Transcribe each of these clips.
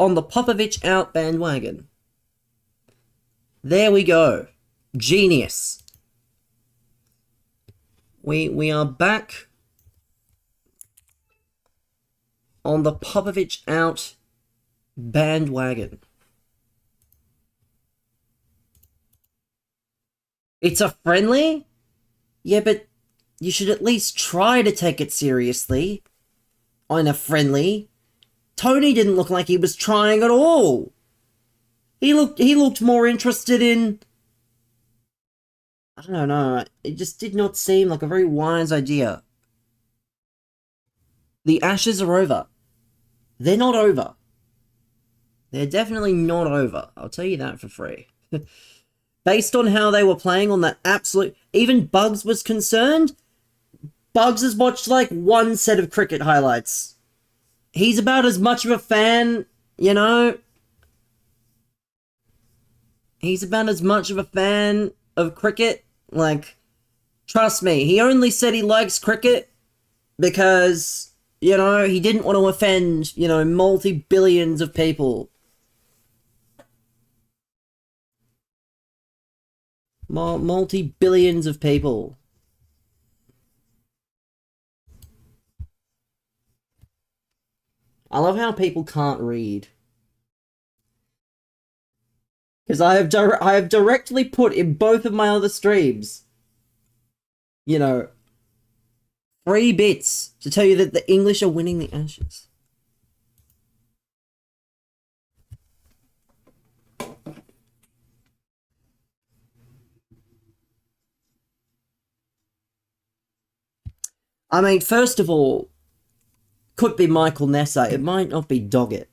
on the Popovich out bandwagon. There we go. Genius. We are back on the Popovich out bandwagon. It's a friendly? Yeah, but you should at least try to take it seriously. On a friendly. Tony didn't look like he was trying at all. He looked more interested in... I don't know. It just did not seem like a very wise idea. The Ashes are over. They're not over. They're definitely not over. I'll tell you that for free. Based on how they were playing on that absolute... Even Bugs was concerned. Bugs has watched like one set of cricket highlights. He's about as much of a fan, you know... He's about as much of a fan of cricket. Like, trust me, he only said he likes cricket because, you know, he didn't want to offend, you know, multi-billions of people. Multi-billions of people. I love how people can't read. Because I have directly put in both of my other streams, you know, 3 bits to tell you that the English are winning the Ashes. I mean, first of all, could be Michael Nessa. It might not be Doggett,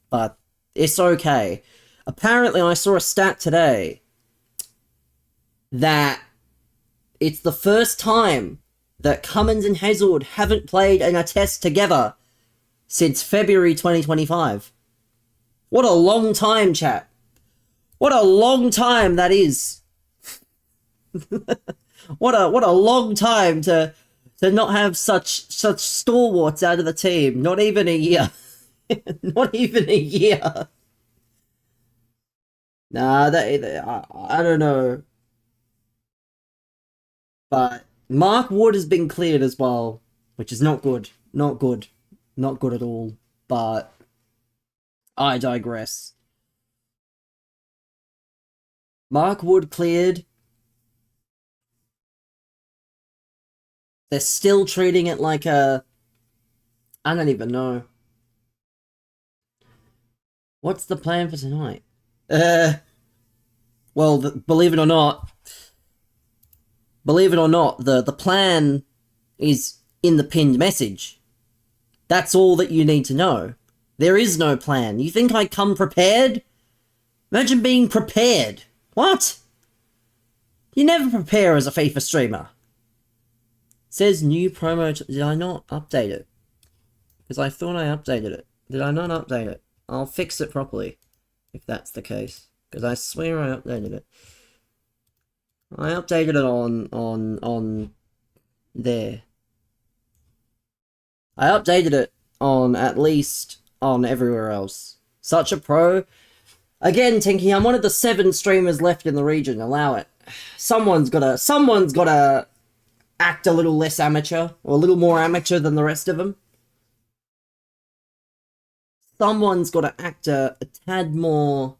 but it's okay. Apparently, I saw a stat today that it's the first time that Cummins and Hazelwood haven't played in a test together since February 2025. What a long time, chat. What a long time that is. What a long time to not have such stalwarts out of the team. Not even a year. Not even a year. Nah, I don't know. But Mark Wood has been cleared as well, which is not good. Not good. Not good at all. But I digress. Mark Wood cleared. They're still treating it like a... I don't even know. What's the plan for tonight? Well, believe it or not, the plan is in the pinned message. That's all that you need to know. There is no plan. You think I come prepared? Imagine being prepared. What? You never prepare as a FIFA streamer. It says new promo... Did I not update it? Because I thought I updated it. Did I not update it? I'll fix it properly, if that's the case. Because I swear I updated it. I updated it on there. I updated it on at least on everywhere else. Such a pro. Again, Tinky, I'm one of the 7 streamers left in the region. Allow it. Someone's gotta act a little less amateur, or a little more amateur than the rest of them. Someone's gotta act a tad more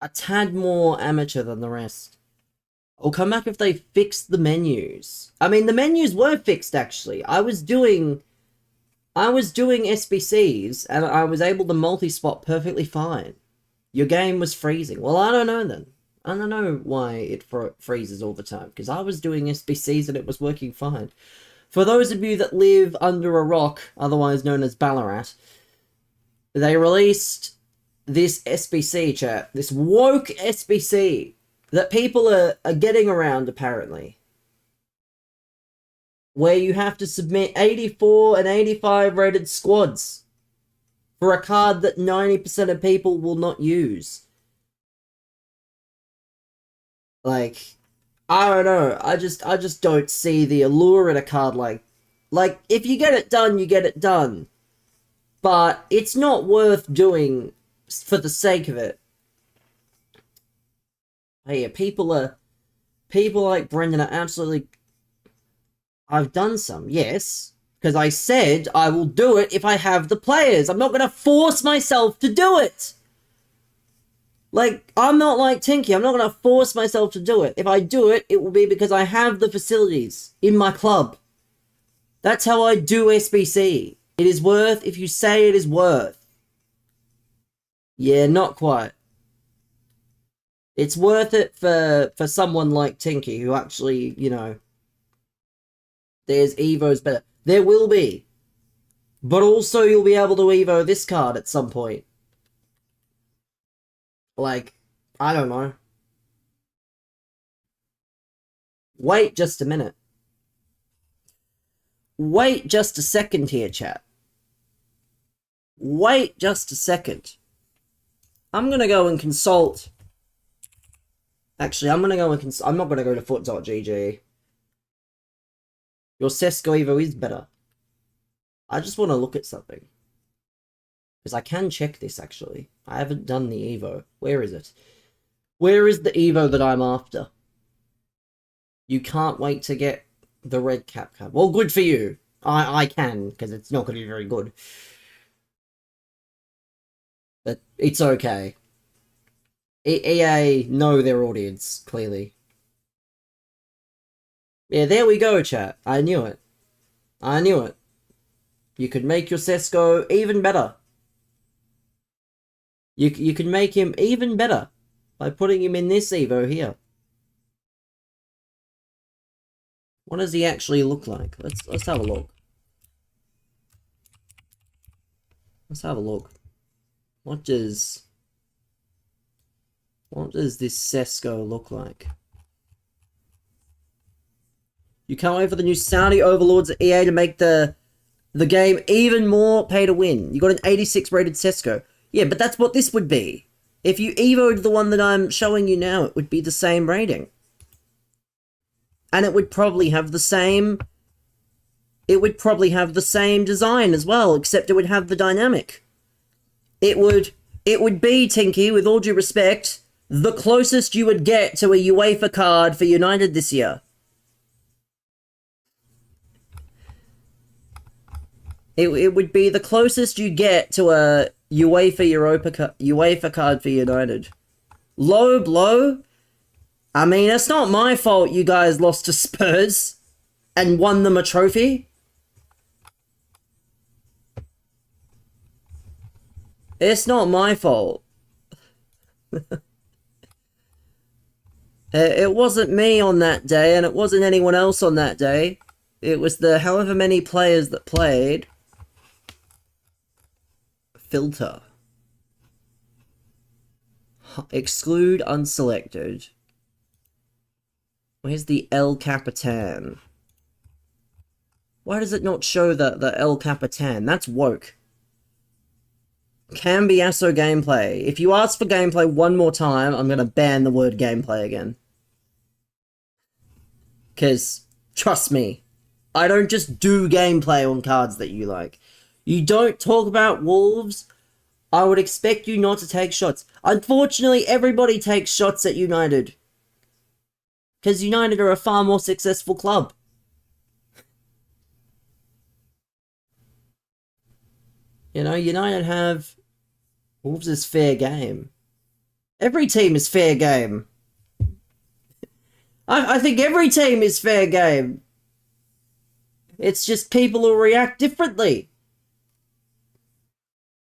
amateur than the rest. I'll come back if they fix the menus. I mean, the menus were fixed, actually. I was doing SBCs, and I was able to multi-spot perfectly fine. Your game was freezing. Well, I don't know then. I don't know why it freezes all the time, because I was doing SBCs and it was working fine. For those of you that live under a rock, otherwise known as Ballarat, they released this SBC, chat. This woke SBC that people are getting around, apparently. Where you have to submit 84 and 85 rated squads for a card that 90% of people will not use. Like, I don't know. I just don't see the allure in a card like, if you get it done, you get it done. but it's not worth doing for the sake of it. Hey, people like Brendan are absolutely... I've done some, yes, because I said I will do it if I have the players. I'm not going to force myself to do it. Like, I'm not like Tinky. I'm not going to force myself to do it. If I do it, it will be because I have the facilities in my club. That's how I do SBC. It is worth if you say it is worth. Yeah, not quite. It's worth it for someone like Tinky, who actually, you know, there's Evos better. There will be. But also you'll be able to Evo this card at some point. Like, I don't know. Wait just a minute. Wait just a second here, chat. Wait just a second. I'm gonna go and consult. Actually, I'm gonna go and consult. I'm not gonna go to foot.gg. Your Sesko Evo is better. I just want to look at something. Because I can check this, actually. I haven't done the Evo. Where is it? Where is the Evo that I'm after? You can't wait to get the red cap card. Well, good for you. I can, because it's not going to be very good. But it's okay. EA know their audience, clearly. Yeah, there we go, chat. I knew it. I knew it. You could make your Sesko even better. You can make him even better by putting him in this Evo here. What does he actually look like? Let's have a look. Let's have a look. What does this Sesko look like? You can't wait for the new Saudi overlords at EA to make the game even more pay to win. You got an 86 rated Sesko. Yeah, but that's what this would be. If you Evo'd the one that I'm showing you now, it would be the same rating. And it would probably have the same... It would probably have the same design as well, except it would have the dynamic. It would be, Tinky, with all due respect, the closest you would get to a UEFA card for United this year. It would be the closest you get to a UEFA card for United. Low blow? I mean, it's not my fault you guys lost to Spurs and won them a trophy. It's not my fault. It wasn't me on that day, and it wasn't anyone else on that day. It was the however many players that played. Filter. Exclude unselected. Where's the El Capitan? Why does it not show the El Capitan? That's woke. Cambiasso gameplay. If you ask for gameplay one more time, I'm gonna ban the word gameplay again. Because, trust me, I don't just do gameplay on cards that you like. You don't talk about Wolves, I would expect you not to take shots. Unfortunately, everybody takes shots at United. Because United are a far more successful club. You know, United have... Wolves is fair game. Every team is fair game. I think every team is fair game. It's just people will react differently.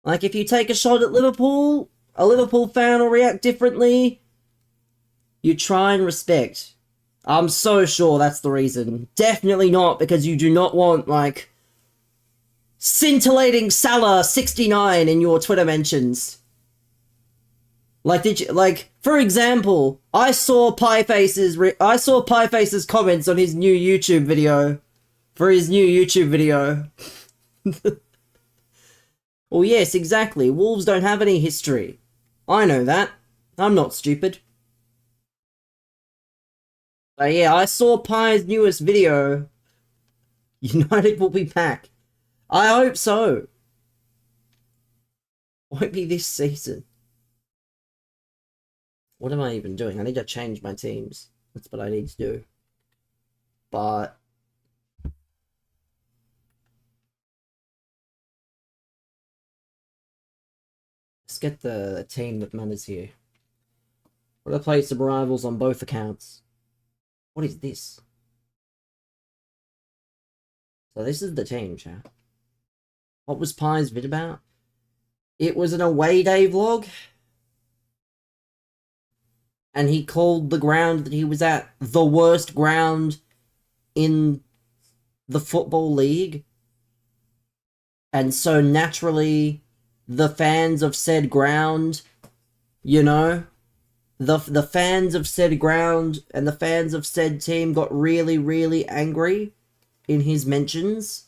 Like, if you take a shot at Liverpool, a Liverpool fan will react differently. You try and respect. I'm so sure that's the reason. Definitely not because you do not want, like, scintillating Salah 69 in your Twitter mentions. Like, for example, I saw Pieface's comments on his new YouTube video. For his new YouTube video. Well, yes, exactly. Wolves don't have any history. I know that. I'm not stupid. But yeah, I saw Pie's newest video. United will be back. I hope so. Won't be this season. What am I even doing? I need to change my teams. That's what I need to do. But let's get the team that matters here. We're gonna play some rivals on both accounts. What is this? So this is the team, chat. What was Pie's vid about? It was an away day vlog. And he called the ground that he was at the worst ground in the Football League. And so naturally, the fans of said ground, you know, the fans of said ground and the fans of said team got really, really angry in his mentions.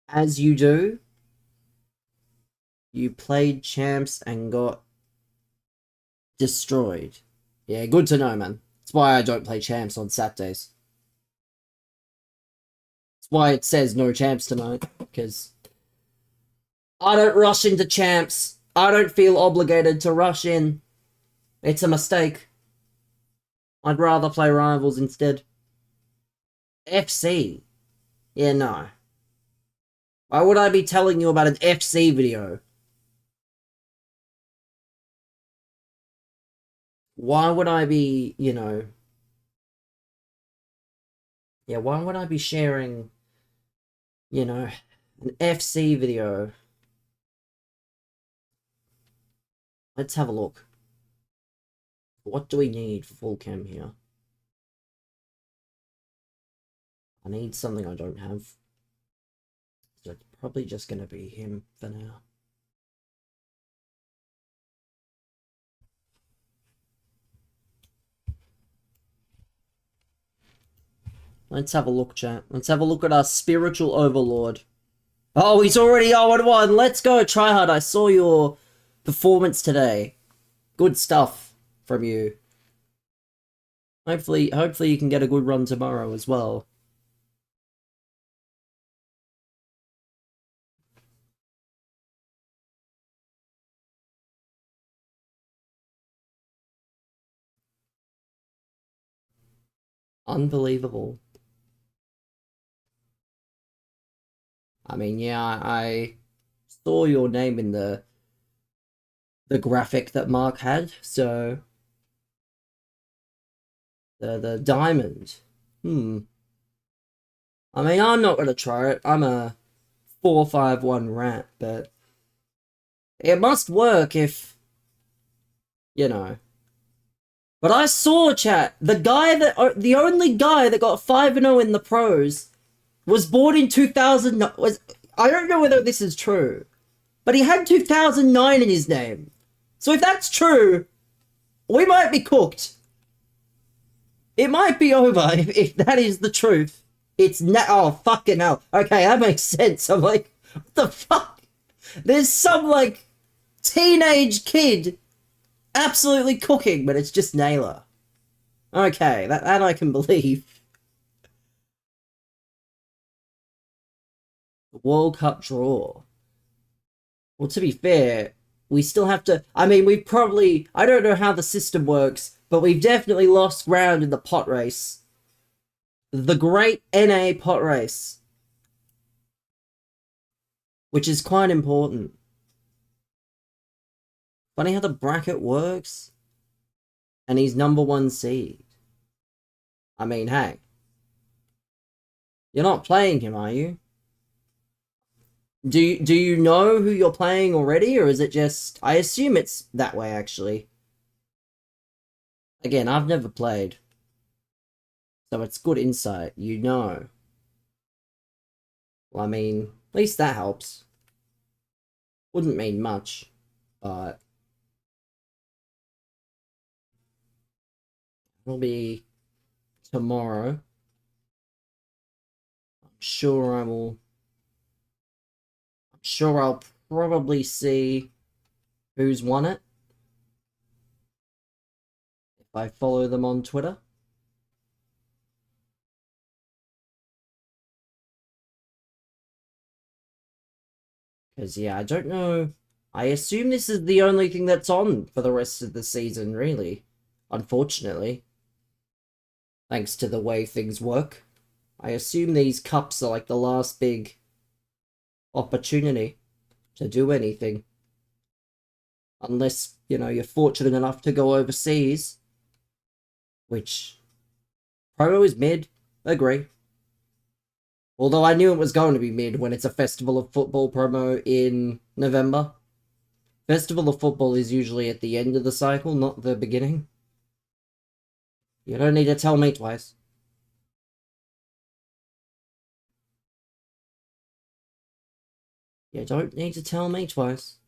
As you do. You played champs and got destroyed. Yeah, good to know, man. That's why I don't play champs on Saturdays. That's why it says no champs tonight, because I don't rush into champs. I don't feel obligated to rush in. It's a mistake. I'd rather play rivals instead. FC? Yeah, no. Why would I be telling you about an FC video? Why would I be, you know... Yeah, why would I be sharing, you know, an FC video? Let's have a look. What do we need for full cam here? I need something I don't have. So it's probably just going to be him for now. Let's have a look, chat. Let's have a look at our spiritual overlord. Oh, he's already 0-1. Let's go, Tryhard. I saw your performance today. Good stuff from you. Hopefully you can get a good run tomorrow as well. Unbelievable. I mean, yeah, I saw your name in the graphic that Mark had, so the diamond. I mean, I'm not gonna try it. I'm a 451 rat, but it must work if, you know. But I saw, chat, the only guy that got 5-0 in the pros was born in 2000. I don't know whether this is true, but he had 2009 in his name. So if that's true, we might be cooked. It might be over if that is the truth. Oh, fucking hell. Okay, that makes sense. I'm like, what the fuck? There's some, like, teenage kid absolutely cooking, but it's just Naylor. Okay, that I can believe. World Cup draw. Well, to be fair, we still have to... I mean, we probably... I don't know how the system works, but we've definitely lost ground in the pot race. The Great NA pot race. Which is quite important. Funny how the bracket works. And he's #1 seed. I mean, hey. You're not playing him, are you? Do you know who you're playing already, or is it just... I assume it's that way, actually. Again, I've never played. So it's good insight, you know. Well, I mean, at least that helps. Wouldn't mean much, but... It'll be tomorrow. I'm sure I'll probably see who's won it if I follow them on Twitter. Because, yeah, I don't know I assume this is the only thing that's on for the rest of the season, really. Unfortunately. Thanks to the way things work. I assume these cups are like the last big opportunity to do anything. Unless, you know, you're fortunate enough to go overseas. Which, promo is mid, agree. Although I knew it was going to be mid when it's a Festival of Football promo in November. Festival of Football is usually at the end of the cycle, not the beginning. You don't need to tell me twice. You don't need to tell me twice.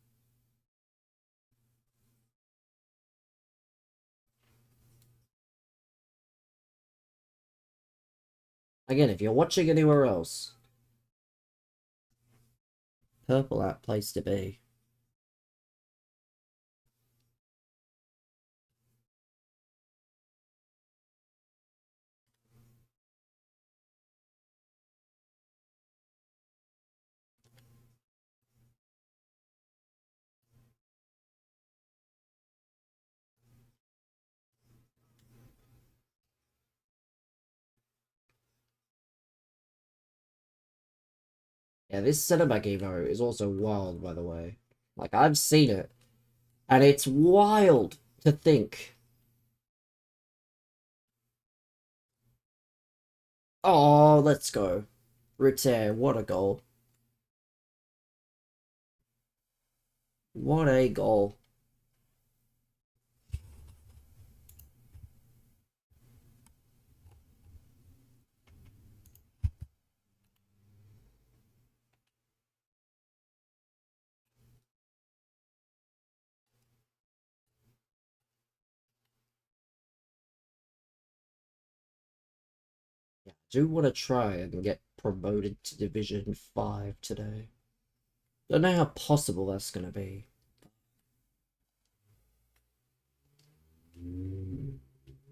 Again, if you're watching anywhere else, purple app place to be. Yeah, this Cinemac Evo is also wild, by the way. Like, I've seen it, and it's wild to think. Oh, let's go. Ritter, what a goal. What a goal. Yeah, I do want to try and get promoted to Division 5 today. Don't know how possible that's going to be.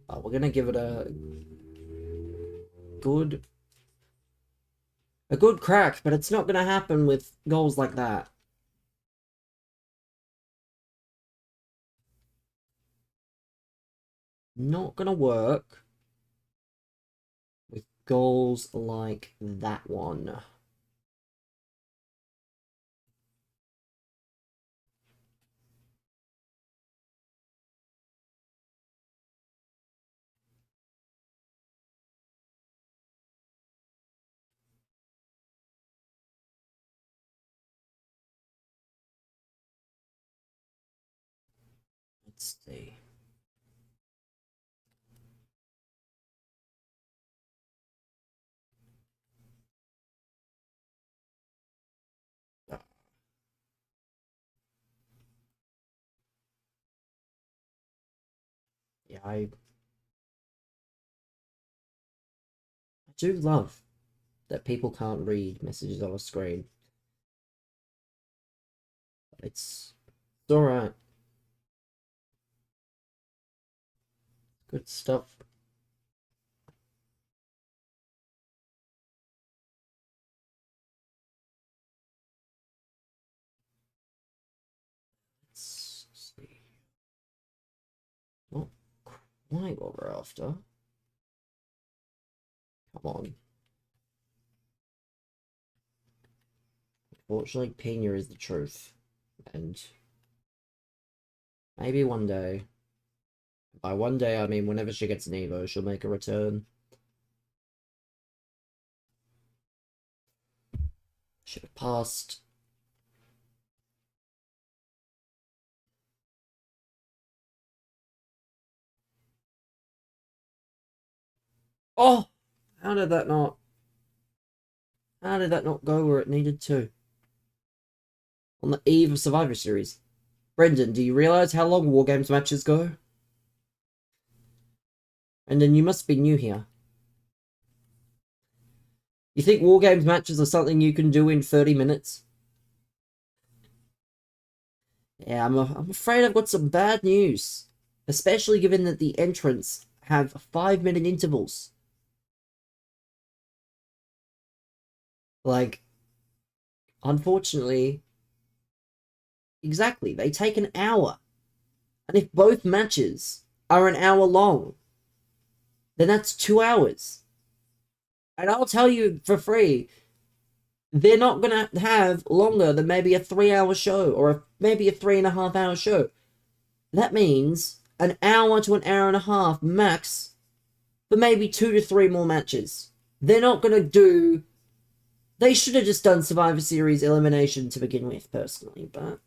But we're going to give it a good crack, but it's not going to happen with goals like that. Not going to work with goals like that one. Let's see. Yeah, I do love that people can't read messages on a screen. It's alright. Good stuff. Let's see. Not quite what we're after. Come on. Unfortunately, Pena is the truth. And maybe one day, by one day I mean whenever she gets an Evo, she'll make a return. Should have passed. Oh! How did that not... How did that not go where it needed to? On the eve of Survivor Series. Brendan, do you realise how long War Games matches go? Brendan, you must be new here. You think War Games matches are something you can do in 30 minutes? Yeah, I'm afraid I've got some bad news. Especially given that the entrants have 5-minute intervals. Like, unfortunately, Exactly. They take an hour. And if both matches are an hour long, then that's 2 hours. And I'll tell you for free, they're not going to have longer than maybe a 3-hour show or maybe a 3.5-hour show. That means an hour to an hour and a half max for maybe 2 to 3 more matches. They're not going to do... They should have just done Survivor Series elimination to begin with, personally, but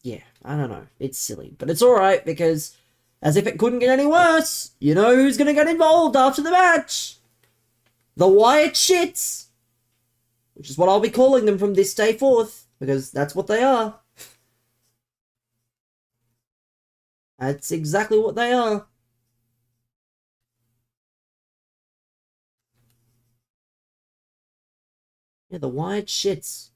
yeah, I don't know. It's silly. But it's alright, because as if it couldn't get any worse, you know who's going to get involved after the match? The Wyatt Shits! Which is what I'll be calling them from this day forth, because that's what they are. That's exactly what they are. Yeah, the Wyatt Shits.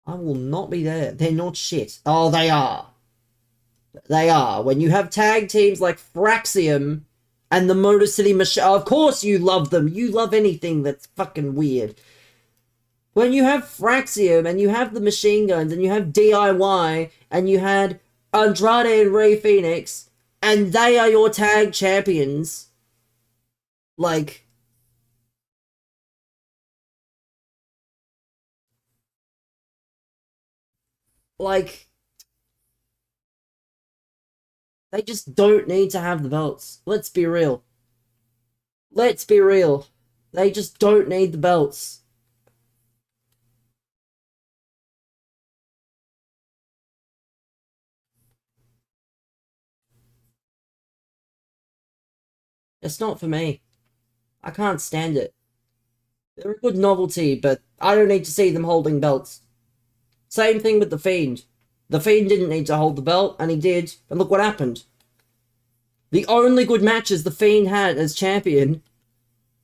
I will not be there. They're not shit. Oh, they are. They are. When you have tag teams like Fraxium and the Motor City Machine... Of course you love them. You love anything that's fucking weird. When you have Fraxium and you have the Machine Guns and you have DIY and you had Andrade and Rey Fenix and they are your tag champions, like... They just don't need to have the belts. Let's be real. Let's be real. They just don't need the belts. It's not for me. I can't stand it. They're a good novelty, but I don't need to see them holding belts. Same thing with The Fiend. The Fiend didn't need to hold the belt, and he did, and look what happened. The only good matches The Fiend had as champion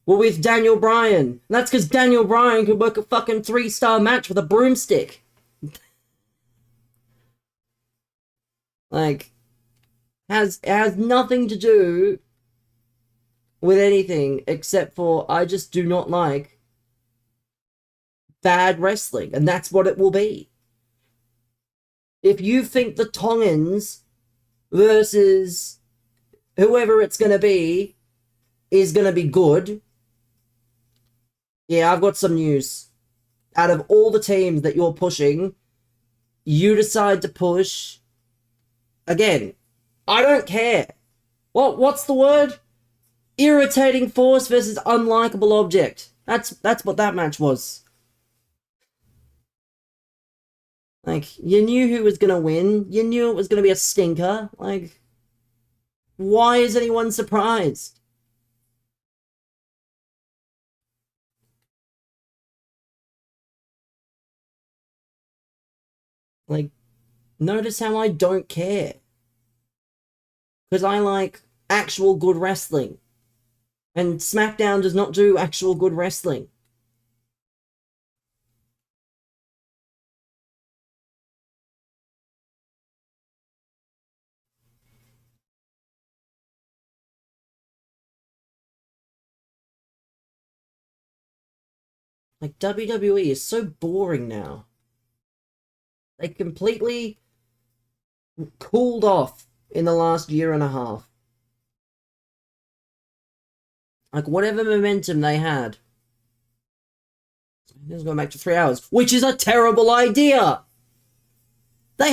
were with Daniel Bryan. And that's because Daniel Bryan could work a fucking 3-star match with a broomstick. Like, it has nothing to do with anything except for I just do not like bad wrestling, and that's what it will be. If you think the Tongans versus whoever it's going to be is going to be good, yeah, I've got some news. Out of all the teams that you're pushing, you decide to push... Again, I don't care. What's the word? Irritating force versus unlikable object. That's what that match was. Like, you knew who was gonna win. You knew it was gonna be a stinker. Like, why is anyone surprised? Like, notice how I don't care. Because I like actual good wrestling. And SmackDown does not do actual good wrestling. Like, WWE is so boring now. They completely cooled off in the last year and a half. Like, whatever momentum they had. This is going back to 3 hours, which is a terrible idea! They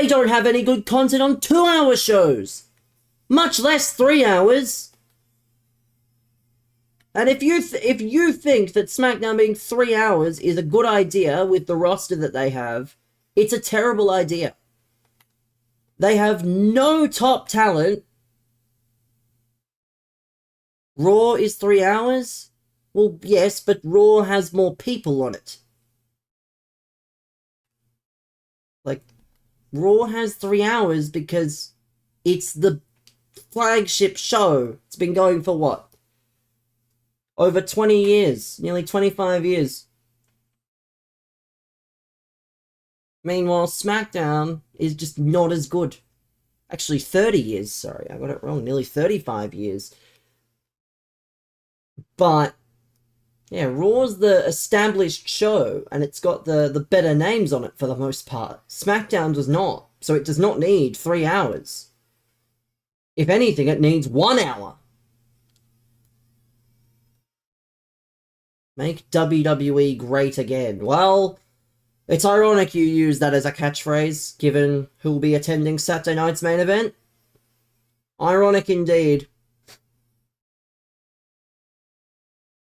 don't have any good content on 2-hour shows! Much less 3 hours! And if you think that SmackDown being 3 hours is a good idea with the roster that they have, it's a terrible idea. They have no top talent. Raw is 3 hours? Well, yes, but Raw has more people on it. Like, Raw has 3 hours because it's the flagship show. It's been going for what? Over 20 years. Nearly 25 years. Meanwhile, SmackDown is just not as good. Actually, 30 years, sorry, I got it wrong. Nearly 35 years. But Yeah, Raw's the established show, and it's got the better names on it for the most part. SmackDown does not, so it does not need 3 hours. If anything, it needs 1 hour. Make WWE great again. Well, it's ironic you use that as a catchphrase, given who'll be attending Saturday night's main event. Ironic indeed.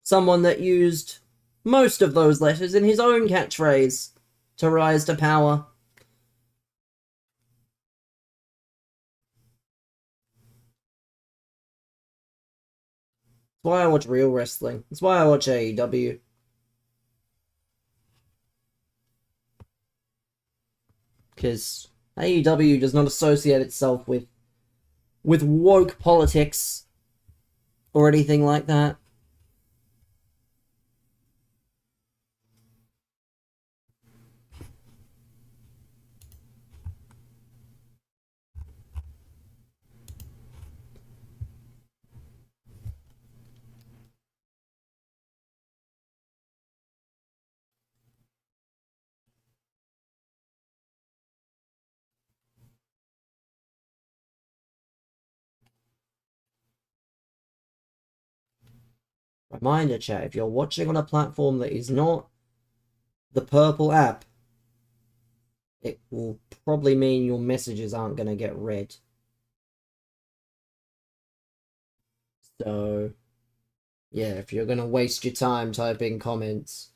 Someone that used most of those letters in his own catchphrase to rise to power. That's why I watch real wrestling. That's why I watch AEW. Because AEW does not associate itself with woke politics or anything like that. Reminder chat, if you're watching on a platform that is not the purple app, it will probably mean your messages aren't going to get read. So, yeah, if you're going to waste your time typing comments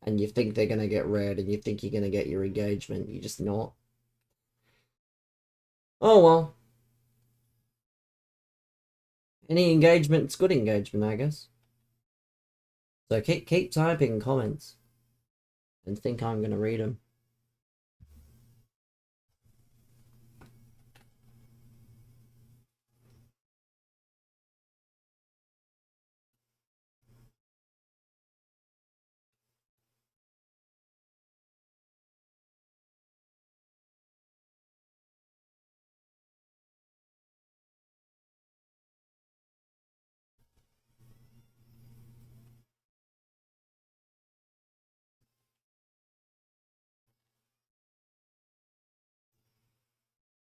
and you think they're going to get read and you think you're going to get your engagement, you're just not. Oh well. Any engagement's good engagement, I guess. So keep typing comments and think I'm going to read them.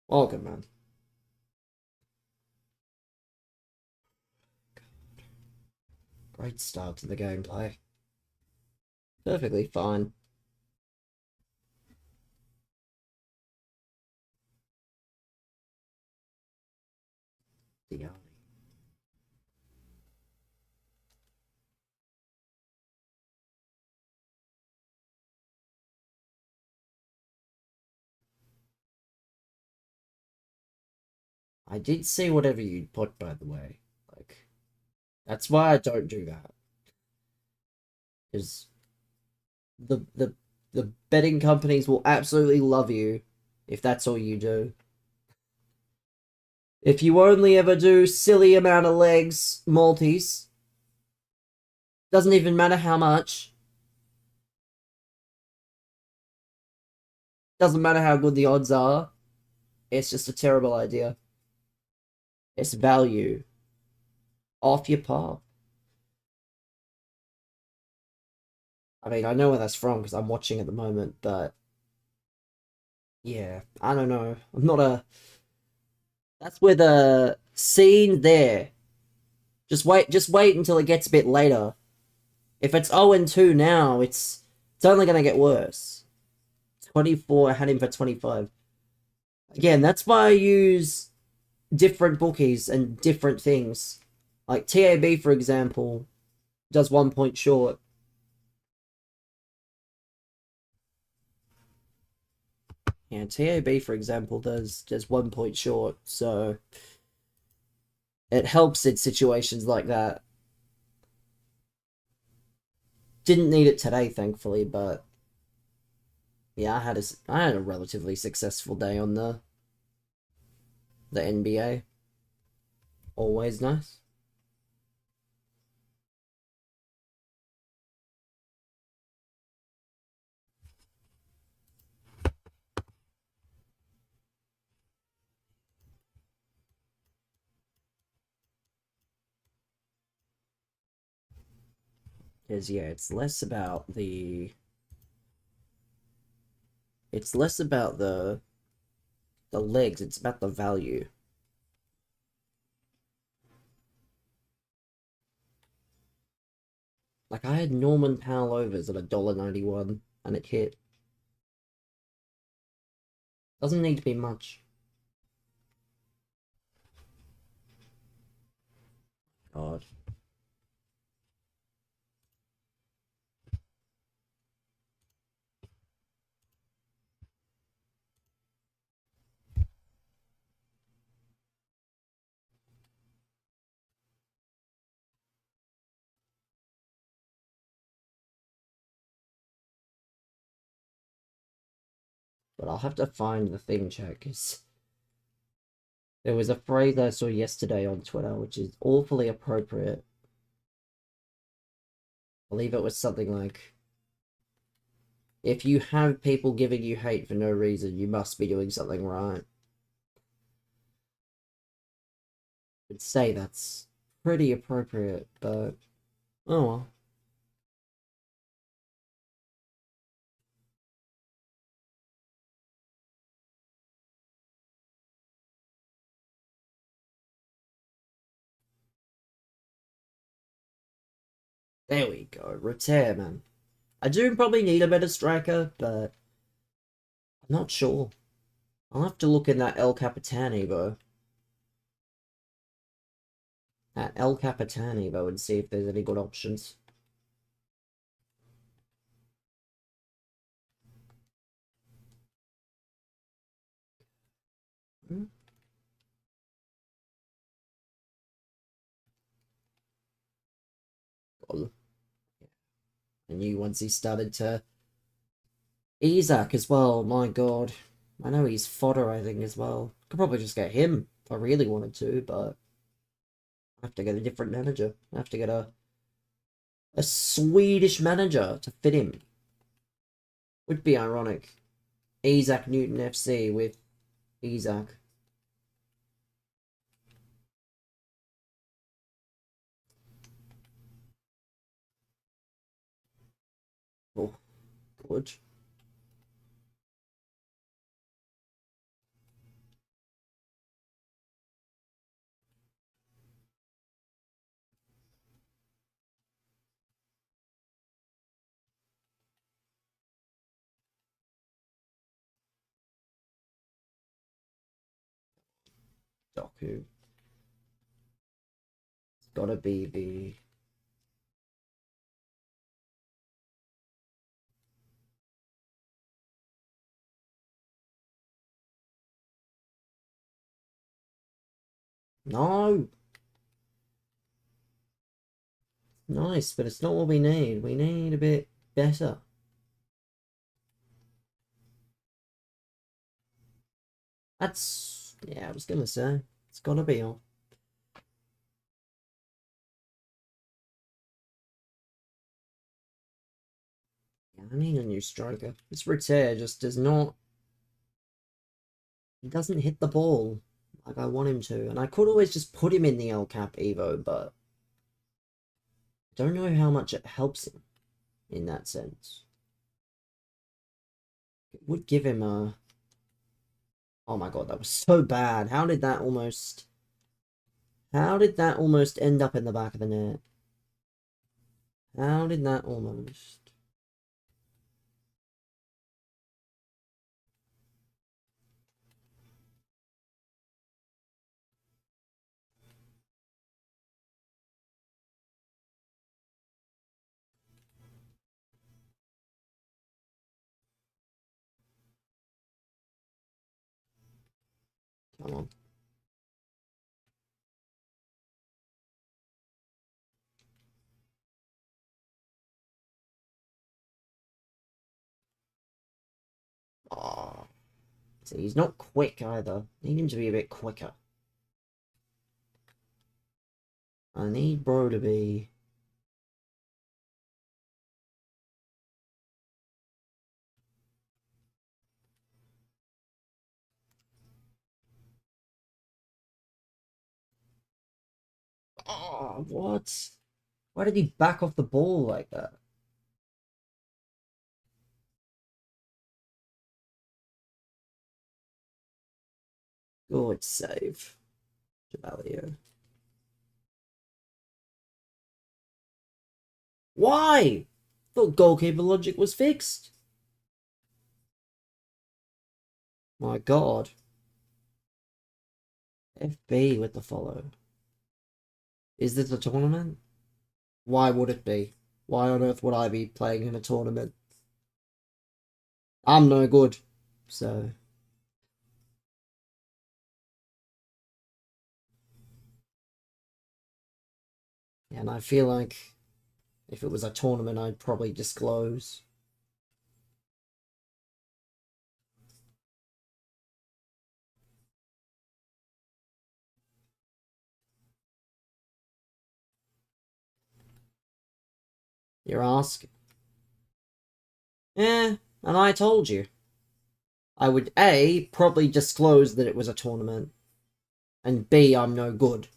All good, man. Great start to the gameplay. Perfectly fine. The I did see whatever you'd put, by the way. Like, that's why I don't do that. Because the betting companies will absolutely love you if that's all you do. If you only ever do silly amount of legs multis, doesn't even matter how much. Doesn't matter how good the odds are. It's just a terrible idea. It's value off your pop. I mean, I know where that's from because I'm watching at the moment, but yeah, I don't know. I'm not a. That's where the scene there. Just wait until it gets a bit later. If it's 0-2 now, it's only gonna get worse. 24, I had him for 25. Again, that's why I use different bookies and different things. Like TAB, for example, does 1 point short. Yeah, TAB, for example, does 1 point short, so it helps in situations like that. Didn't need it today, thankfully, but yeah, I had a relatively successful day on the NBA. Always nice. Because, yeah, it's less about the... It's less about the legs, it's about the value. Like, I had Norman Powell overs at $1.91, and it hit. Doesn't need to be much. God. But I'll have to find the thing, chat, because there was a phrase I saw yesterday on Twitter, which is awfully appropriate. I believe it was something like, if you have people giving you hate for no reason, you must be doing something right. I'd say that's pretty appropriate, but oh well. There we go. Repair, man. I do probably need a better striker, but I'm not sure. I'll have to look in that El Capitani, though. At El Capitani, though, and see if there's any good options. Hmm? I knew once he started to... Isak as well, my god. I know he's fodder, I think, as well. Could probably just get him if I really wanted to, but... I have to get a different manager. I have to get a Swedish manager to fit him. Would be ironic. Isaac Newton FC with Isak. Oh, good. Doku. It's gotta be the... No! Nice, but it's not what we need. We need a bit better. That's... Yeah, I was gonna say. It's gotta be on. Yeah, I need a new striker. This Repair just does not... He doesn't hit the ball like I want him to. And I could always just put him in the El Cap Evo, but... I don't know how much it helps him in that sense. It would give him a... Oh my god, that was so bad. How did that almost... How did that almost end up in the back of the net? How did that almost... Come on. Oh. So he's not quick either. Need him to be a bit quicker. I need bro to be... Oh, what? Why did he back off the ball like that? Good save. Chevalier. Why? Thought goalkeeper logic was fixed. My god. FB with the follow. Is this a tournament? Why would it be? Why on earth would I be playing in a tournament? I'm no good, so... And I feel like if it was a tournament, I'd probably disclose. You're asking. And I told you. I would A, probably disclose that it was a tournament, and B, I'm no good.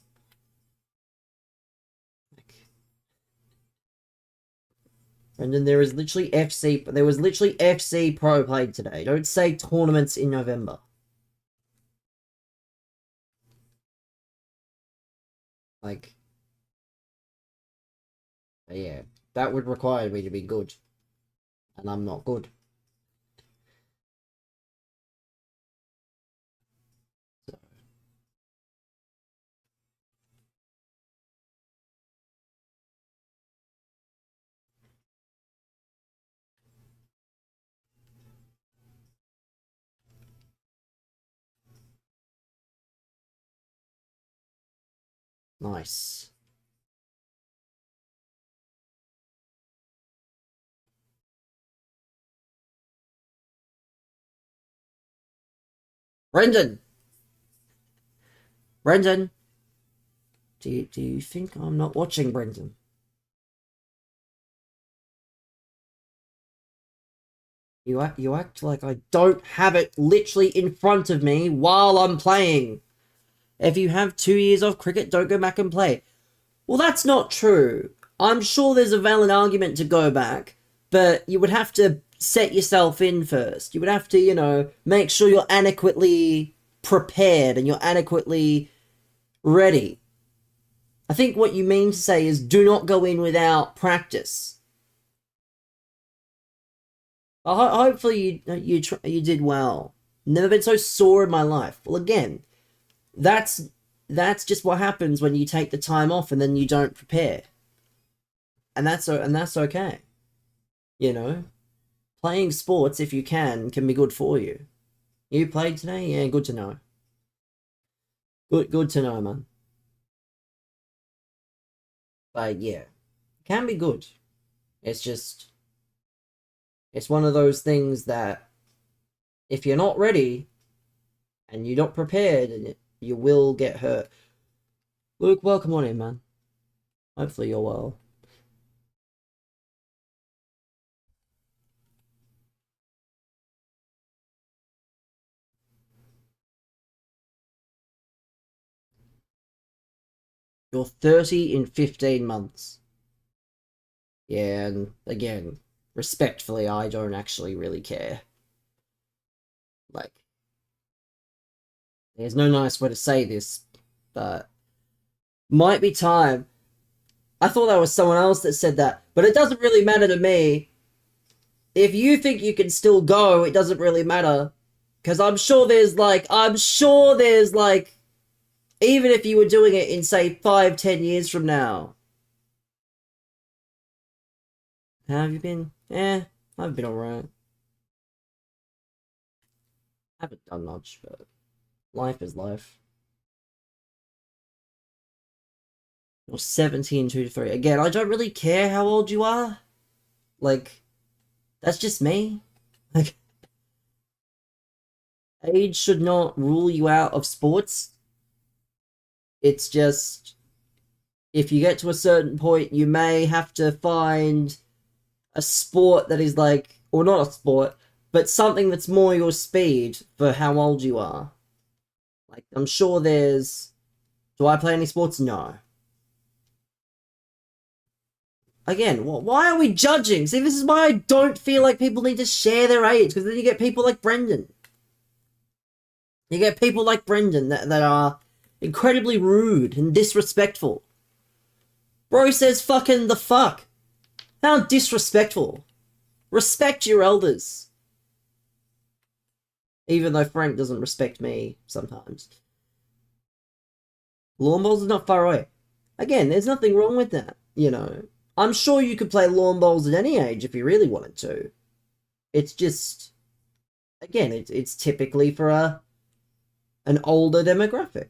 Brendan, there was literally FC Pro played today. Don't say tournaments in November. Like, yeah, that would require me to be good, and I'm not good. So. Nice. Brendan! Brendan! Do you think I'm not watching, Brendan? You act like I don't have it literally in front of me while I'm playing. If you have 2 years off cricket, don't go back and play. Well, that's not true. I'm sure there's a valid argument to go back, but you would have to set yourself in first. You would have to, make sure you're adequately prepared and you're adequately ready. I think what you mean to say is do not go in without practice. Hopefully you did well. Never been so sore in my life. Well, again, that's just what happens when you take the time off and then you don't prepare. And that's okay. Playing sports, if you can be good for you. You played today? Yeah, good to know. Good to know, man. But yeah, can be good. It's one of those things that if you're not ready and you're not prepared, you will get hurt. Luke, welcome on in, man. Hopefully you're well. You're 30 in 15 months. Yeah, and again, respectfully, I don't actually really care. Like, there's no nice way to say this, but might be time. I thought that was someone else that said that, but it doesn't really matter to me. If you think you can still go, it doesn't really matter. Because I'm sure there's even if you were doing it in, say, 5-10 years from now. How have you been? I've been alright. Haven't done much, but life is life. You're 17, 2 to 3. Again, I don't really care how old you are. Like, that's just me. Like, age should not rule you out of sports. It's just, if you get to a certain point, you may have to find a sport that is like, or not a sport, but something that's more your speed for how old you are. Like, I'm sure there's... Do I play any sports? No. Again, why are we judging? See, this is why I don't feel like people need to share their age, because then you get people like Brendan. You get people like Brendan that are incredibly rude and disrespectful. Bro says fucking the fuck. How disrespectful. Respect your elders. Even though Frank doesn't respect me sometimes. Lawn bowls is not far away. Again, there's nothing wrong with that, you know. I'm sure you could play lawn bowls at any age if you really wanted to. It's just, again, it's typically for an older demographic.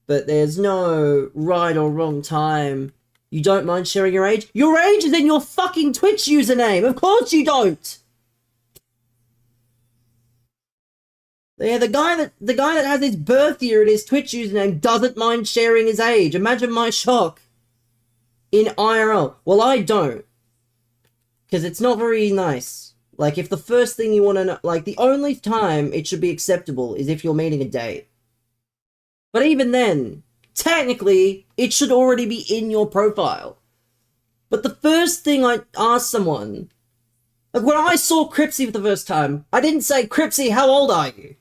But there's no right or wrong time. You don't mind sharing your age? Your age is in your fucking Twitch username! Of course you don't! Yeah, the guy that has his birth year in his Twitch username doesn't mind sharing his age. Imagine my shock. In IRL. Well, I don't. Because it's not very nice. Like, if the first thing you want to know... Like, the only time it should be acceptable is if you're meeting a date. But even then, technically, it should already be in your profile. But the first thing I asked someone... Like, when I saw Cripsy for the first time, I didn't say, Cripsy, how old are you?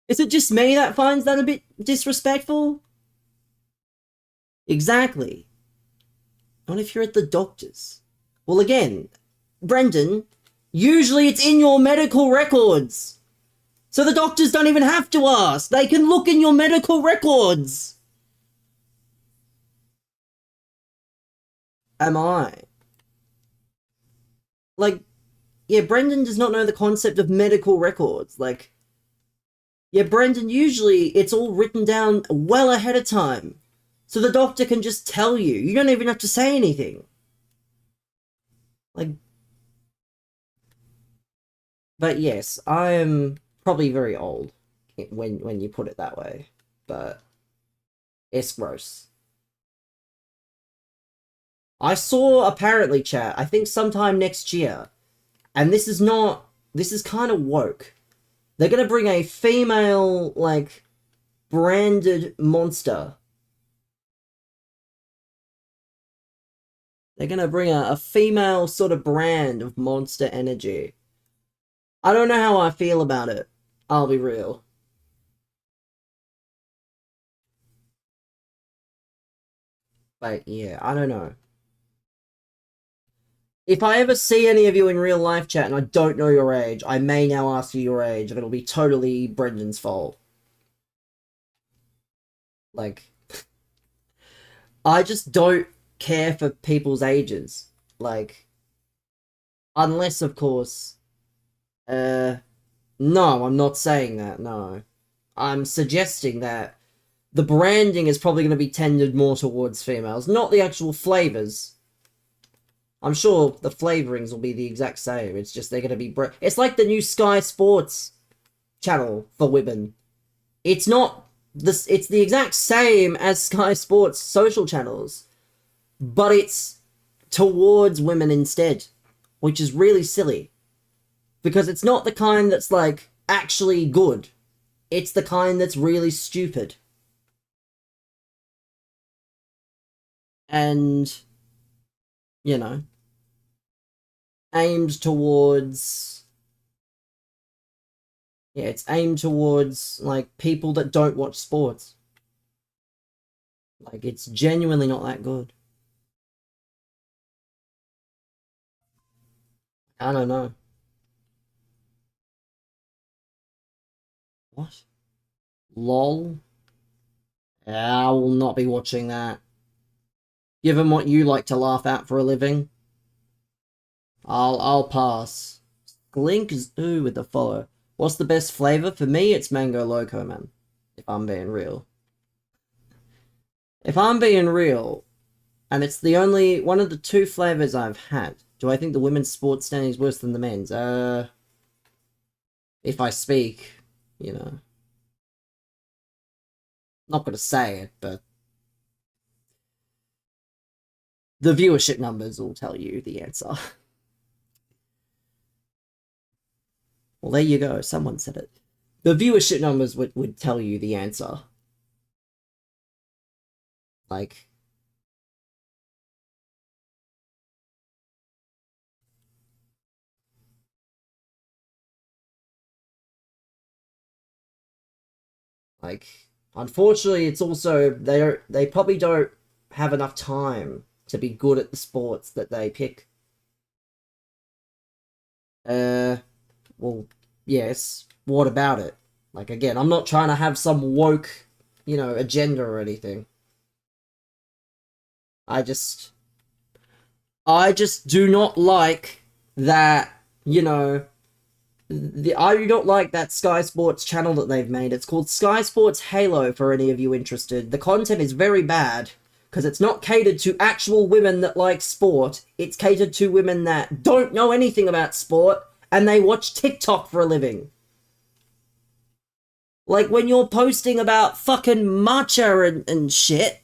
Is it just me that finds that a bit disrespectful? Exactly. Not if you're at the doctor's. Well, again, Brendan, usually it's in your medical records. So the doctors don't even have to ask. They can look in your medical records. Am I? Like, yeah, Brendan does not know the concept of medical records. Like, yeah, Brendan, usually it's all written down well ahead of time. So the doctor can just tell you. You don't even have to say anything. Like... But yes, I am probably very old when you put it that way. But it's gross. I saw, apparently, chat, I think sometime next year, and this is kind of woke. They're gonna bring a female, like, branded monster. They're gonna bring a female sort of brand of Monster Energy. I don't know how I feel about it. I'll be real. But yeah, I don't know. If I ever see any of you in real life, chat, and I don't know your age, I may now ask you your age, and it'll be totally Brendan's fault. Like, I just don't care for people's ages. Like, unless, of course, no, I'm not saying that, no. I'm suggesting that the branding is probably going to be tended more towards females, not the actual flavors. I'm sure the flavorings will be the exact same. It's just they're going to be... It's like the new Sky Sports channel for women. It's not... It's the exact same as Sky Sports social channels, but it's towards women instead, which is really silly. Because it's not the kind that's, like, actually good. It's the kind that's really stupid. And, you know, aimed towards... Yeah, it's aimed towards, like, people that don't watch sports. Like, it's genuinely not that good. I don't know. What? LOL? I will not be watching that. Given what you like to laugh at for a living, I'll pass. Glink is ooh with the follow. What's the best flavor? For me, it's Mango Loco, man. If I'm being real. If I'm being real, and it's the only one of the two flavors I've had. Do I think the women's sports standing is worse than the men's? If I speak, you know. Not gonna say it, but the viewership numbers will tell you the answer. Well, there you go. Someone said it. The viewership numbers would tell you the answer. Like, Like, unfortunately, it's also they probably don't have enough time to be good at the sports that they pick. Well, yes. What about it? Like, again, I'm not trying to have some woke, agenda or anything. I just do not like that, I do not like that Sky Sports channel that they've made. It's called Sky Sports Halo, for any of you interested. The content is very bad, because it's not catered to actual women that like sport. It's catered to women that don't know anything about sport, and they watch TikTok for a living. Like, when you're posting about fucking matcha and shit.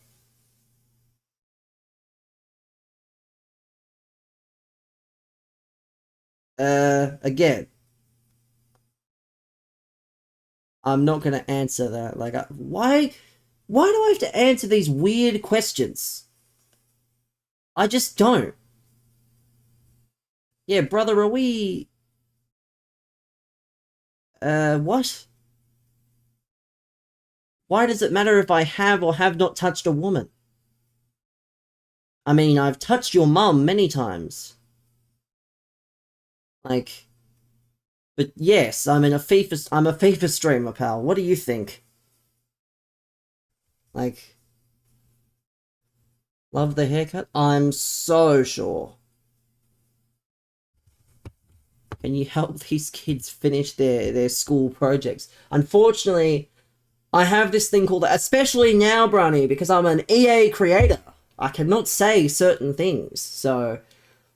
Again, I'm not gonna answer that. Like, why do I have to answer these weird questions? I just don't. Yeah, brother, are we... what? Why does it matter if I have or have not touched a woman? I mean, I've touched your mum many times. Like... But yes, I'm a FIFA streamer, pal. What do you think? Like... Love the haircut? I'm so sure. Can you help these kids finish their school projects? Unfortunately, I have this thing called, especially now, Brownie, because I'm an EA creator, I cannot say certain things. So,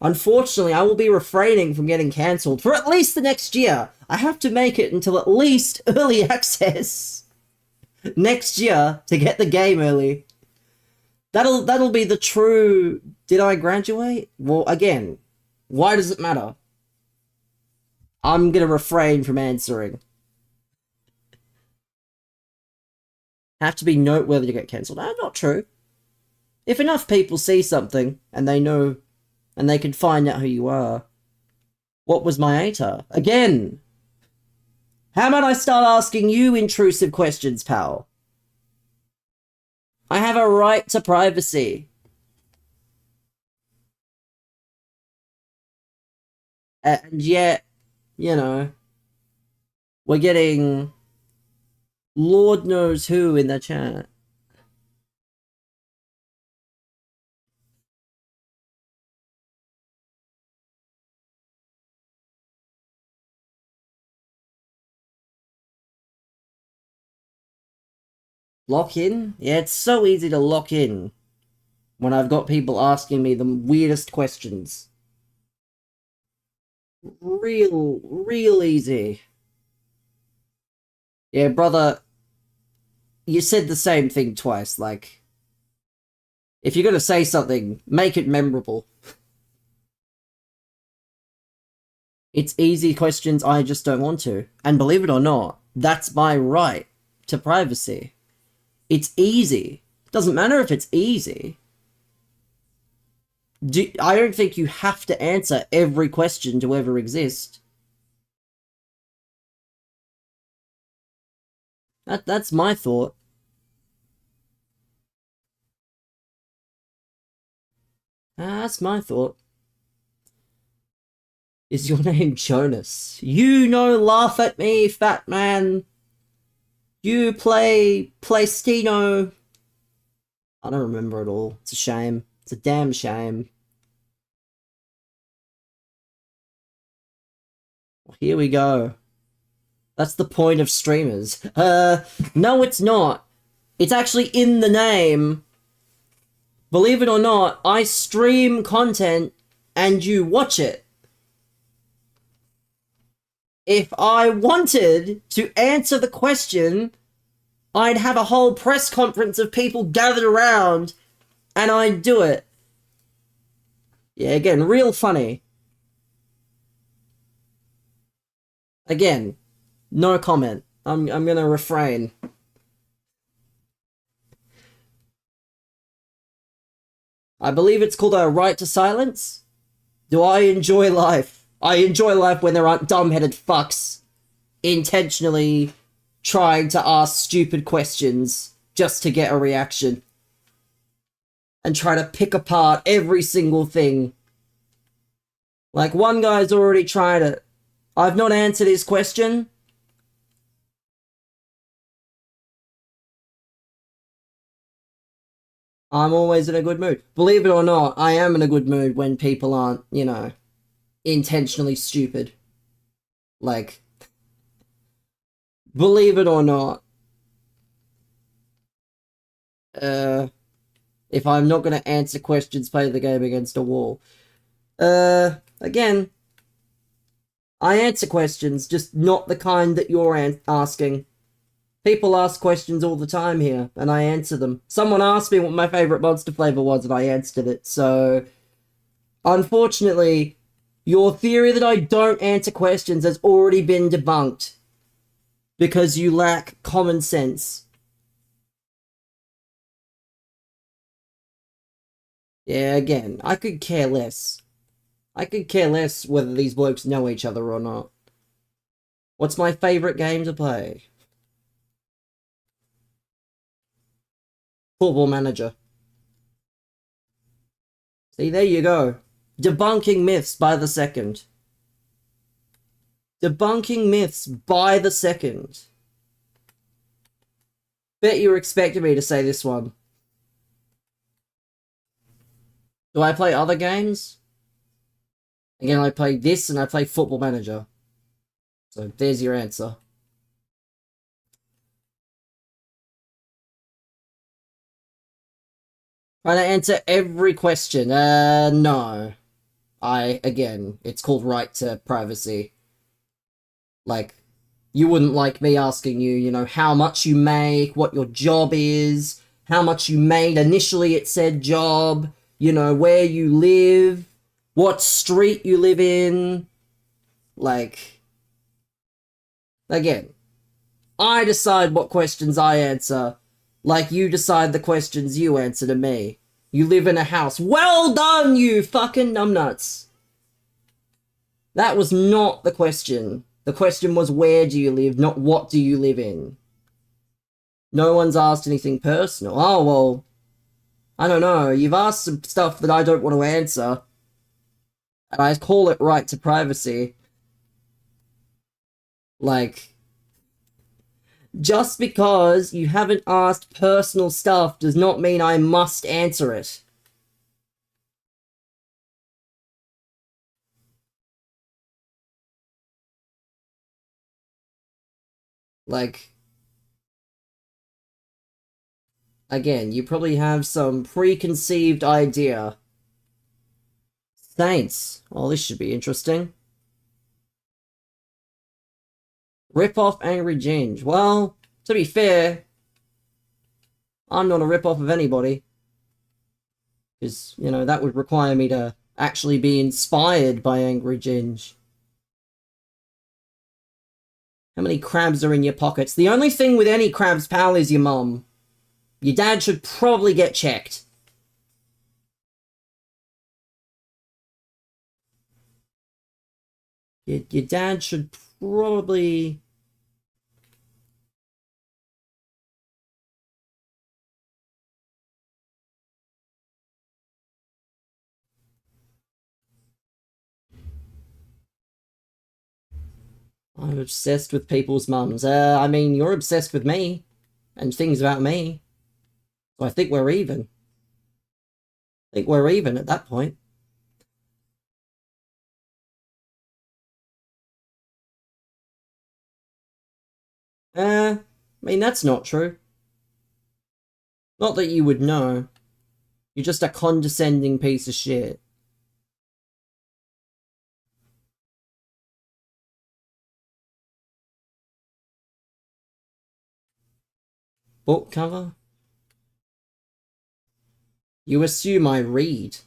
unfortunately, I will be refraining from getting cancelled for at least the next year. I have to make it until at least early access next year to get the game early. That'll be the true... Did I graduate? Well, again, why does it matter? I'm gonna refrain from answering. Have to be noteworthy to get cancelled. That's not true. If enough people see something, and they know, and they can find out who you are. What was my ATAR? Again! How about I start asking you intrusive questions, pal? I have a right to privacy. And yet, we're getting Lord knows who in the chat. Lock in? Yeah, it's so easy to lock in when I've got people asking me the weirdest questions. Real easy. Yeah, brother, you said the same thing twice. Like, if you're gonna say something, make it memorable. It's easy questions, I just don't want to. And believe it or not, that's my right to privacy. It's easy. Doesn't matter if it's easy. I don't think you have to answer every question to ever exist. That's my thought. That's my thought. Is your name Jonas? Laugh at me, fat man. You play Playstino. I don't remember it all. It's a shame. It's a damn shame. Here we go. That's the point of streamers. No, it's not. It's actually in the name. Believe it or not, I stream content and you watch it. If I wanted to answer the question, I'd have a whole press conference of people gathered around and I'd do it. Yeah, again, real funny. Again, no comment. I'm gonna refrain. I believe it's called a right to silence. Do I enjoy life? I enjoy life when there aren't dumb-headed fucks intentionally trying to ask stupid questions just to get a reaction. And try to pick apart every single thing. Like, one guy's already tried it. I've not answered his question. I'm always in a good mood. Believe it or not, I am in a good mood when people aren't, you know, intentionally stupid. Like, believe it or not, if I'm not going to answer questions, play the game against a wall. Again, I answer questions, just not the kind that you're asking. People ask questions all the time here, and I answer them. Someone asked me what my favorite monster flavor was, and I answered it, so... Unfortunately, your theory that I don't answer questions has already been debunked. Because you lack common sense. Yeah, again, I could care less. I could care less whether these blokes know each other or not. What's my favorite game to play? Football Manager. See, there you go. Debunking myths by the second. Debunking myths by the second. Bet you were expecting me to say this one. Do I play other games? Again, I play this and I play Football Manager. So there's your answer. Trying to answer every question. No. Again, it's called right to privacy. Like, you wouldn't like me asking you, you know, how much you make, what your job is, how much you made initially at said job, you know, where you live, what street you live in. Like, again, I decide what questions I answer, like you decide the questions you answer to me. You live in a house. Well done, you fucking numbnuts! That was not the question. The question was, where do you live, not what do you live in. No one's asked anything personal. Oh, well, I don't know. You've asked some stuff that I don't want to answer. And I call it right to privacy. Like, just because you haven't asked personal stuff does not mean I must answer it. Like, again, you probably have some preconceived idea. Saints. Well, this should be interesting. Rip off Angry Ginge. Well, to be fair, I'm not a rip-off of anybody. Because, you know, that would require me to actually be inspired by Angry Ginge. How many crabs are in your pockets? The only thing with any crabs, pal, is your mum. Your dad should probably get checked. Your dad should probably... I'm obsessed with people's mums. I mean, you're obsessed with me. And things about me. So I think we're even. I think we're even at that point. I mean, that's not true. Not that you would know. You're just a condescending piece of shit. Book cover? You assume I read.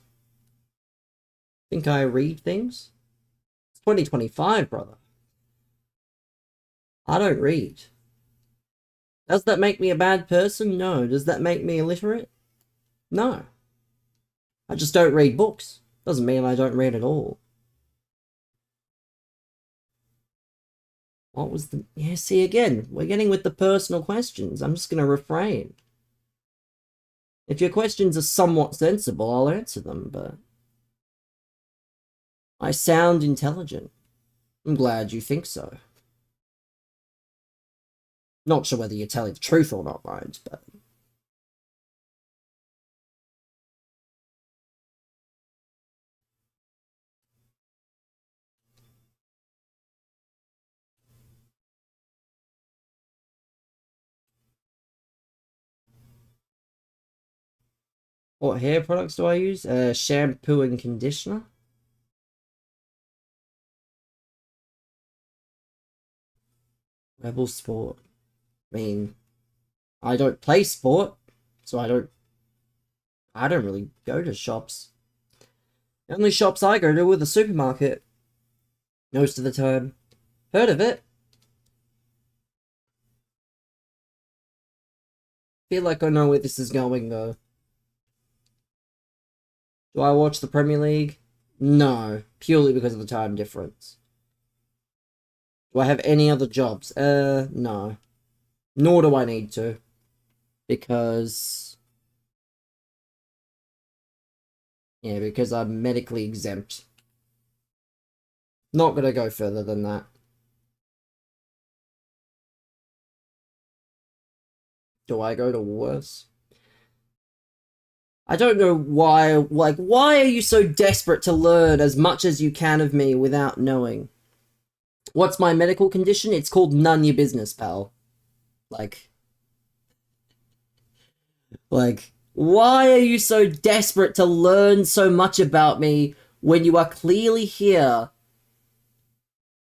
Think I read things? It's 2025, brother. I don't read. Does that make me a bad person? No. Does that make me illiterate? No. I just don't read books. Doesn't mean I don't read at all. What was the... Yeah, see, again, we're getting with the personal questions. I'm just going to refrain. If your questions are somewhat sensible, I'll answer them, but... I sound intelligent. I'm glad you think so. Not sure whether you're telling the truth or not, mind, but... What hair products do I use? Shampoo and conditioner. Rebel Sport. I mean, I don't play sport, so I don't really go to shops. The only shops I go to are the supermarket. Most of the time. Heard of it? Feel like I know where this is going, though. Do I watch the Premier League? No, purely because of the time difference. Do I have any other jobs? No. Nor do I need to. Because... Yeah, because I'm medically exempt. Not gonna go further than that. Do I go to worse? I don't know why, like, why are you so desperate to learn as much as you can of me without knowing? What's my medical condition? It's called none your business, pal. Like, why are you so desperate to learn so much about me when you are clearly here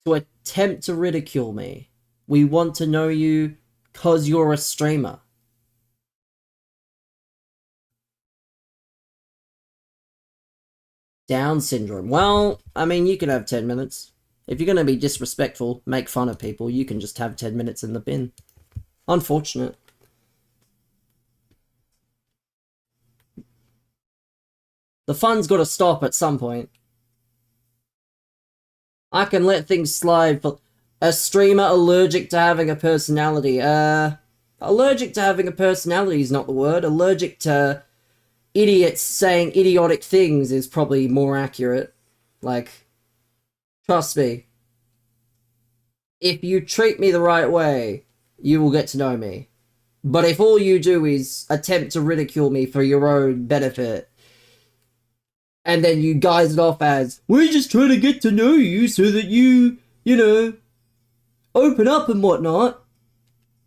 to attempt to ridicule me? We want to know you because you're a streamer. Down syndrome. Well, I mean, you can have 10 minutes. If you're going to be disrespectful, make fun of people, you can just have 10 minutes in the bin. Unfortunate. The fun's got to stop at some point. I can let things slide for a streamer allergic to having a personality. Allergic to having a personality is not the word. Allergic to idiots saying idiotic things is probably more accurate. Like, trust me. If you treat me the right way, you will get to know me. But if all you do is attempt to ridicule me for your own benefit, and then you guise it off as, we're just trying to get to know you so that you know, open up and whatnot,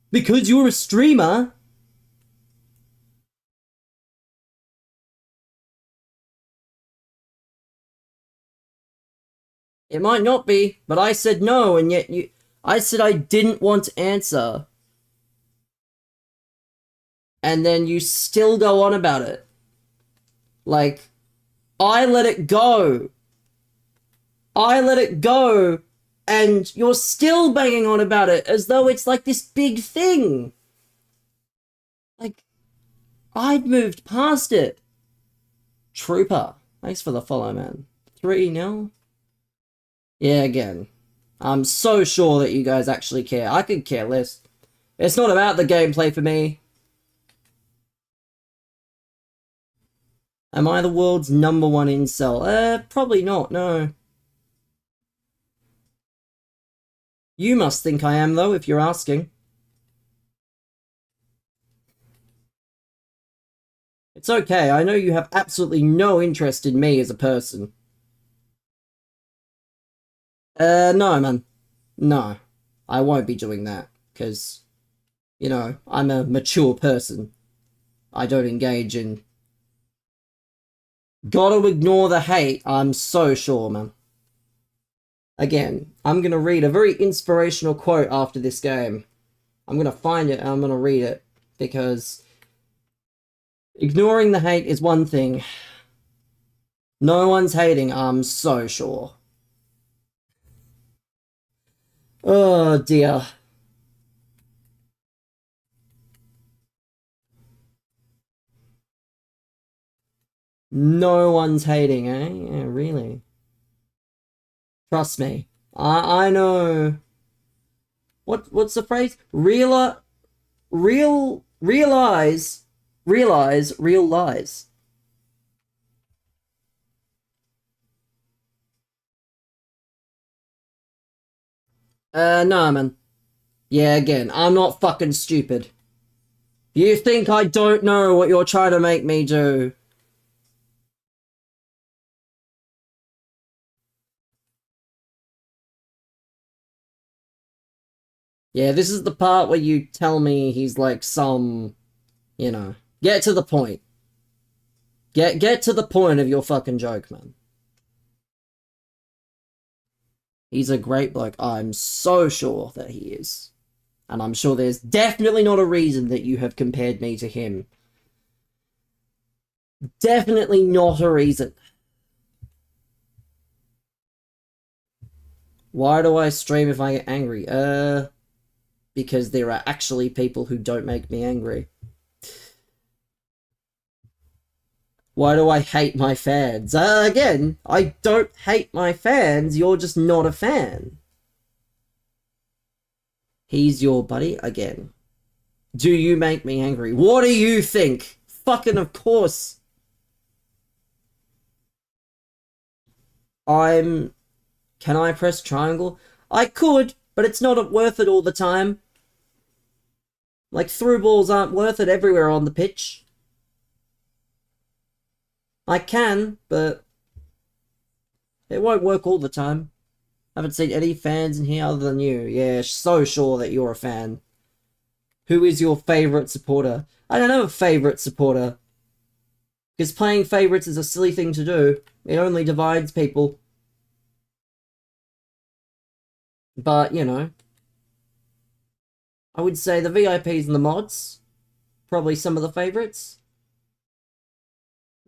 because you're a streamer. It might not be, but I said no, and yet I said I didn't want to answer. And then you still go on about it. Like, I let it go. I let it go, and you're still banging on about it as though it's like this big thing. Like, I'd moved past it. Trooper. Thanks for the follow, man. 3-0? Yeah, again. I'm so sure that you guys actually care. I could care less. It's not about the gameplay for me. Am I the world's #1 incel? Probably not, no. You must think I am, though, if you're asking. It's okay, I know you have absolutely no interest in me as a person. No, man. No. I won't be doing that, because, you know, I'm a mature person. I don't engage in... Gotta ignore the hate, I'm so sure, man. Again, I'm gonna read a very inspirational quote after this game. I'm gonna find it and I'm gonna read it, because ignoring the hate is one thing. No one's hating, I'm so sure. Oh dear. No one's hating, eh? Yeah, really. Trust me. I know. what's the phrase? Realize real lies. No, man. Yeah, again, I'm not fucking stupid. You think I don't know what you're trying to make me do? Yeah, this is the part where you tell me he's like some, you know, get to the point. Get to the point of your fucking joke, man. He's a great bloke. I'm so sure that he is. And I'm sure there's definitely not a reason that you have compared me to him. Definitely not a reason. Why do I stream if I get angry? Because there are actually people who don't make me angry. Why do I hate my fans? Again, I don't hate my fans, you're just not a fan. He's your buddy again. Do you make me angry? What do you think? Fucking of course. Can I press triangle? I could, but it's not worth it all the time. Like, through balls aren't worth it everywhere on the pitch. I can, but it won't work all the time. I haven't seen any fans in here other than you. Yeah, so sure that you're a fan. Who is your favourite supporter? I don't have a favourite supporter. Because playing favourites is a silly thing to do. It only divides people. But, you know, I would say the VIPs and the mods, probably some of the favourites.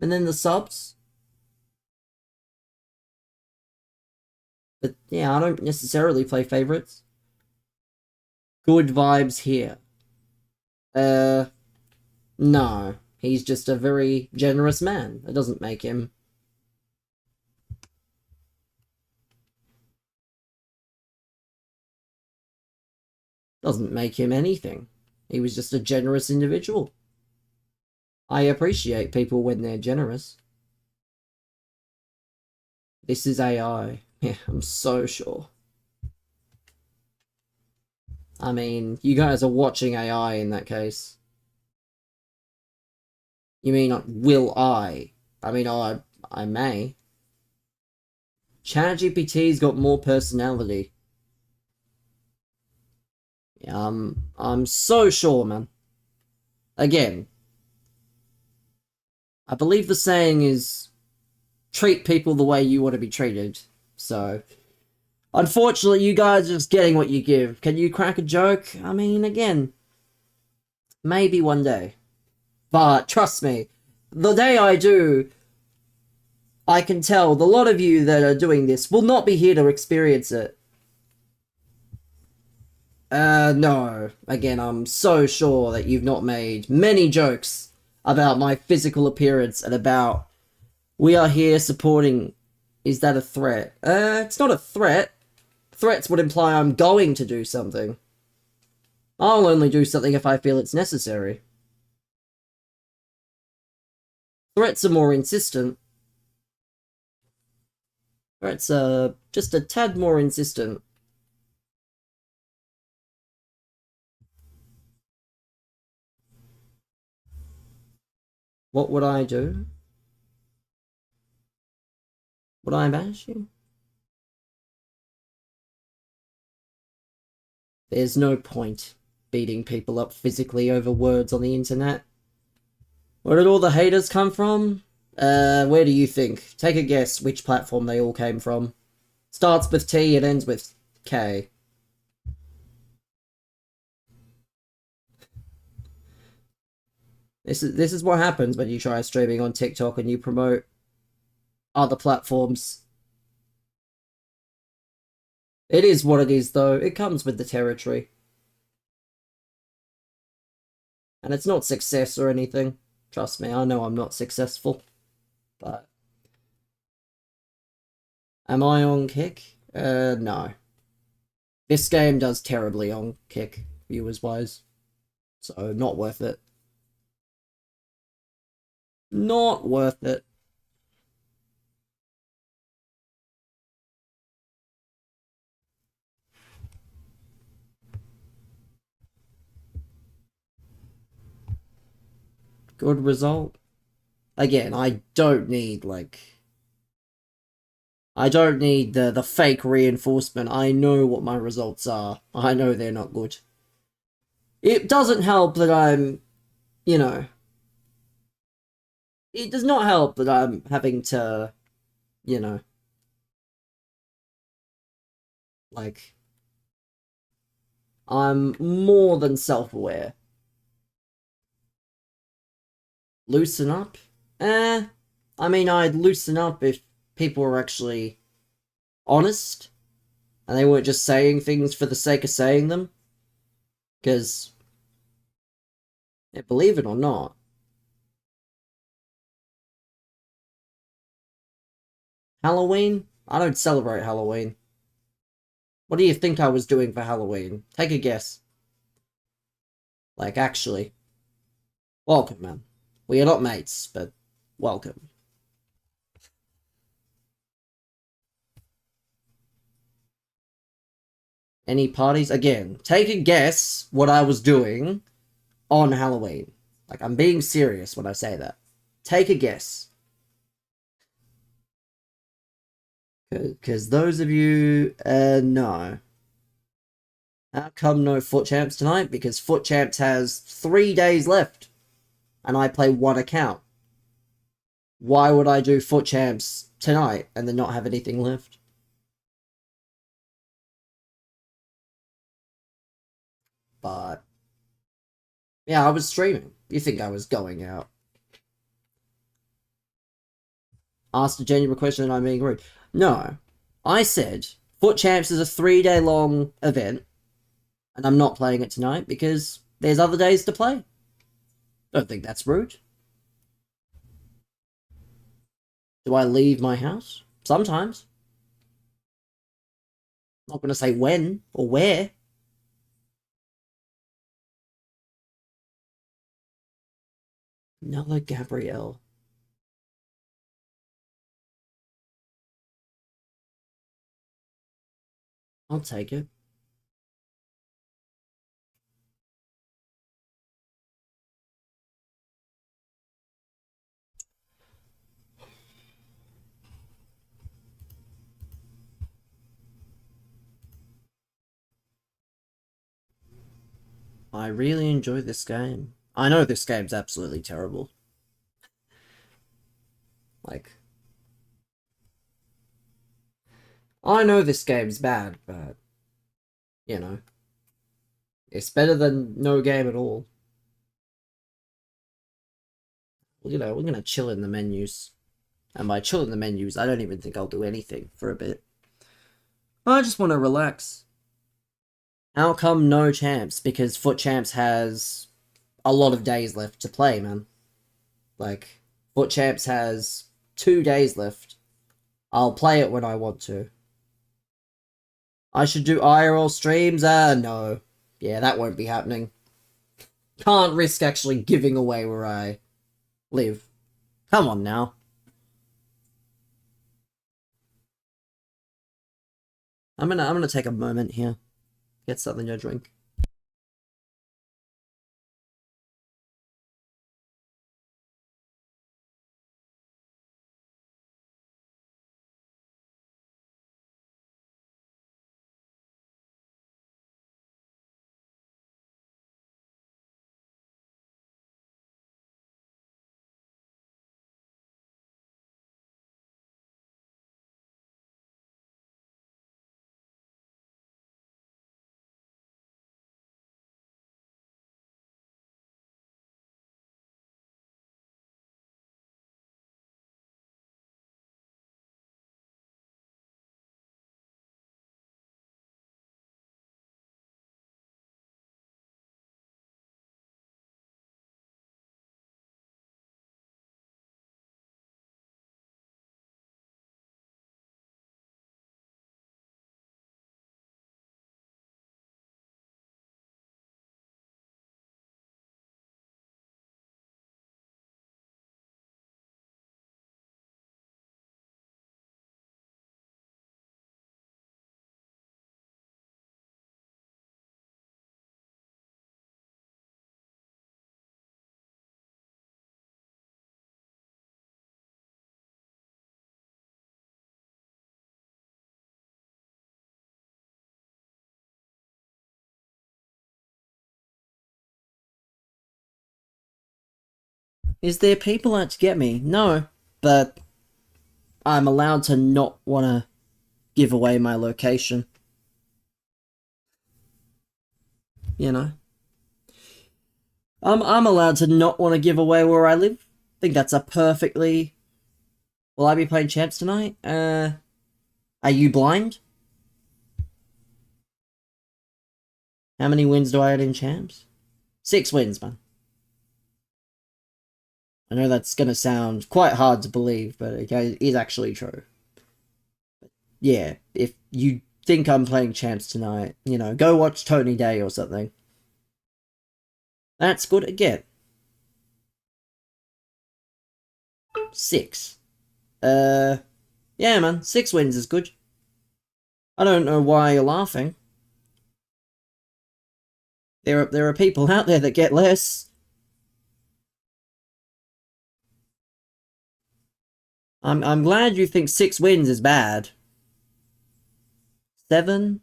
And then the subs. But yeah, I don't necessarily play favourites. Good vibes here. No. He's just a very generous man. It doesn't make him... doesn't make him anything. He was just a generous individual. I appreciate people when they're generous. This is AI. Yeah, I'm so sure. I mean, you guys are watching AI in that case. You mean, will I? I mean, I may. ChatGPT's got more personality. Yeah, I'm so sure, man. Again, I believe the saying is, treat people the way you want to be treated. So, unfortunately, you guys are just getting what you give. Can you crack a joke? I mean, again, maybe one day. But trust me, the day I do, I can tell the lot of you that are doing this will not be here to experience it. No. Again, I'm so sure that you've not made many jokes about my physical appearance and about we are here supporting... Is that a threat? It's not a threat. Threats would imply I'm going to do something. I'll only do something if I feel it's necessary. Threats are more insistent. Threats are just a tad more insistent. What would I do? Would I bash you? There's no point beating people up physically over words on the internet. Where did all the haters come from? Where do you think? Take a guess which platform they all came from. Starts with T, it ends with K. This is what happens when you try streaming on TikTok and you promote other platforms. It is what it is, though. It comes with the territory. And it's not success or anything. Trust me, I know I'm not successful. But... am I on Kick? No. This game does terribly on Kick, viewers-wise. So, not worth it. Not worth it. Good result. Again, I don't need, like... I don't need the fake reinforcement. I know what my results are. I know they're not good. It doesn't help that I'm, you know... It does not help that I'm having to, you know... Like... I'm more than self-aware. Loosen up? I mean, I'd loosen up if people were actually honest, and they weren't just saying things for the sake of saying them. Because, yeah, believe it or not, Halloween? I don't celebrate Halloween. What do you think I was doing for Halloween? Take a guess. Like, actually. Welcome, man. We are not mates, but welcome. Any parties? Again, take a guess what I was doing on Halloween. Like, I'm being serious when I say that. Take a guess. Because those of you, no. How come no Foot Champs tonight? Because Foot Champs has 3 days left, and I play one account. Why would I do Foot Champs tonight and then not have anything left? But, yeah, I was streaming. You think I was going out? Asked a genuine question and I'm being rude. No. I said, Foot Champs is a 3-day long event, and I'm not playing it tonight because there's other days to play. Don't think that's rude. Do I leave my house? Sometimes. Not gonna say when or where. Another Gabrielle. I'll take it. I really enjoy this game. I know this game's absolutely terrible. Like, I know this game's bad, but, you know, it's better than no game at all. We're gonna chill in the menus. And by chill in the menus, I don't even think I'll do anything for a bit. I just want to relax. How come no champs? Because Foot Champs has a lot of days left to play, man. Like, Foot Champs has 2 days left. I'll play it when I want to. I should do IRL streams? No. Yeah, that won't be happening. Can't risk actually giving away where I live. Come on now. I'm gonna take a moment here. Get something to drink. Is there people out to get me? No, but I'm allowed to not want to give away my location. You know? I'm allowed to not want to give away where I live. I think that's a perfectly... Will I be playing champs tonight? Are you blind? How many wins do I have in champs? 6 wins, man. I know that's gonna sound quite hard to believe, but it is actually true. Yeah, if you think I'm playing champs tonight, you know, go watch Tony Day or something. That's good again. 6. Yeah, man, 6 wins is good. I don't know why you're laughing. There are people out there that get less. I'm glad you think 6 wins is bad. 7?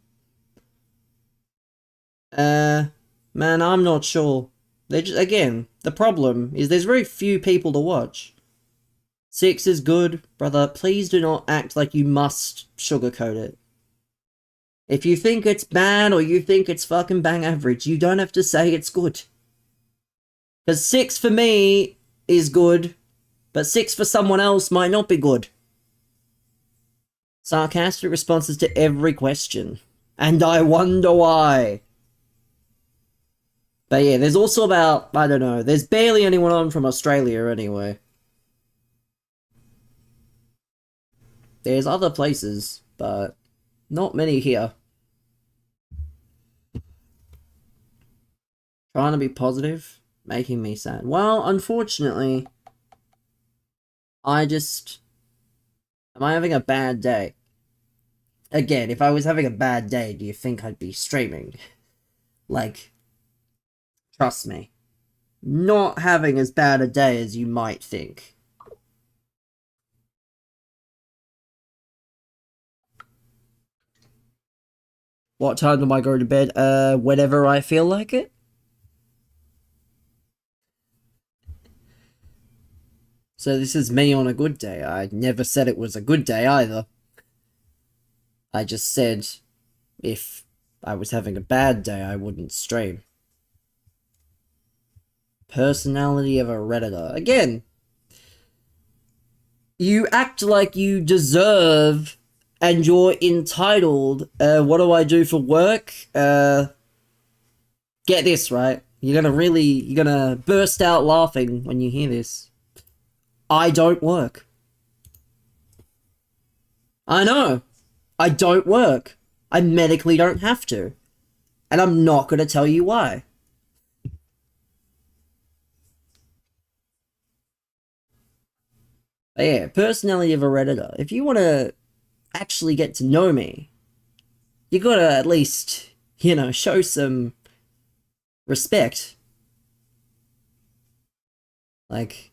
Man, I'm not sure. They just, again, the problem is there's very few people to watch. 6 is good, brother. Please do not act like you must sugarcoat it. If you think it's bad or you think it's fucking bang average, you don't have to say it's good. Because 6 for me is good, but 6 for someone else might not be good. Sarcastic responses to every question. And I wonder why. But yeah, there's also about, I don't know, there's barely anyone on from Australia anyway. There's other places, but not many here. Trying to be positive, making me sad. Well, unfortunately, am I having a bad day? Again, if I was having a bad day, do you think I'd be streaming? Like, trust me. Not having as bad a day as you might think. What time do I go to bed? Whenever I feel like it. So this is me on a good day. I never said it was a good day either. I just said if I was having a bad day, I wouldn't stream. Personality of a Redditor. Again, you act like you deserve and you're entitled. What do I do for work? Get this, right? You're gonna burst out laughing when you hear this. I don't work. I know. I don't work. I medically don't have to. And I'm not gonna tell you why. But yeah, personality of a Redditor. If you want to actually get to know me, you gotta at least, you know, show some respect. Like,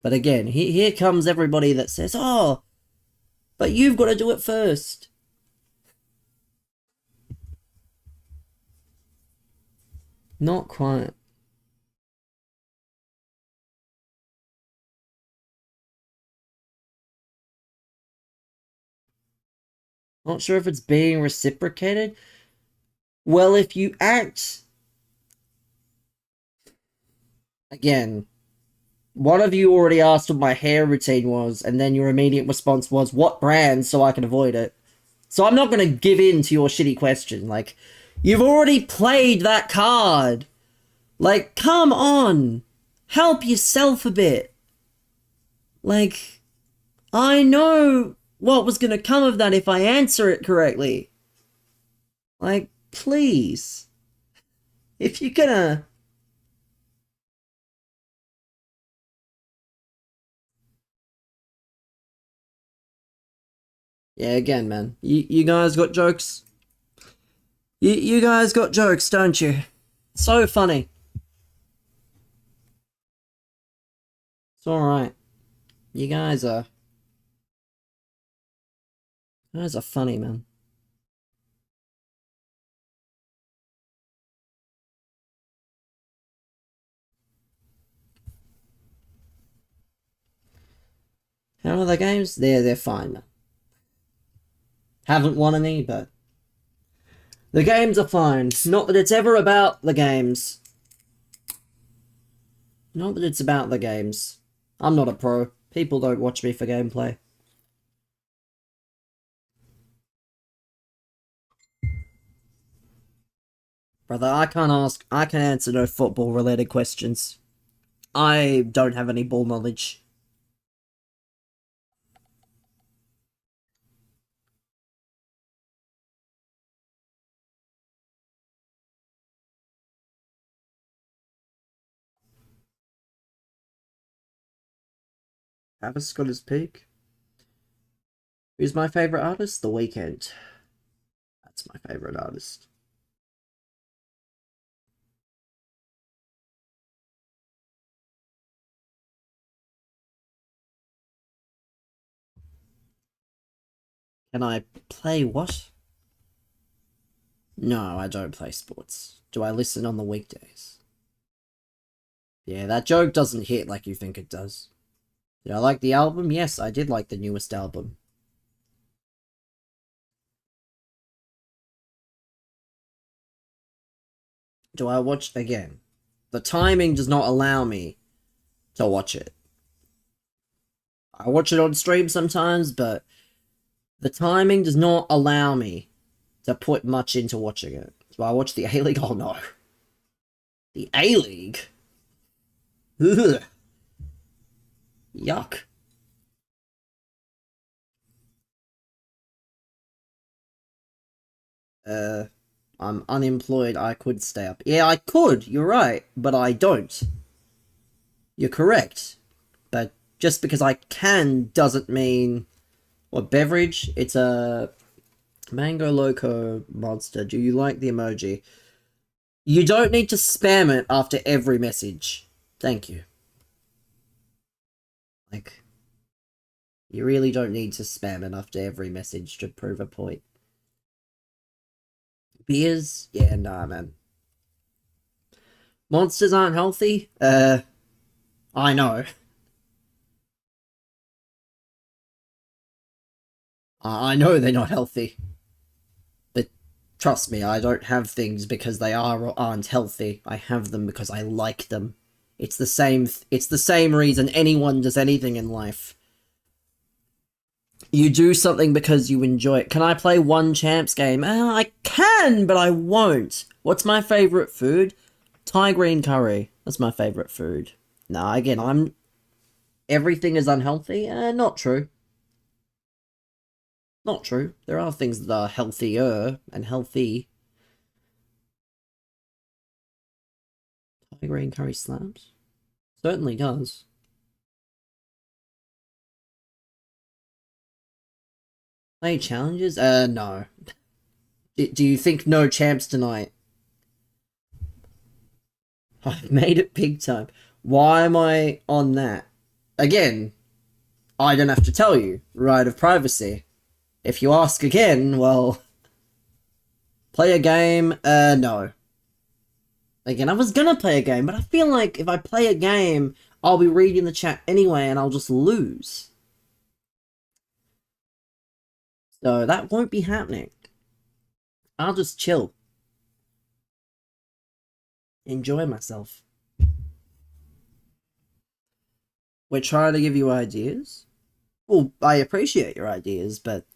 but again, here comes everybody that says, oh, but you've got to do it first. Not quite. Not sure if it's being reciprocated. Well, if you act... Again, one of you already asked what my hair routine was, and then your immediate response was, what brand, so I can avoid it. So I'm not going to give in to your shitty question. Like, you've already played that card. Like, come on. Help yourself a bit. Like, I know what was going to come of that if I answer it correctly. Like, please. If you're gonna... Yeah, again, man. You guys got jokes? You guys got jokes, don't you? So funny. It's alright. You guys are... You guys are funny, man. How are the games? They're fine, man. Haven't won any, but the games are fine. Not that it's ever about the games. Not that it's about the games. I'm not a pro. People don't watch me for gameplay. Brother, I can't answer no football related questions. I don't have any ball knowledge. Travis got his peak. Who's my favorite artist? The Weeknd. That's my favorite artist. Can I play what? No, I don't play sports. Do I listen on the weekdays? Yeah, that joke doesn't hit like you think it does. Did I like the album? Yes, I did like the newest album. Do I watch again? The timing does not allow me to watch it. I watch it on stream sometimes, but the timing does not allow me to put much into watching it. Do I watch the A-League? Oh no. The A-League? Ugh. Yuck. I'm unemployed. I could stay up. Yeah, I could. You're right. But I don't. You're correct. But just because I can doesn't mean... What, beverage? It's a... Mango Loco Monster. Do you like the emoji? You don't need to spam it after every message. Thank you. Like... You really don't need to spam it after every message to prove a point. Beers? Yeah, nah, man. Monsters aren't healthy? I know. I know they're not healthy. But trust me, I don't have things because they are or aren't healthy. I have them because I like them. It's the same reason anyone does anything in life. You do something because you enjoy it. Can I play one champs game? I can, but I won't. What's my favourite food? Thai green curry. That's my favourite food. Nah, again, everything is unhealthy? Not true. Not true. There are things that are healthier and healthy. Thai green curry slaps? Certainly does. Play challenges? No. Do you think no champs tonight? I've made it big time. Why am I on that? Again, I don't have to tell you. Right of privacy. If you ask again, well... Play a game? No. Again, I was gonna play a game, but I feel like if I play a game, I'll be reading the chat anyway and I'll just lose. So that won't be happening. I'll just chill. Enjoy myself. We're trying to give you ideas. Well, I appreciate your ideas, but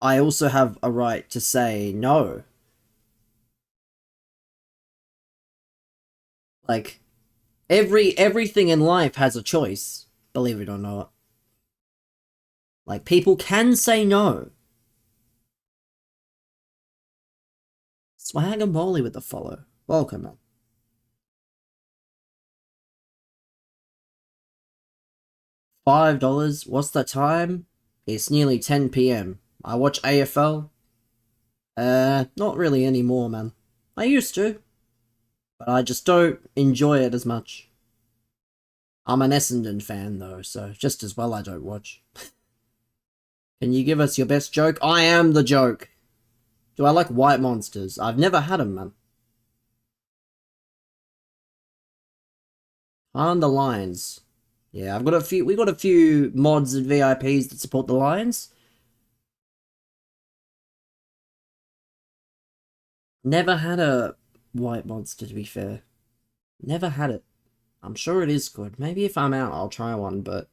I also have a right to say no. Like, everything in life has a choice, believe it or not. Like, people can say no. Swag and Bowley with the follow. Welcome, man. $5. What's the time? It's nearly 10 PM. I watch AFL. Not really anymore, man. I used to. But I just don't enjoy it as much. I'm an Essendon fan, though, so just as well I don't watch. Can you give us your best joke? I am the joke. Do I like white monsters? I've never had them, man. On the lines. Yeah, I've got a few. We got a few mods and VIPs that support the Lions. Never had a white monster, to be fair. Never had it. I'm sure it is good. Maybe if I'm out, I'll try one, but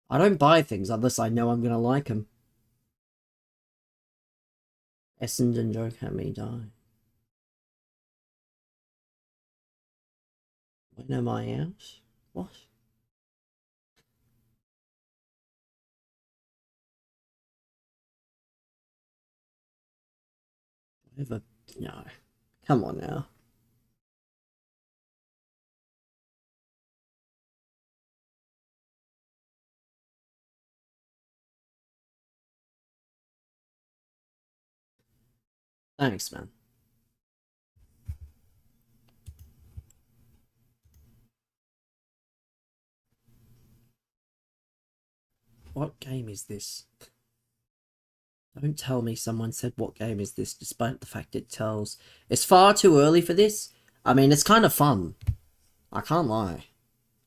I don't buy things unless I know I'm gonna like them. Essendon joke had me die. When am I out? What? Whatever. No. Come on now. Thanks, man. What game is this? Don't tell me someone said what game is this, despite the fact it tells. It's far too early for this. I mean, it's kind of fun. I can't lie.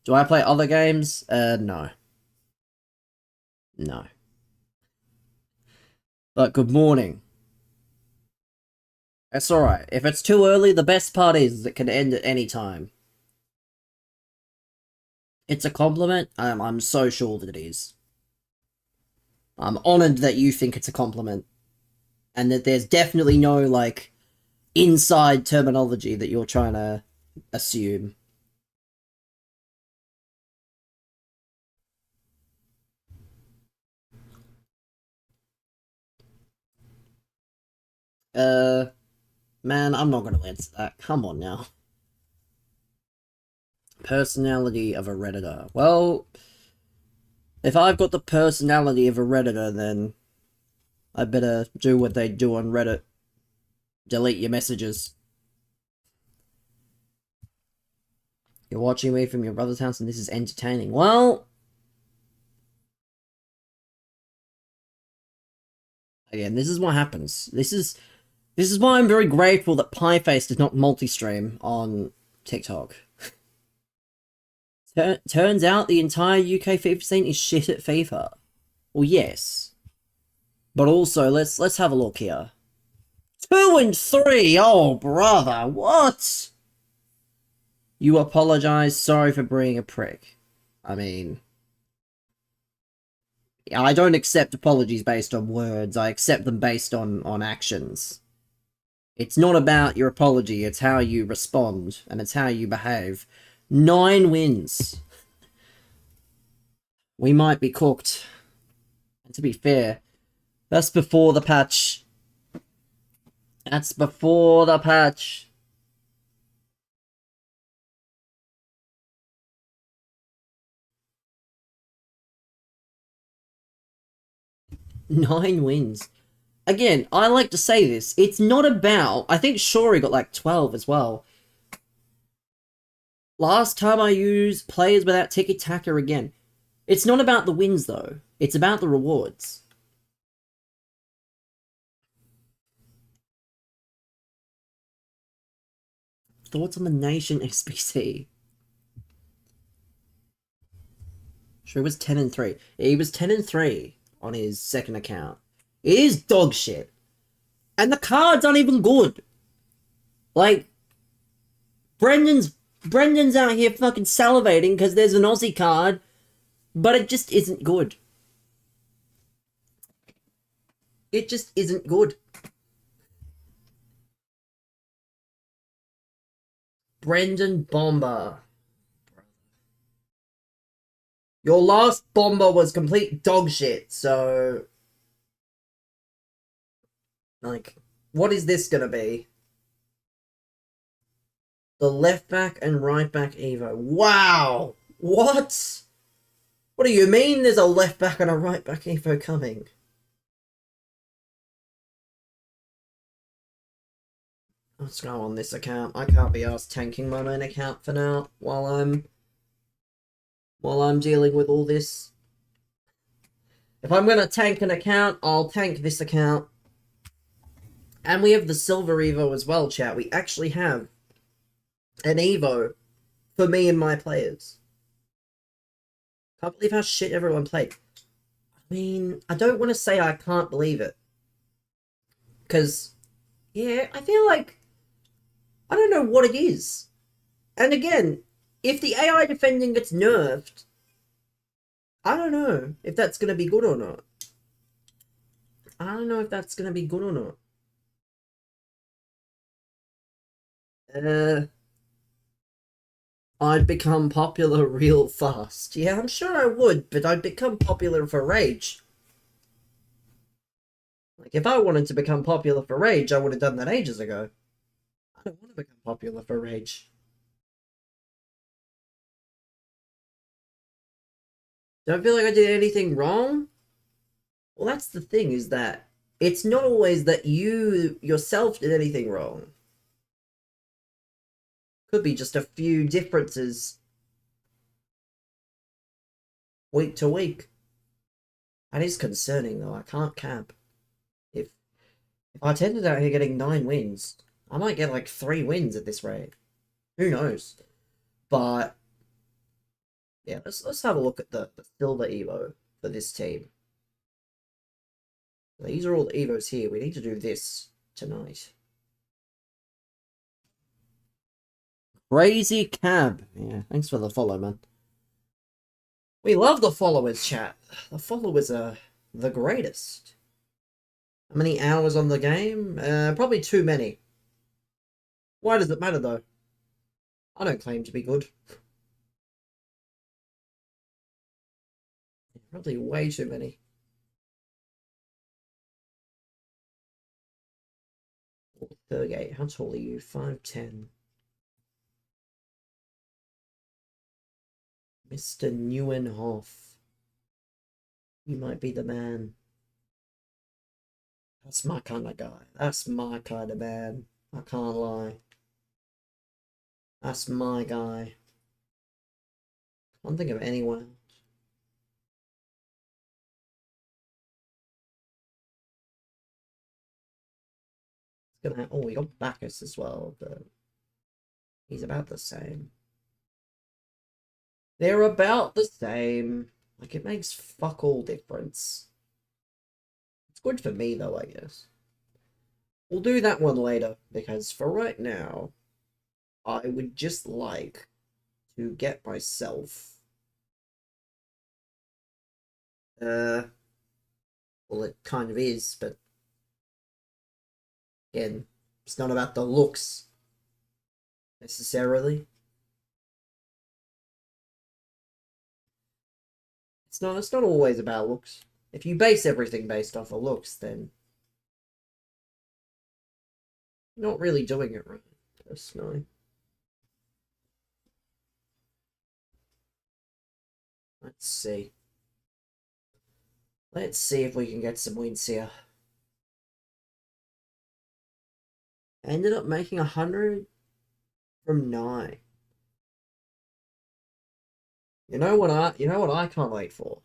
Do I play other games? No. No. But good morning. It's alright. If it's too early, the best part is it can end at any time. It's a compliment. I'm so sure that it is. I'm honored that you think it's a compliment. And that there's definitely no, like, inside terminology that you're trying to assume. Man, I'm not gonna answer that. Come on now. Personality of a Redditor. Well, if I've got the personality of a Redditor, then I better do what they do on Reddit. Delete your messages. You're watching me from your brother's house and this is entertaining. Well, again, this is what happens. This is why I'm very grateful that Pieface does not multi-stream on TikTok. Turns out the entire UK FIFA scene is shit at FIFA. Well, yes. But also, let's have a look here. 2 and 3! Oh, brother, what? You apologize, sorry for being a prick. I mean... I don't accept apologies based on words, I accept them based on actions. It's not about your apology, it's how you respond, and it's how you behave. 9 wins. We might be cooked. And to be fair, that's before the patch. That's before the patch. Nine wins. Again, I like to say this. It's not about... I think Shori got like 12 as well. Last time I used players without tiki-taka again. It's not about the wins, though. It's about the rewards. Thoughts on the Nation SBC? Sure, it was 10 and 3. He was 10 and 3 on his second account. It is dog shit. And the cards aren't even good. Like, Brendan's out here fucking salivating because there's an Aussie card, but it just isn't good. It just isn't good. Brendan Bomber. Your last Bomber was complete dog shit, so... Like, what is this gonna be? The left back and right back Evo. Wow! What? What do you mean there's a left back and a right back Evo coming? Let's go on this account. I can't be asked tanking my main account for now while I'm dealing with all this. If I'm gonna tank an account, I'll tank this account. And we have the Silver Evo as well, chat. We actually have an Evo for me and my players. Can't believe how shit everyone played. I mean, I don't want to say I can't believe it. Because, yeah, I feel like I don't know what it is. And again, if the AI defending gets nerfed, I don't know if that's going to be good or not. I don't know if that's going to be good or not. I'd become popular real fast. Yeah, I'm sure I would, but I'd become popular for Rage. Like, if I wanted to become popular for Rage, I would have done that ages ago. I don't want to become popular for Rage. Don't feel like I did anything wrong? Well, that's the thing, is that it's not always that you yourself did anything wrong. Could be just a few differences week to week. That is concerning, though. I can't cap. If I tended out here getting 9 wins, I might get like 3 wins at this rate. Who knows? But yeah, let's have a look at the silver Evo for this team. These are all the Evos here. We need to do this tonight. Crazy Cab. Yeah, thanks for the follow, man. We love the followers, chat. The followers are the greatest. How many hours on the game? Probably too many. Why does it matter, though? I don't claim to be good. Probably way too many. 38. How tall are you? 5'10". Mr. Neuenhoff. You might be the man. That's my kind of guy. That's my kind of man. I can't lie. That's my guy. Can't think of anyone else. Oh, we got Bacchus as well, but he's about the same. They're about the same. Like, it makes fuck all difference. It's good for me, though, I guess. We'll do that one later, because for right now, I would just like to get myself... well, it kind of is, but... Again, it's not about the looks, necessarily. It's not always about looks. If you base everything based off of looks, then you're not really doing it right, personally. Let's see. Let's see if we can get some wins here. Ended up making 100 from 9. You know what I can't wait for?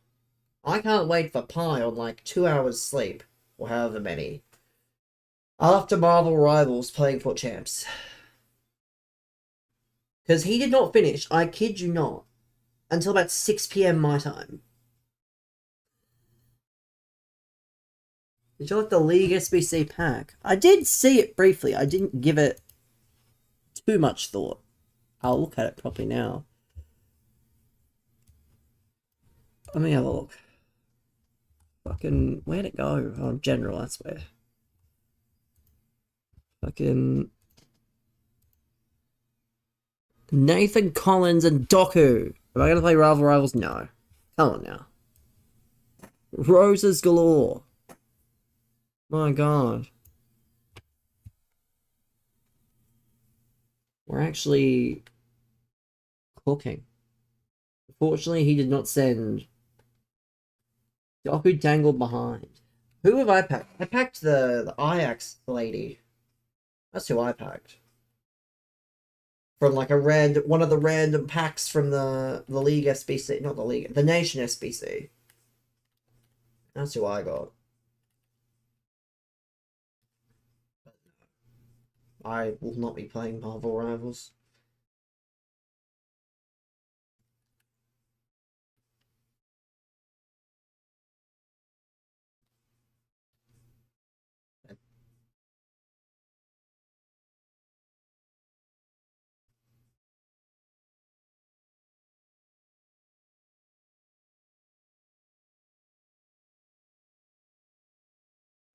I can't wait for Pi on like 2 hours sleep, or however many, after Marvel Rivals playing for champs. Because he did not finish, I kid you not, until about 6 PM my time. Did you like the League SBC pack? I did see it briefly. I didn't give it too much thought. I'll look at it properly now. Let me have a look. Fucking, where'd it go? Oh, general, that's where. Fucking... Nathan Collins and Doku. Am I going to play Rival Rivals? No. Come on now. Roses galore. My god. We're actually cooking. Unfortunately, he did not send. Doku dangled behind. Who have I packed? I packed the Ajax lady. That's who I packed. From like one of the random packs from the League SBC, not the League, the Nation SBC. That's who I got. I will not be playing Marvel Rivals.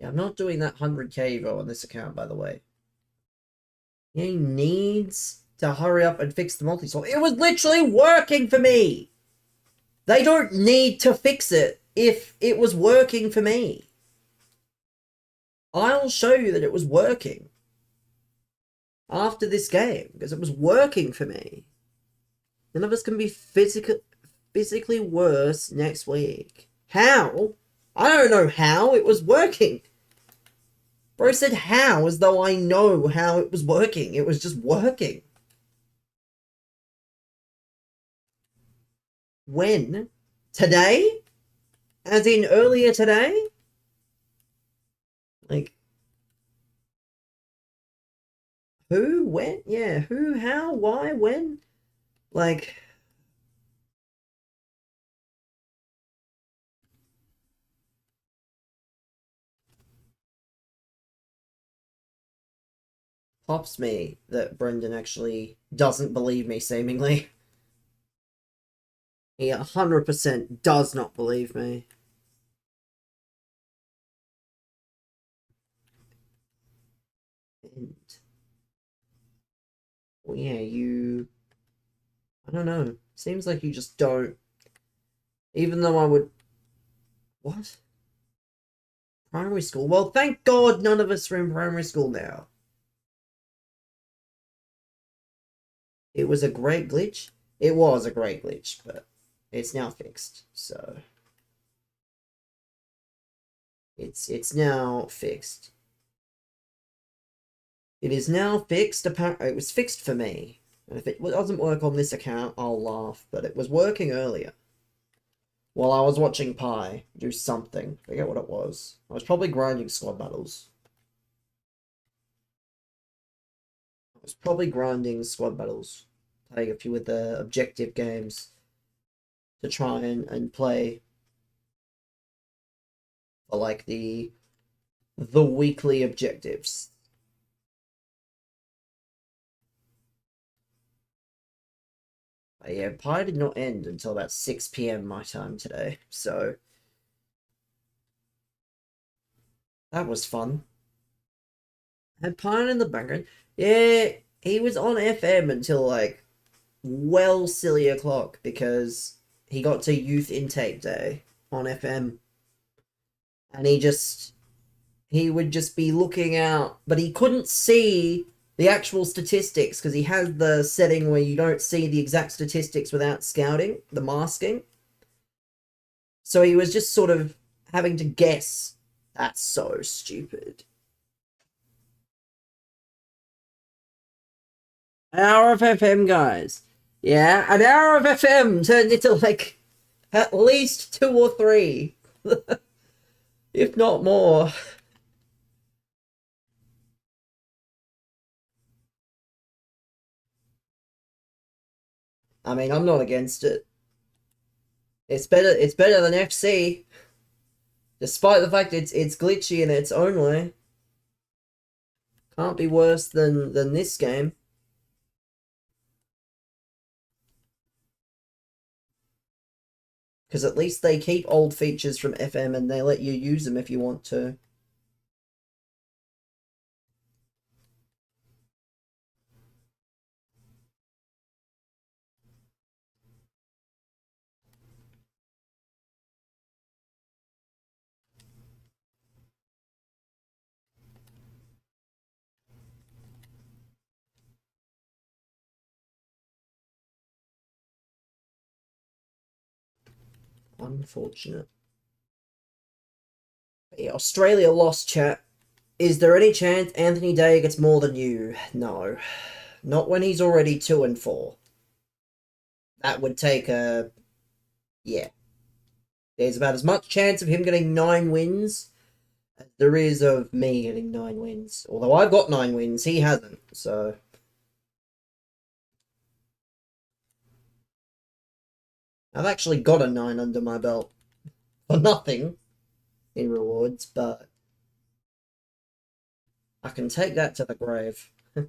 Yeah, I'm not doing that 100k Evo on this account, by the way. He needs to hurry up and fix the multi-sol. It was literally working for me! They don't need to fix it if it was working for me. I'll show you that it was working after this game, because it was working for me. None of us can be physically worse next week. How? I don't know how. It was working. Bro said how as though I know how it was working. It was just working. When? Today? As in earlier today? Like, who? When? Yeah, who? How? Why? When? Like... Pops me that Brendan actually doesn't believe me, seemingly. He 100% does not believe me. And... well, yeah, you... I don't know. Seems like you just don't. Even though I would... What? Primary school? Well, thank God none of us are in primary school now. It was a great glitch. It was a great glitch, but it's now fixed, so... It's now fixed. It is now fixed. Apparently, it was fixed for me. And if it doesn't work on this account, I'll laugh. But it was working earlier. While I was watching Pi do something. I forget what it was. I was probably grinding squad battles. Playing a few of the objective games to try and play for like the weekly objectives. But yeah, Pi did not end until about 6 PM my time today, so that was fun. Had Pine in the background. Yeah, he was on FM until like well silly o'clock because he got to youth intake day on FM. And he would just be looking out, but he couldn't see the actual statistics because he has the setting where you don't see the exact statistics without scouting, the masking. So he was just sort of having to guess. That's so stupid. An hour of FM, guys. Yeah, an hour of FM turned into like at least 2 or 3. If not more. I mean, I'm not against it. It's better than FC. Despite the fact it's glitchy in its own way. Can't be worse than this game. Because at least they keep old features from FM and they let you use them if you want to. Unfortunate. Yeah, Australia lost, chat. Is there any chance Anthony Day gets more than you? No. Not when he's already 2 and 4. That would take a... yeah. There's about as much chance of him getting 9 wins as there is of me getting 9 wins. Although I've got 9 wins, he hasn't, so... I've actually got a 9 under my belt. For nothing in rewards, but... I can take that to the grave. I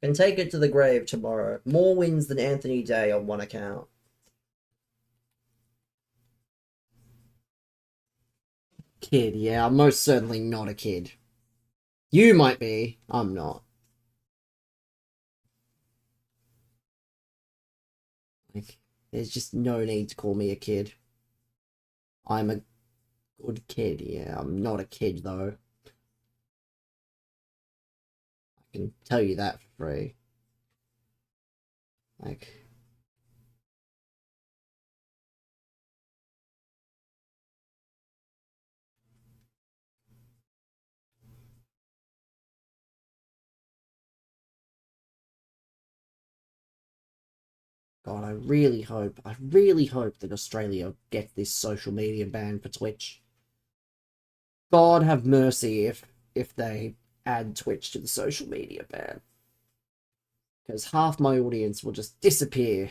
can take it to the grave tomorrow. More wins than Anthony Day on one account. kid. Yeah, I'm most certainly not a kid. You might be. I'm not. Like, there's just no need to call me a kid. I'm a good kid. Yeah, I'm not a kid, though. I can tell you that for free. Like... God, I really hope that Australia gets this social media ban for Twitch. God have mercy if they add Twitch to the social media ban. Because half my audience will just disappear.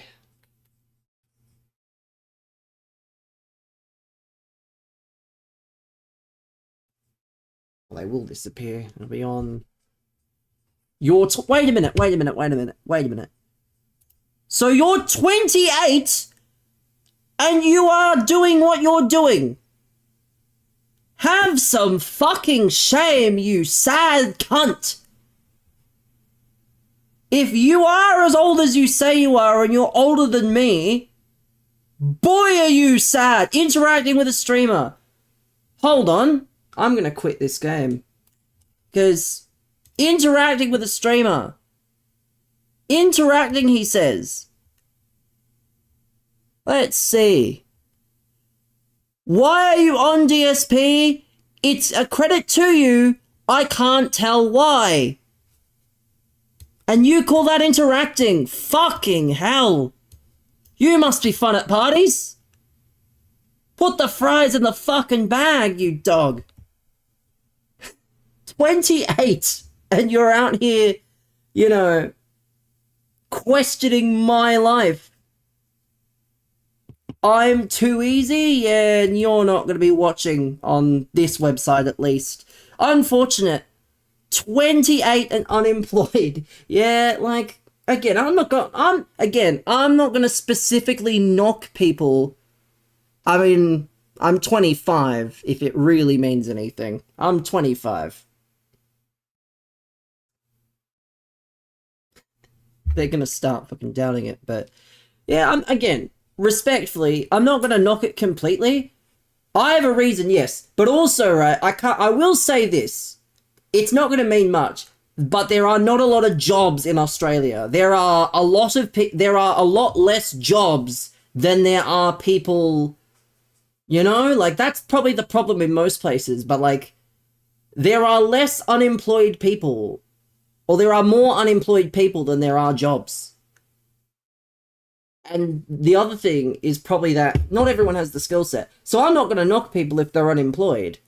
Well, they will disappear. It'll be on... Wait a minute. So you're 28 and you are doing what you're doing. Have some fucking shame, you sad cunt. If you are as old as you say you are and you're older than me, boy are you sad. Interacting with a streamer. Hold on. I'm gonna quit this game. Because interacting with a streamer. Interacting, he says. Let's see. Why are you on DSP? It's a credit to you. I can't tell why. And you call that interacting? Fucking hell. You must be fun at parties. Put the fries in the fucking bag, you dog. 28. And you're out here, you know, questioning my life. I'm too easy? Yeah, and you're not going to be watching on this website at least. Unfortunate. 28 and unemployed. Yeah, like, again, I'm not gonna specifically knock people. I mean, I'm 25, if it really means anything. I'm 25. They're gonna start fucking doubting it, but yeah, again, respectfully, I'm not gonna knock it completely. I have a reason, yes, but also, right, I will say this. It's not going to mean much, but there are not a lot of jobs in Australia. There are a lot less jobs than there are people, you know? Like, that's probably the problem in most places, but, like, there are less unemployed people, or there are more unemployed people than there are jobs. And the other thing is probably that not everyone has the skill set. So I'm not going to knock people if they're unemployed.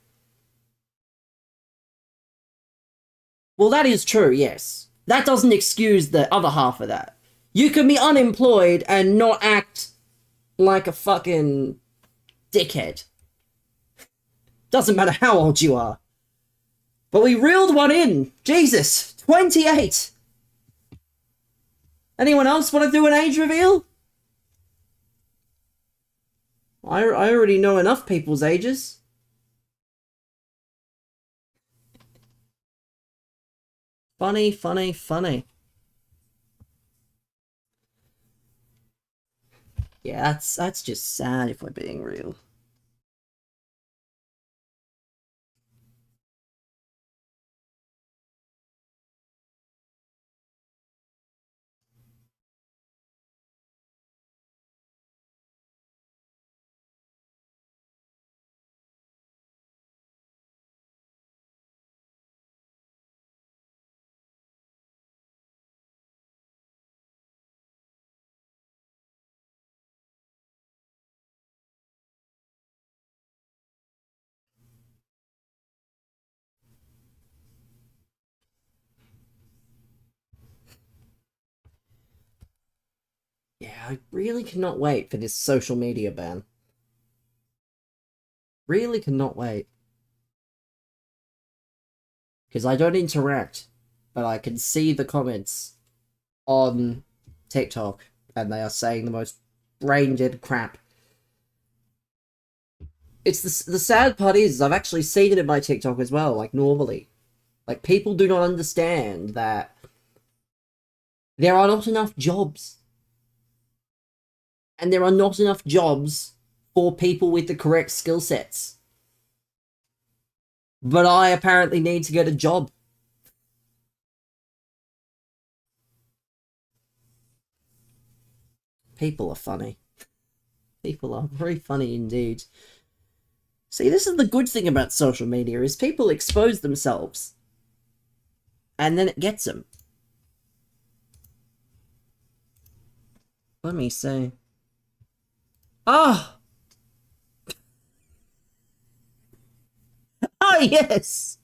Well, that is true, yes. That doesn't excuse the other half of that. You can be unemployed and not act like a fucking dickhead. Doesn't matter how old you are. But we reeled one in. Jesus, 28. Anyone else want to do an age reveal? I already know enough people's ages. Funny. Yeah, that's just sad if we're being real. Yeah, I really cannot wait for this social media ban. Really cannot wait. Because I don't interact, but I can see the comments on TikTok, and they are saying the most brain-dead crap. It's the sad part is I've actually seen it in my TikTok as well, like normally. Like people do not understand that there are not enough jobs. And there are not enough jobs for people with the correct skill sets. But I apparently need to get a job. People are funny. People are very funny indeed. See, this is the good thing about social media is people expose themselves. And then it gets them. Let me see. Ah! Oh, yes!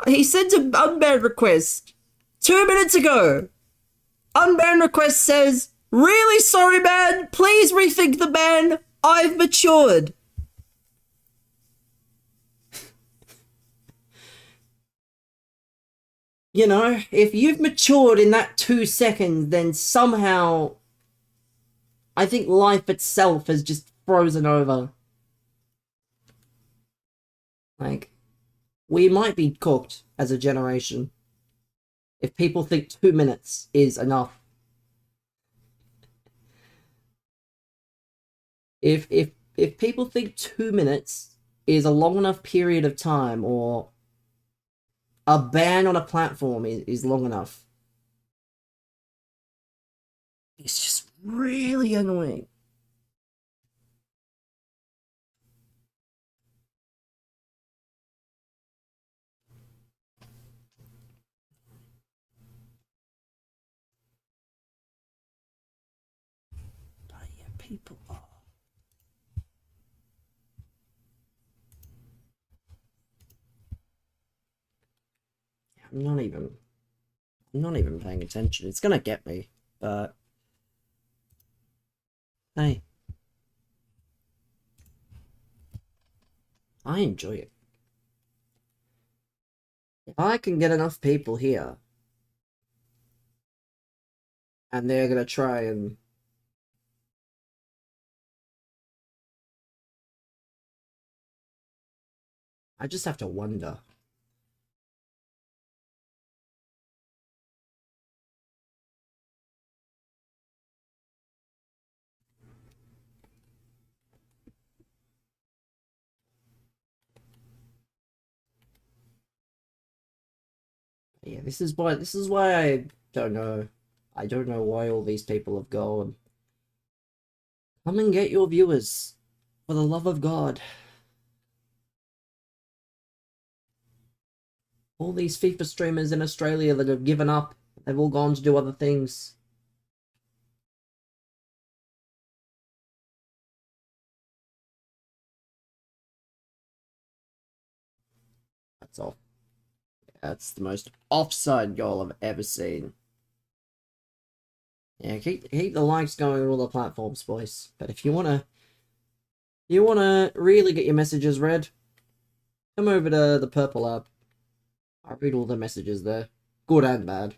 He sent an unban request 2 minutes ago. Unban request says, "Really sorry, man. Please rethink the ban. I've matured." You know, if you've matured in that 2 seconds, then somehow I think life itself has just frozen over. Like, we might be cooked as a generation if people think 2 minutes is enough. If people think 2 minutes is a long enough period of time, or a ban on a platform is long enough, it's just really annoying. But yeah, people are. I'm not even. I'm not even paying attention. It's gonna get me, but hey, I enjoy it. If I can get enough people here, and they're gonna try and I just have to wonder. Yeah, this is why I don't know. I don't know why all these people have gone. Come and get your viewers, for the love of God. All these FIFA streamers in Australia that have given up, they've all gone to do other things. That's all. That's the most offside goal I've ever seen. Yeah, keep the likes going on all the platforms, boys. But if you wanna really get your messages read, come over to the Purple app. I read all the messages there, good and bad.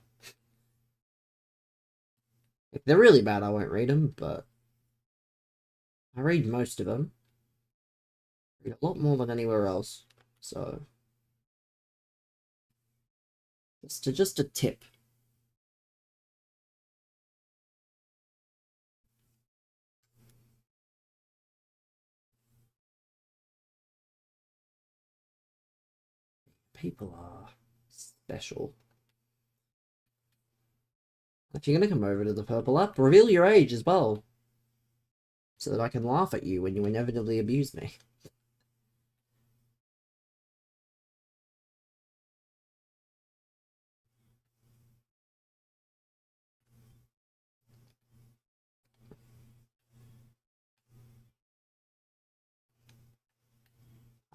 If they're really bad, I won't read them, but I read most of them. I read a lot more than anywhere else. So just a tip. People are special. If you're gonna come over to the Purple app, reveal your age as well, so that I can laugh at you when you inevitably abuse me.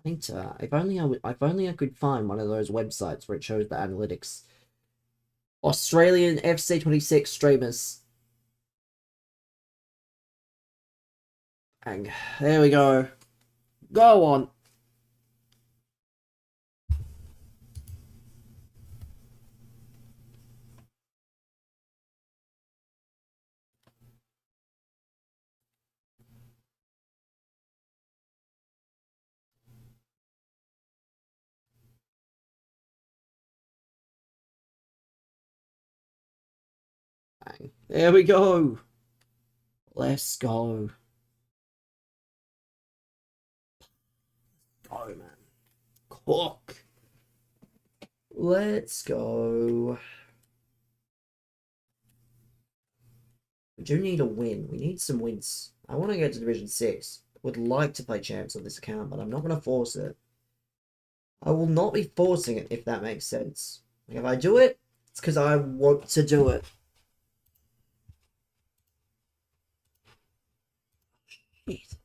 I need to. If only I could find one of those websites where it shows the analytics. Australian FC26 streamers. Bang. There we go. Go on. Bang. There we go. Let's go. Go, man. Cook. Let's go. We do need a win. We need some wins. I want to go to Division 6. Would like to play champs on this account, but I'm not going to force it. I will not be forcing it, if that makes sense. Like, if I do it, it's because I want to do it. Shit.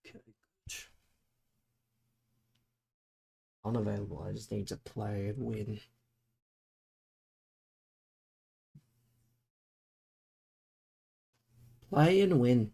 Okay, good. Unavailable. I just need to play and win. Play and win.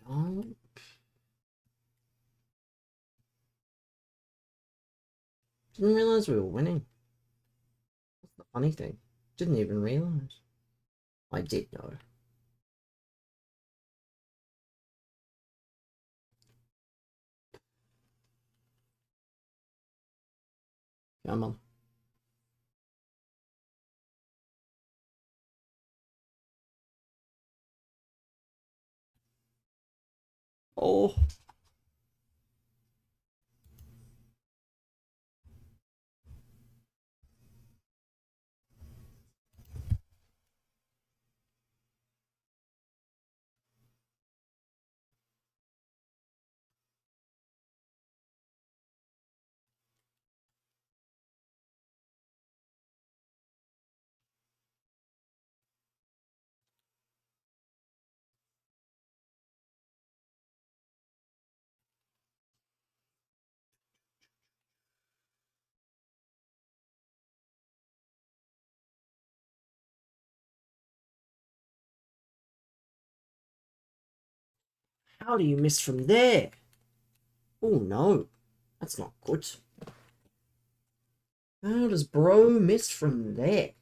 Jump. Didn't realize we were winning. That's the funny thing. Didn't even realize. I did know. Come on. Oh. How do you miss from there? Oh no. That's not good. How does bro miss from there?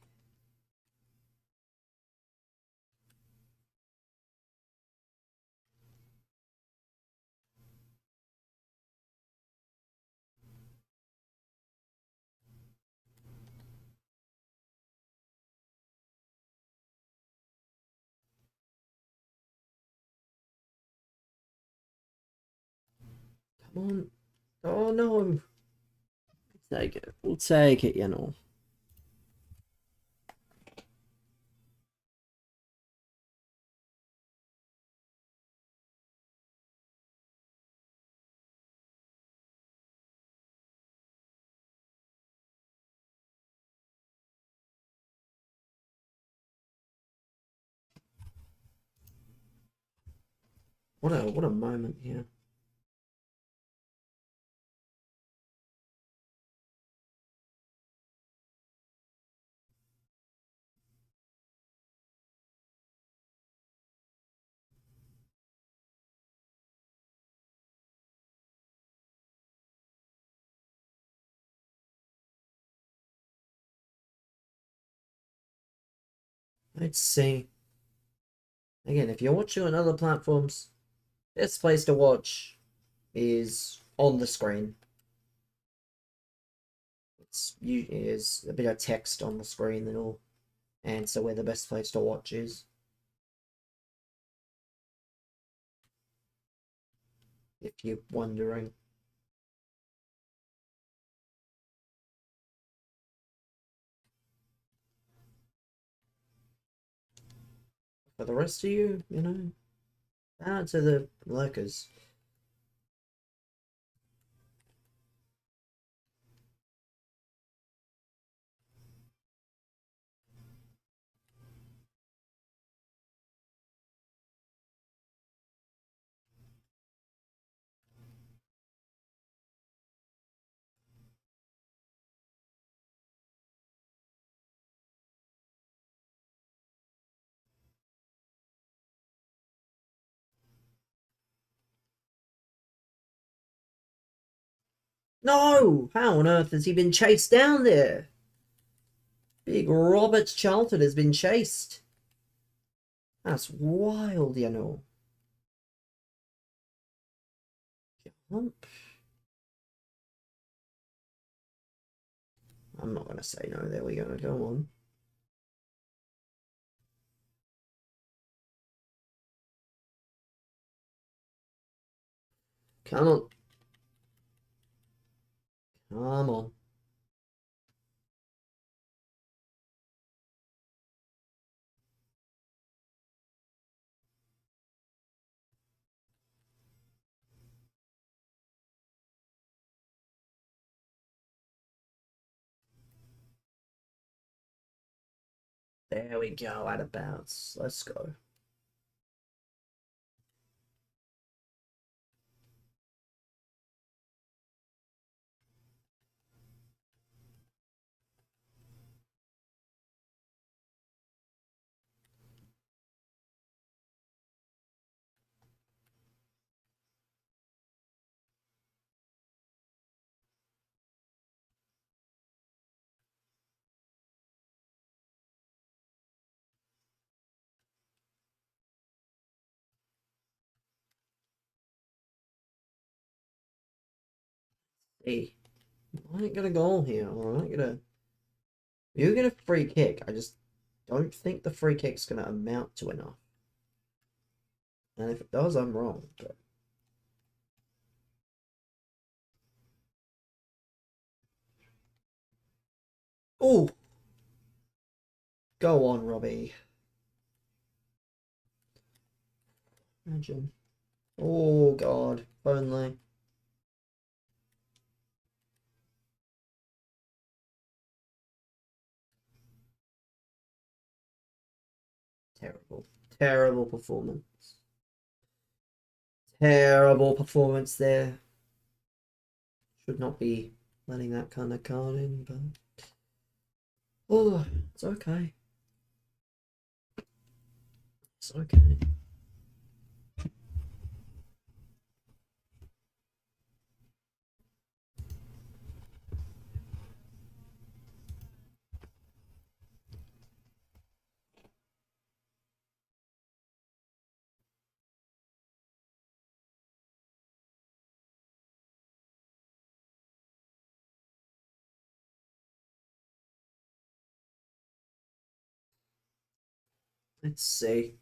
Come on. Oh no. Take it. We'll take it, you know. What a moment here. Let's see. Again, if you're watching on other platforms, best place to watch is on the screen. Is a bit of text on the screen that'll answer where the best place to watch is. If you're wondering. For the rest of you, you know, out to the lurkers. No! How on earth has he been chased down there? Big Robert Charlton has been chased. That's wild, you know. Jump. I'm not going to say no. There we go. Go on. Come on. Come on. There we go. Out of bounds. Let's go. Hey, I ain't gonna goal here. I ain't gonna. You get a free kick. I just don't think the free kick's gonna amount to enough. And if it does, I'm wrong. But... Oh, go on, Robbie. Imagine. Oh God, if only. Terrible, terrible performance. Terrible performance there. Should not be letting that kind of card in, but oh, it's okay. It's okay. Let's see.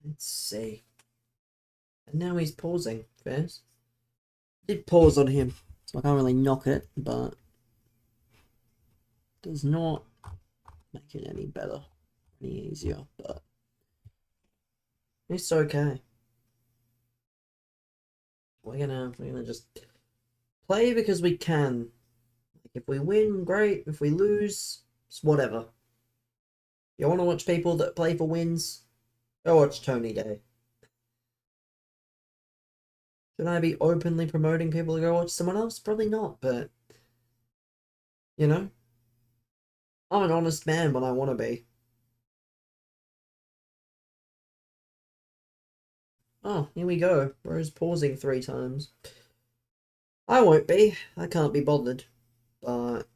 Let's see. And now he's pausing first. Did pause on him, so I can't really knock it, but does not make it any better, any easier, but it's okay. We're gonna just play because we can. If we win, great. If we lose, it's whatever. You want to watch people that play for wins? Go watch Tony Day. Should I be openly promoting people to go watch someone else? Probably not, but you know, I'm an honest man when I want to be. Oh, here we go. Rose pausing 3 times. I won't be. I can't be bothered. But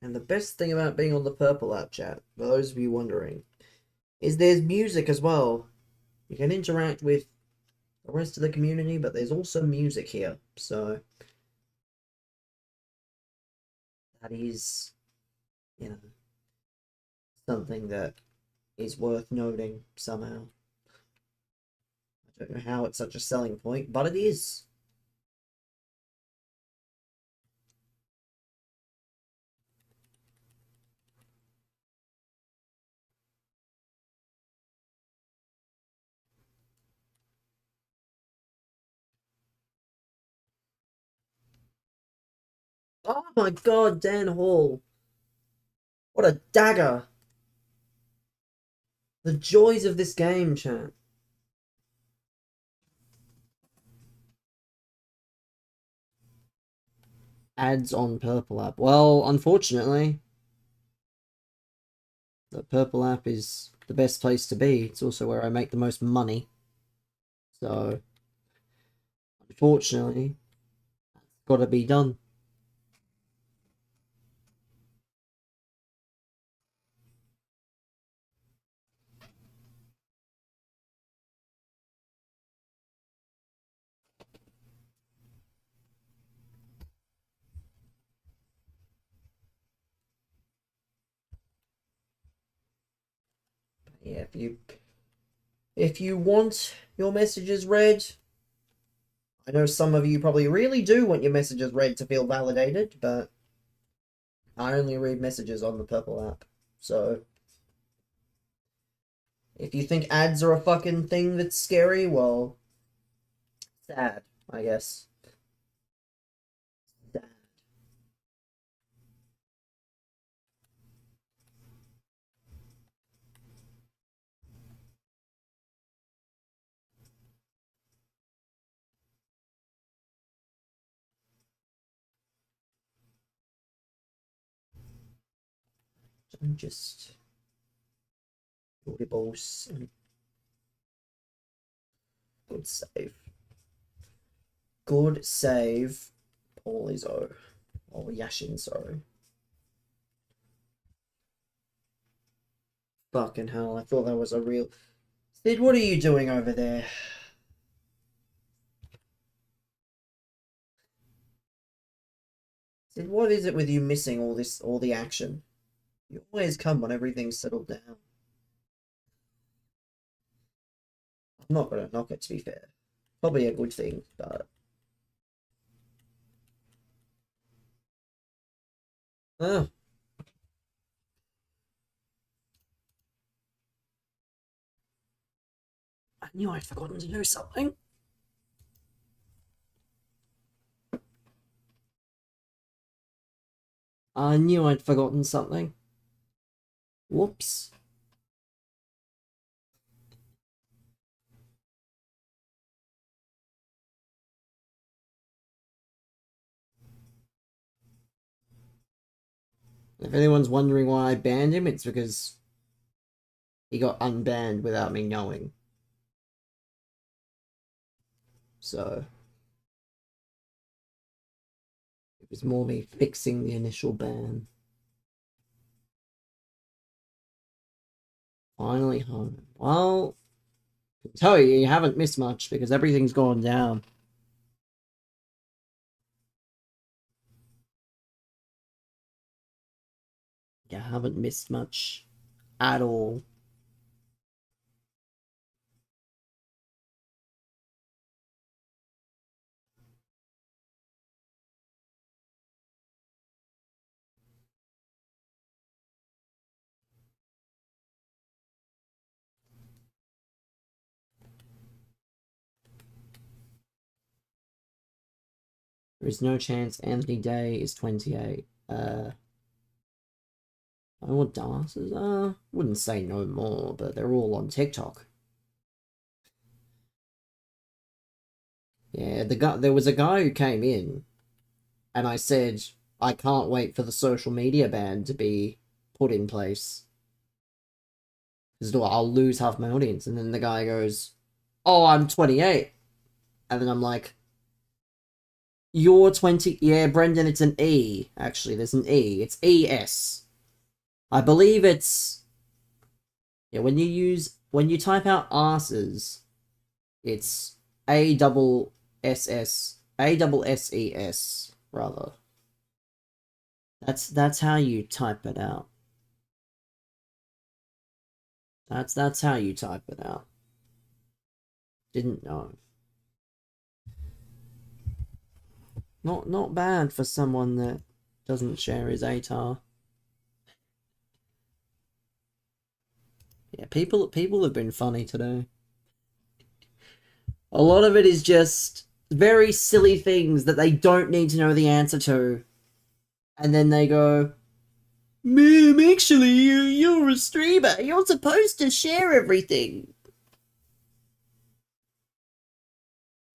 and the best thing about being on the Purple app chat, for those of you wondering, is there's music as well. You can interact with the rest of the community, but there's also music here. So that is, you know, something that is worth noting somehow. I don't know how it's such a selling point, but it is. Oh my god, Dan Hall. What a dagger. The joys of this game, chat. Ads on Purple app. Well, unfortunately, the Purple app is the best place to be. It's also where I make the most money. So, unfortunately, it's got to be done. Yeah, if you want your messages read, I know some of you probably really do want your messages read to feel validated, but I only read messages on the Purple app. So if you think ads are a fucking thing that's scary, well, sad, I guess. Sad. I'm just audibles and good save. Good save. Paulizo. Or Yashin, sorry. Fucking hell, I thought that was a real. Sid, what are you doing over there? Sid, what is it with you missing all the action? You always come when everything's settled down. I'm not gonna knock it, to be fair. Probably a good thing, but. Oh, I knew I'd forgotten to do something. I knew I'd forgotten something. Whoops. If anyone's wondering why I banned him, it's because he got unbanned without me knowing. So it was more me fixing the initial ban. Finally home. Well, I can tell you, you haven't missed much because everything's gone down. You haven't missed much at all. There is no chance Anthony Day is 28. I know what dances are. Wouldn't say no more, but they're all on TikTok. Yeah, there was a guy who came in, and I said, I can't wait for the social media ban to be put in place. Because I'll lose half my audience. And then the guy goes, oh, I'm 28. And then I'm like, you're 20. Yeah, Brendan, it's an E. Actually, there's an E. It's ES. I believe it's... Yeah, when you type out asses, it's ASSES, rather. That's how you type it out. That's how you type it out. Didn't know. Not bad for someone that doesn't share his ATAR. Yeah, people have been funny today. A lot of it is just very silly things that they don't need to know the answer to. And then they go, Ma'am, actually, you're a streamer. You're supposed to share everything.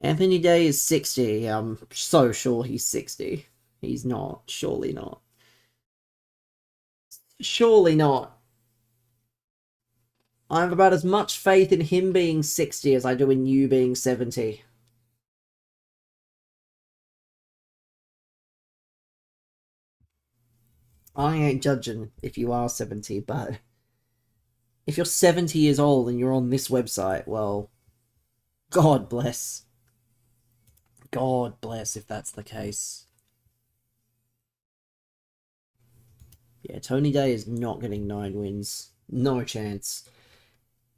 Anthony Day is 60. I'm so sure he's 60. He's not. Surely not. Surely not. I have about as much faith in him being 60 as I do in you being 70. I ain't judging if you are 70, but if you're 70 years old and you're on this website, well, God bless. God bless if that's the case. Yeah, Tony Day is not getting 9 wins. No chance.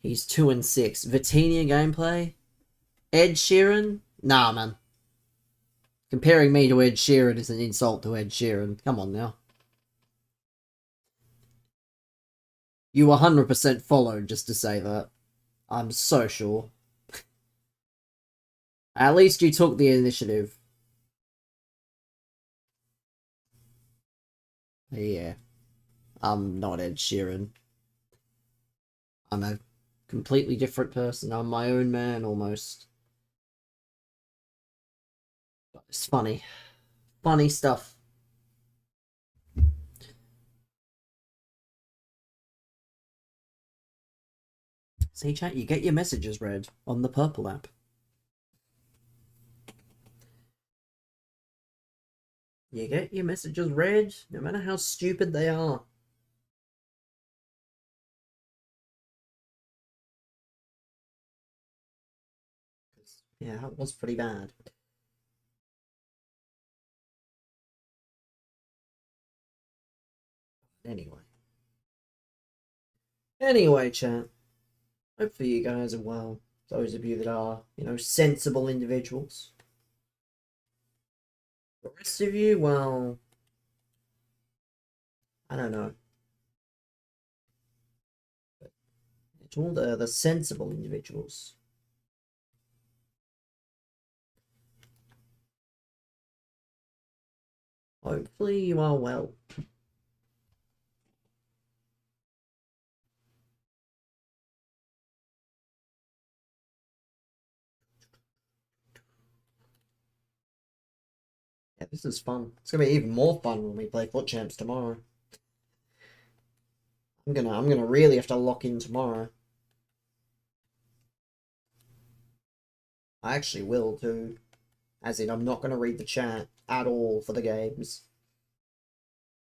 He's 2-6. Vitinia gameplay? Ed Sheeran? Nah, man. Comparing me to Ed Sheeran is an insult to Ed Sheeran. Come on now. You 100% followed just to say that. I'm so sure. At least you took the initiative. Yeah. I'm not Ed Sheeran. I'm a completely different person. I'm my own man, almost. It's funny. Funny stuff. See, chat, you get your messages read on the Purple app. You get your messages read, no matter how stupid they are. Yeah, that was pretty bad. Anyway, chat. Hopefully you guys are well. Those of you that are, sensible individuals. The rest of you, well, I don't know. But it's all the sensible individuals. Hopefully you are well. Yeah, this is fun. It's gonna be even more fun when we play Foot Champs tomorrow. I'm gonna really have to lock in tomorrow. I actually will too. As in, I'm not gonna read the chat at all for the games.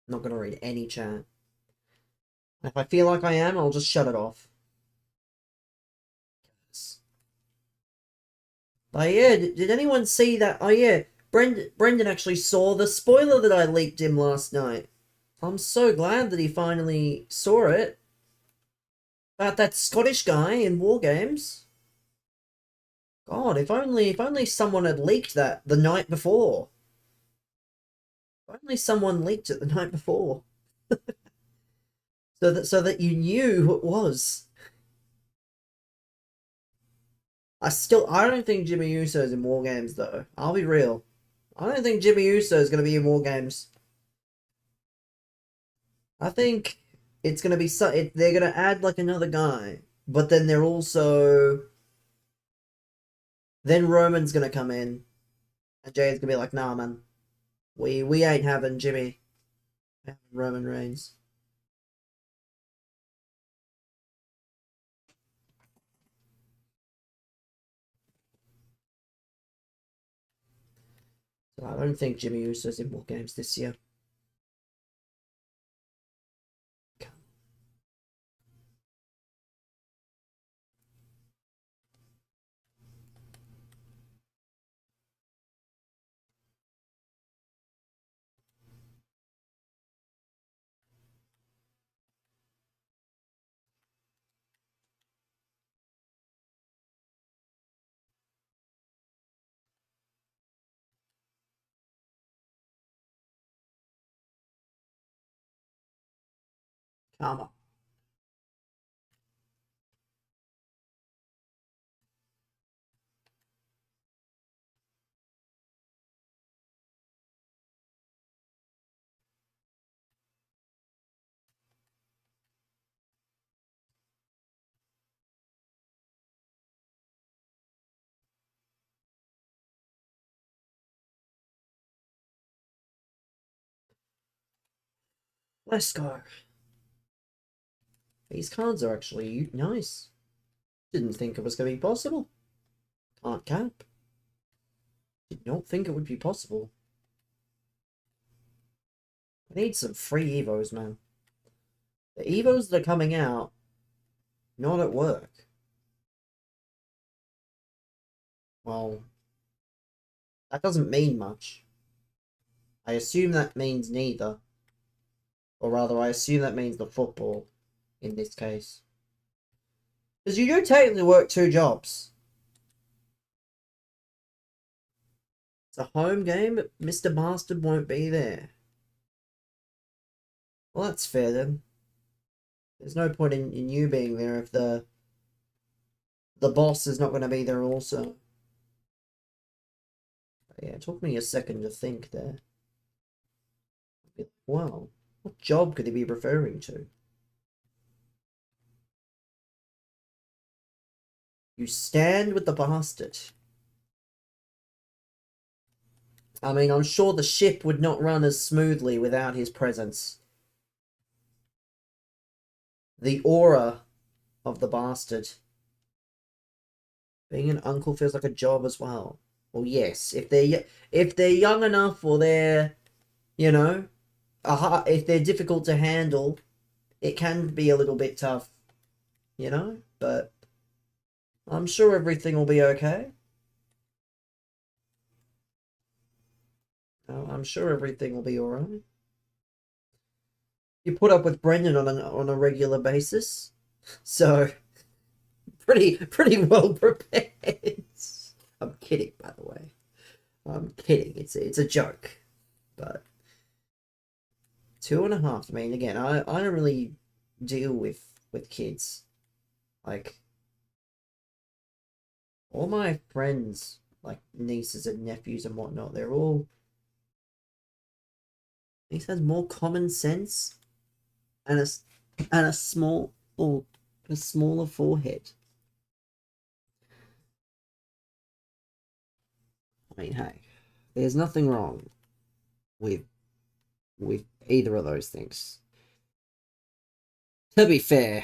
I'm not gonna read any chat. If I feel like I am, I'll just shut it off. But yeah, did anyone see that? Oh yeah, Brendan actually saw the spoiler that I leaked him last night. I'm so glad that he finally saw it. About that Scottish guy in War Games. God, if only someone had leaked that the night before. If only someone leaked it the night before. so that you knew who it was. I don't think Jimmy Uso's in War Games though. I'll be real. I don't think Jimmy Uso is going to be in War Games. I think it's going to be they're going to add like another guy, but then they're also then Roman's going to come in, and Jay's going to be like, "Nah, man, we ain't having Jimmy, having Roman Reigns." So I don't think Jimmy Uso's in War Games this year. Come on. Let's go. These cards are actually nice. Didn't think it was going to be possible. Can't cap. Did not think it would be possible. I need some free Evos, man. The Evos that are coming out, not at work. Well, that doesn't mean much. I assume that means neither. Or rather, I assume that means the football, in this case. Because you do technically work 2 jobs. It's a home game, but Mr. Bastard won't be there. Well, that's fair then. There's no point in you being there if the boss is not going to be there also. But yeah, it took me a second to think there. Wow, what job could he be referring to? You stand with the bastard. I mean, I'm sure the ship would not run as smoothly without his presence. The aura of the bastard. Being an uncle feels like a job as well. Well, yes, if they're young enough or they're, you know, if they're difficult to handle, it can be a little bit tough, you know. But I'm sure everything will be okay. I'm sure everything will be alright. You put up with Brendan on a regular basis, so pretty well prepared. I'm kidding, by the way. I'm kidding. It's a joke, but 2.5. I mean, again, I don't really deal with kids. Like all my friends, like nieces and nephews and whatnot, they're all. Niece has more common sense and a small or a smaller forehead. I mean, hey, there's nothing wrong with either of those things. To be fair,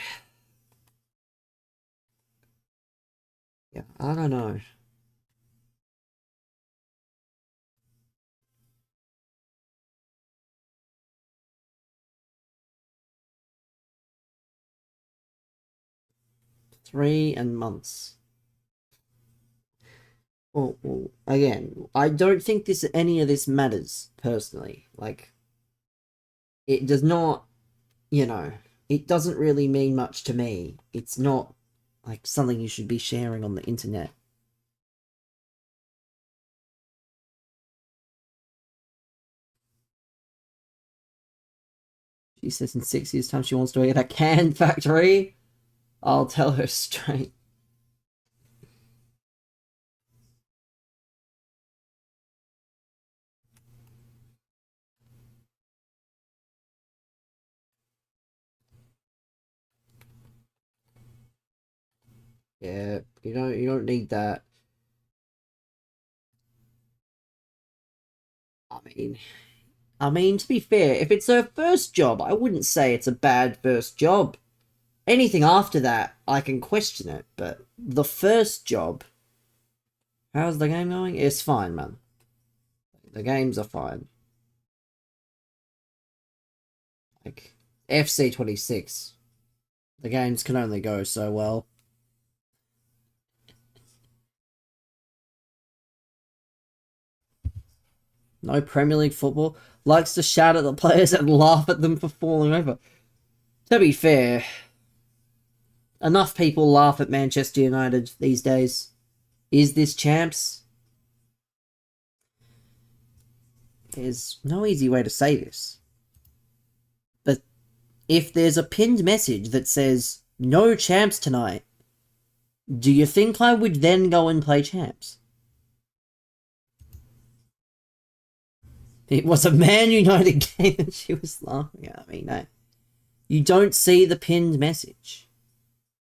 yeah, I don't know. Three and months. Well, again, I don't think any of this matters personally. Like, it does not, you know, it doesn't really mean much to me. It's not like something you should be sharing on the internet. She says in 6 years' time she wants to work at a can factory. I'll tell her straight. Yeah, you don't need that. I mean, to be fair, if it's her first job, I wouldn't say it's a bad first job. Anything after that, I can question it, but the first job, how's the game going? It's fine, man. The games are fine. Like, FC26. The games can only go so well. No Premier League football. Likes to shout at the players and laugh at them for falling over. To be fair, enough people laugh at Manchester United these days. Is this champs? There's no easy way to say this. But if there's a pinned message that says, no champs tonight, do you think I would then go and play champs? It was a Man United game and she was laughing at me. No. You don't see the pinned message.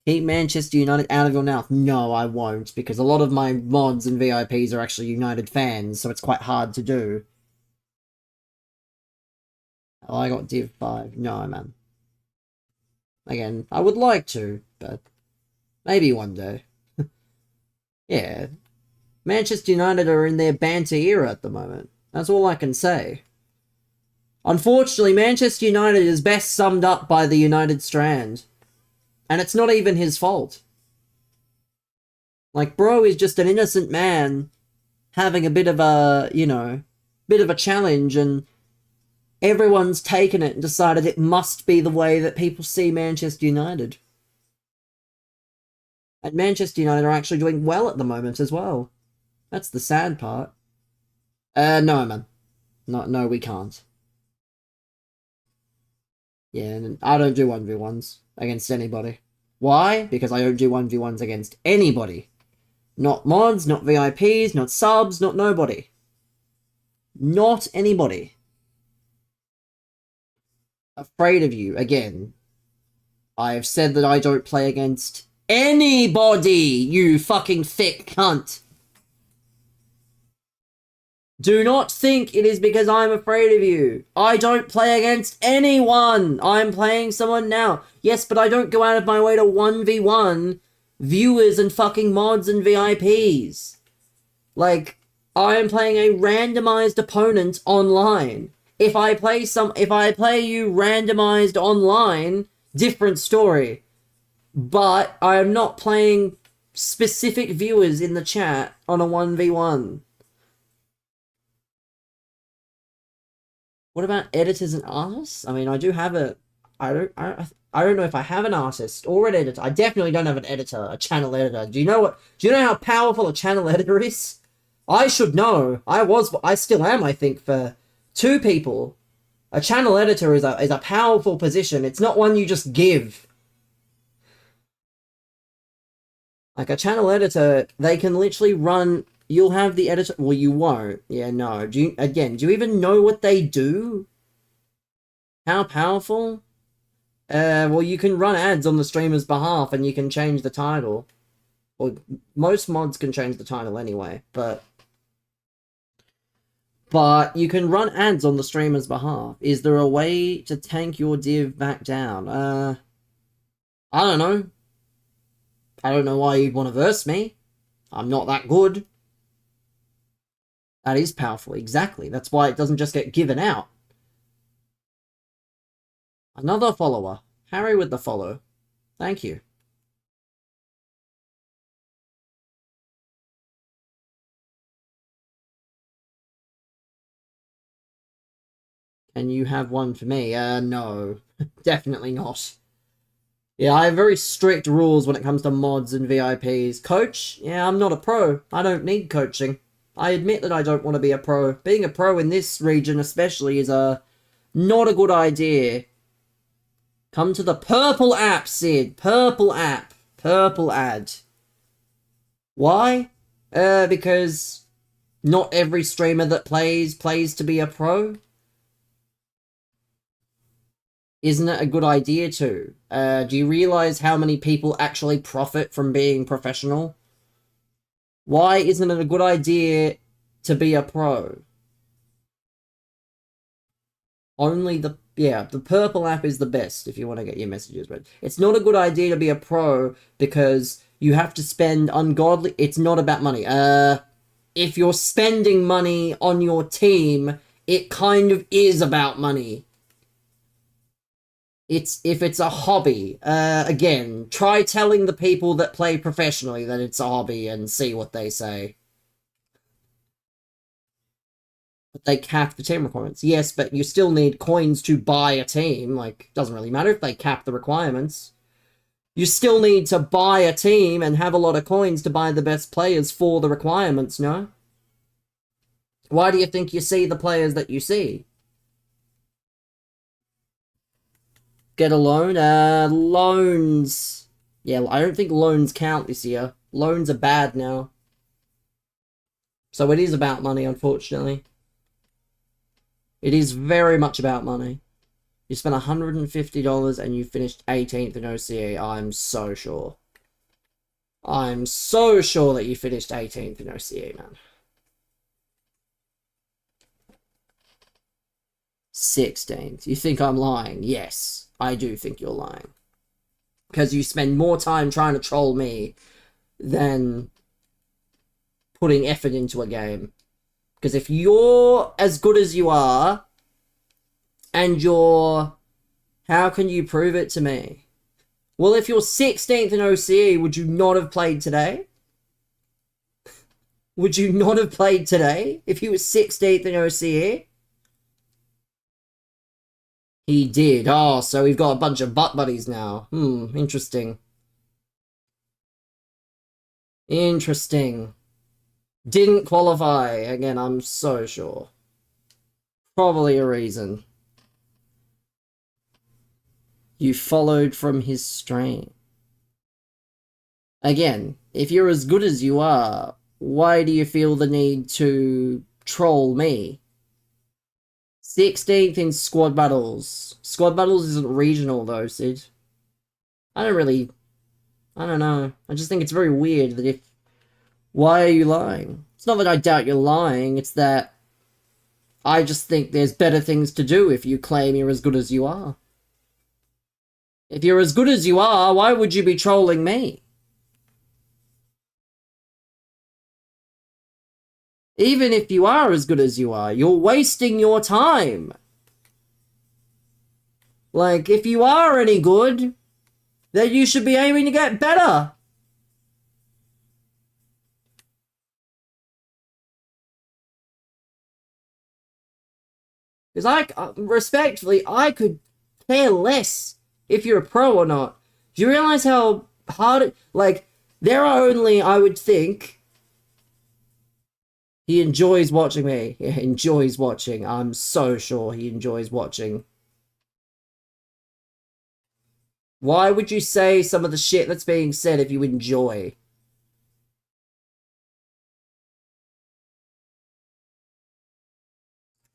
Keep Manchester United out of your mouth. No, I won't, because a lot of my mods and VIPs are actually United fans, so it's quite hard to do. Oh, I got Div 5. No, man. Again, I would like to, but maybe one day. Yeah. Manchester United are in their banter era at the moment. That's all I can say. Unfortunately, Manchester United is best summed up by the United Strand. And it's not even his fault. Like, bro is just an innocent man having a bit of a, bit of a challenge, and everyone's taken it and decided it must be the way that people see Manchester United. And Manchester United are actually doing well at the moment as well. That's the sad part. No, man. No, we can't. Yeah, I don't do 1v1s against anybody. Why? Because I don't do 1v1s against anybody. Not mods, not VIPs, not subs, not nobody. Not anybody. Afraid of you, again. I have said that I don't play against anybody, you fucking thick cunt. Do not think it is because I'm afraid of you. I don't play against anyone. I'm playing someone now. Yes, but I don't go out of my way to 1v1 viewers and fucking mods and VIPs. Like, I am playing a randomized opponent online. If I play you randomized online, different story. But I am not playing specific viewers in the chat on a 1v1. What about editors and artists? I mean, I do have a... I don't know if I have an artist or an editor. I definitely don't have an editor, a channel editor. Do you know how powerful a channel editor is? I should know. I still am, I think, for 2 people. A channel editor is a powerful position. It's not one you just give. Like, a channel editor, they can literally run... You'll have the editor... Well, you won't. Yeah, no. Do you even know what they do? How powerful? Well, you can run ads on the streamer's behalf and you can change the title. Well, most mods can change the title anyway, but you can run ads on the streamer's behalf. Is there a way to tank your div back down? I don't know. I don't know why you'd want to verse me. I'm not that good. That is powerful, exactly. That's why it doesn't just get given out. Another follower. Harry with the follow. Thank you. Can you have one for me? No. Definitely not. Yeah, I have very strict rules when it comes to mods and VIPs. Coach? Yeah, I'm not a pro. I don't need coaching. I admit that I don't want to be a pro. Being a pro in this region especially is not a good idea. Come to the purple app, Sid. Purple app. Purple ad. Why? Because not every streamer that plays to be a pro. Isn't it a good idea to? Do you realize how many people actually profit from being professional? Why isn't it a good idea to be a pro? Only the purple app is the best if you want to get your messages read. It's not a good idea to be a pro because you have to spend ungodly... It's not about money. If you're spending money on your team, it kind of is about money. If it's a hobby, again, try telling the people that play professionally that it's a hobby and see what they say. But they cap the team requirements. Yes, but you still need coins to buy a team. Like, doesn't really matter if they cap the requirements. You still need to buy a team and have a lot of coins to buy the best players for the requirements, no? Why do you think you see the players that you see? Get a loan? Loans. Yeah, I don't think loans count this year. Loans are bad now. So it is about money, unfortunately. It is very much about money. You spent $150 and you finished 18th in OCE. I'm so sure. I'm so sure that you finished 18th in OCE, man. 16th. You think I'm lying? Yes, I do think you're lying. Because you spend more time trying to troll me than putting effort into a game. Because if you're as good as you are, and you're... How can you prove it to me? Well, if you're 16th in OCE, would you not have played today? Would you not have played today if you were 16th in OCE? He did. Oh, so we've got a bunch of butt buddies now. Interesting. Interesting. Didn't qualify. Again, I'm so sure. Probably a reason. You followed from his strain. Again, if you're as good as you are, why do you feel the need to troll me? 16th in squad battles. Squad battles isn't regional though, Sid. I don't know. I just think it's very weird that if... Why are you lying? It's not that I doubt you're lying, it's that I just think there's better things to do if you claim you're as good as you are. If you're as good as you are, why would you be trolling me? Even if you are as good as you are, you're wasting your time. Like, if you are any good, then you should be aiming to get better. Because respectfully, I could care less if you're a pro or not. Do you realize how hard it... Like, there are only, I would think... He enjoys watching me. He enjoys watching. I'm so sure he enjoys watching. Why would you say some of the shit that's being said if you enjoy?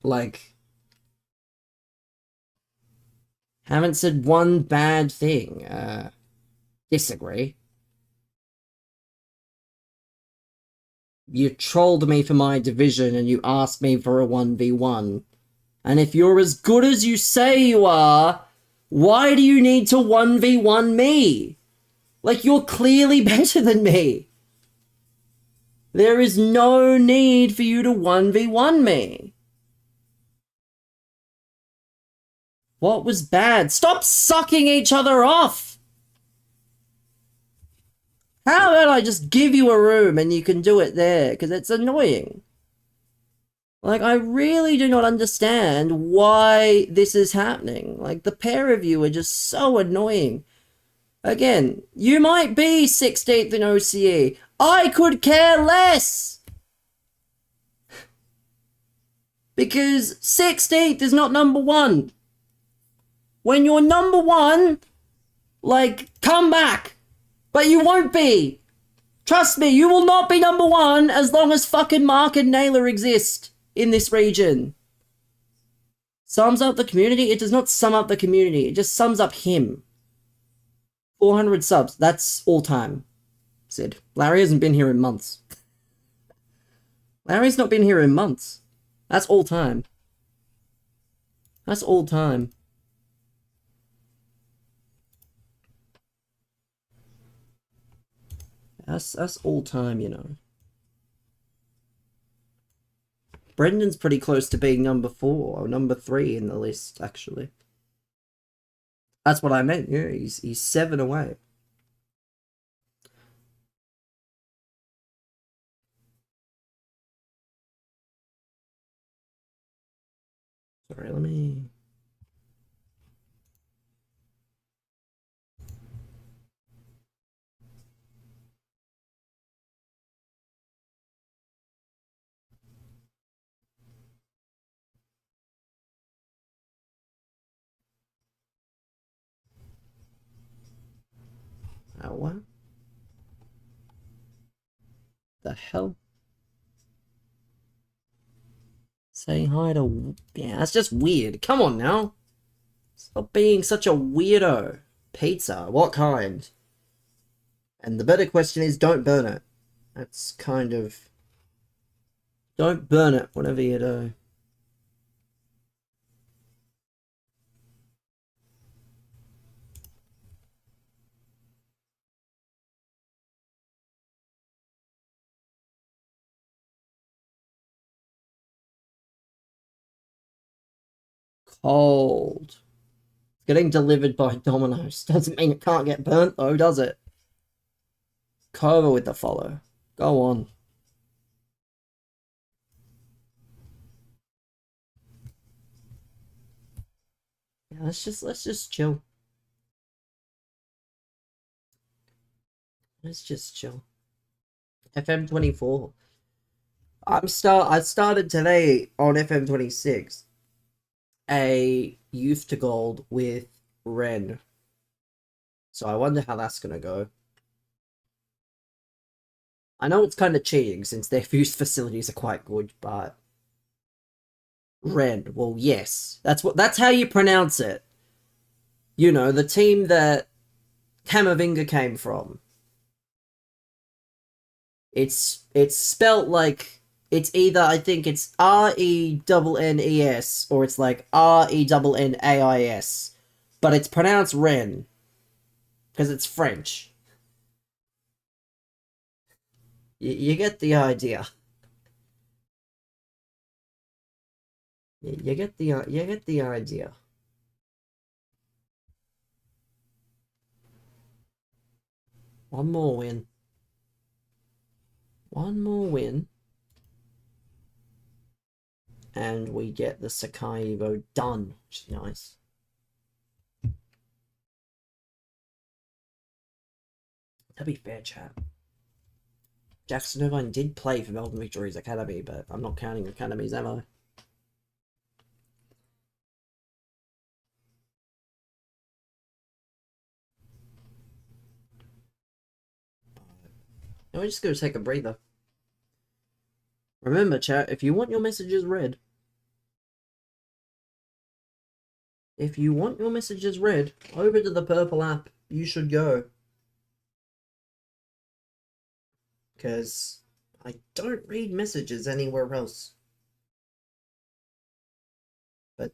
Like... Haven't said one bad thing. Disagree. You trolled me for my division and you asked me for a 1v1. And if you're as good as you say you are, why do you need to 1v1 me? Like, you're clearly better than me. There is no need for you to 1v1 me. What was bad? Stop sucking each other off! How about I just give you a room and you can do it there? Because it's annoying. Like, I really do not understand why this is happening. Like, the pair of you are just so annoying. Again, you might be 16th in OCE. I could care less! Because 16th is not number one. When you're number one, like, come back. But you won't be. Trust me, you will not be number one as long as fucking Mark and Naylor exist in this region. Sums up the community? It does not sum up the community. It just sums up him. 400 subs. That's all time. Sid. Larry hasn't been here in months. Larry's not been here in months. That's all time. That's all time. That's all time, you know. Brendan's pretty close to being number 4 or number 3 in the list, actually. That's what I meant. Yeah, he's 7 away. Sorry, let me... Oh, what? The hell? Say hi to... Yeah, that's just weird. Come on now. Stop being such a weirdo. Pizza, what kind? And the better question is, don't burn it. That's kind of... Don't burn it, whatever you do. Cold. Getting delivered by Domino's doesn't mean it can't get burnt, though, does it? Cover with the follow. Go on. Yeah, let's just chill. Let's just chill. FM24. I started today on FM26 a Youth to Gold with Ren. So I wonder how that's gonna go. I know it's kind of cheating since their fused facilities are quite good, but Ren, well, yes, that's how you pronounce it. You know, the team that Camavinga came from. It's spelt like it's either, I think it's Rennes or it's like Rennais, but it's pronounced Ren because it's French. You get the idea. You get the idea. One more win. One more win. And we get the Sakai Evo done, which is nice. To be fair, chat, Jackson Irvine did play for Melbourne Victory's Academy, but I'm not counting academies, am I? And we're just going to take a breather. Remember, chat, if you want your messages read, over to the Purple app, you should go. Because I don't read messages anywhere else. But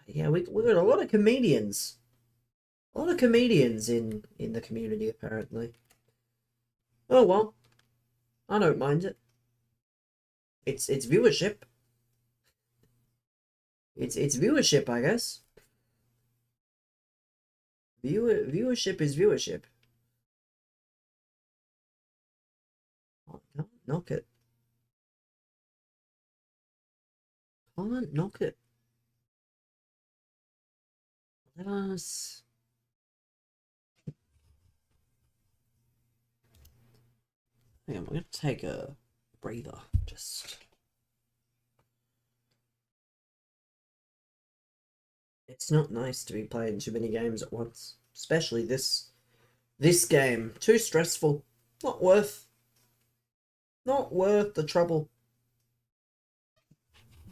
yeah, we got a lot of comedians. A lot of comedians in the community, apparently. Oh well. I don't mind it. It's viewership. It's viewership, I guess. Viewership is viewership. Oh, no, knock it. Can't knock it. Let us... Hang on, we're going to take a breather. Just... It's not nice to be playing too many games at once. Especially this game. Too stressful. Not worth the trouble.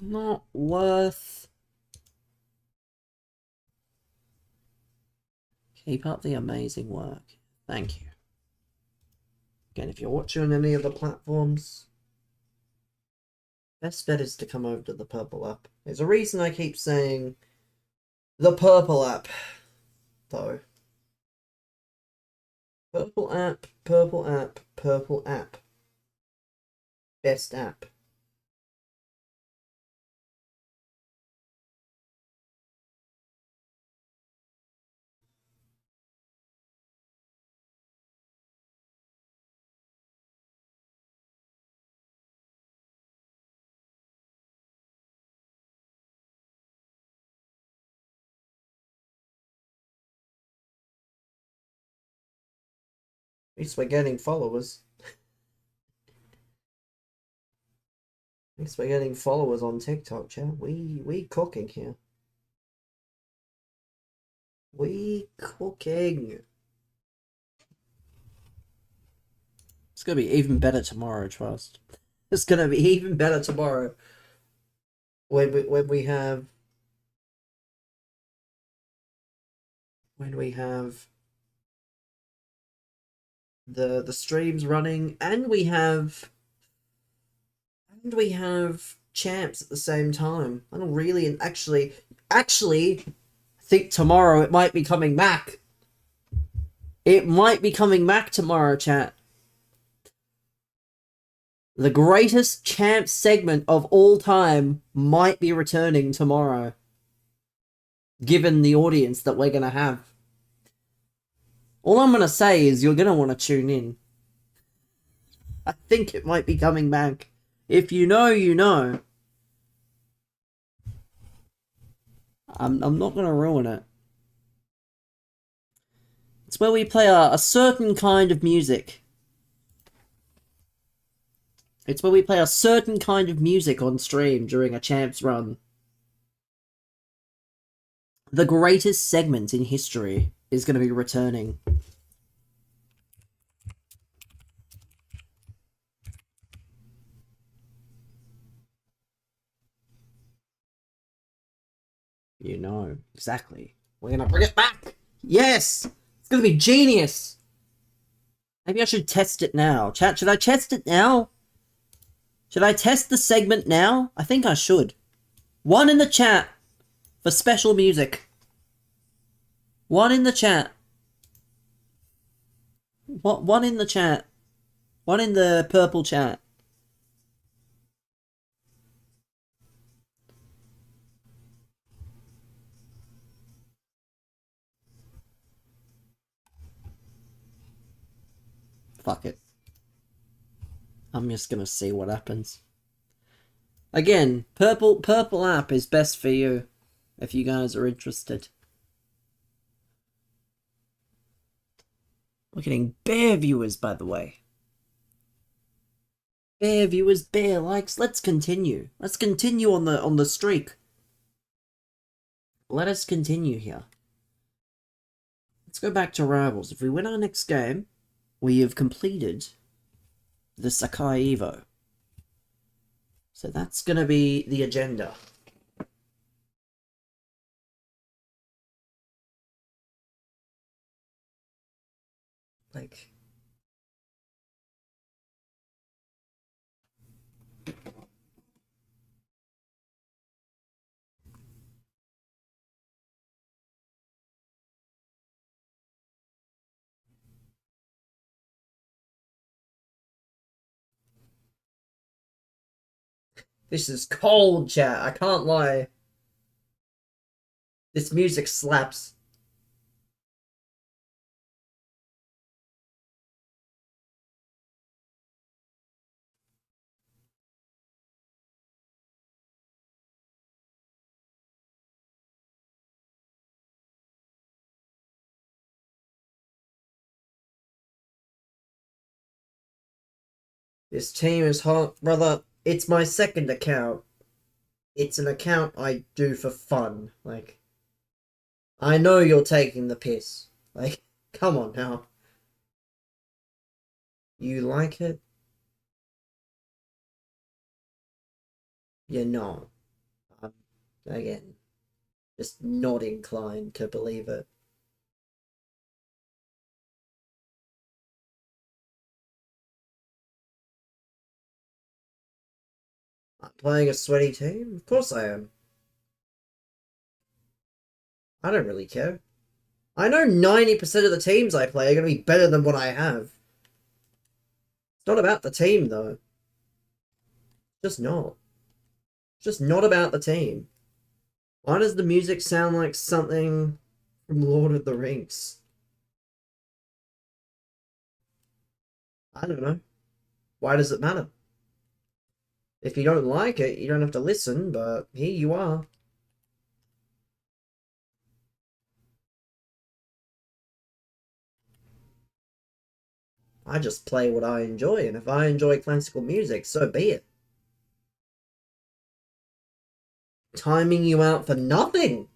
Not worth. Keep up the amazing work. Thank you. Again, if you're watching on any of the platforms, best bet is to come over to the Purple app. There's a reason I keep saying the Purple app, though. Purple app, Purple app, Purple app. Best app. At least we're getting followers. At least we're getting followers on TikTok, chat. We cooking here. We cooking. It's gonna be even better tomorrow, trust. It's gonna be even better tomorrow. When we have the streams running, and we have champs at the same time. I don't really actually think tomorrow it might be coming back. It might be coming back tomorrow, chat. The greatest champ segment of all time might be returning tomorrow, given the audience that we're gonna have. All I'm gonna say is you're gonna want to tune in. I think it might be coming back. If you know, you know. I'm not gonna ruin it. It's where we play a certain kind of music. It's where we play a certain kind of music on stream during a champs run. The greatest segment in history is going to be returning. You know, exactly. We're going to bring it back! Yes! It's going to be genius! Maybe I should test it now. Chat, should I test it now? Should I test the segment now? I think I should. One in the chat for special music. One in the chat. What? One in the chat. One in the purple chat. Fuck it. I'm just gonna see what happens. Again, purple app is best for you, if you guys are interested. We're getting bare viewers, by the way. Bare viewers, bare likes. Let's continue. Let's continue on the streak. Let us continue here. Let's go back to Rivals. If we win our next game, we have completed the Sakai Evo. So that's going to be the agenda. Like... This is cold, chat. I can't lie. This music slaps. This team is hot, brother. It's my second account. It's an account I do for fun. Like, I know you're taking the piss. Like, come on now. You like it? You're not. Again, just not inclined to believe it. I'm playing a sweaty team? Of course I am. I don't really care. I know 90% of the teams I play are going to be better than what I have. It's not about the team, though. Just not. It's just not about the team. Why does the music sound like something from Lord of the Rings? I don't know. Why does it matter? If you don't like it, you don't have to listen, but here you are. I just play what I enjoy, and if I enjoy classical music, so be it. Timing you out for nothing!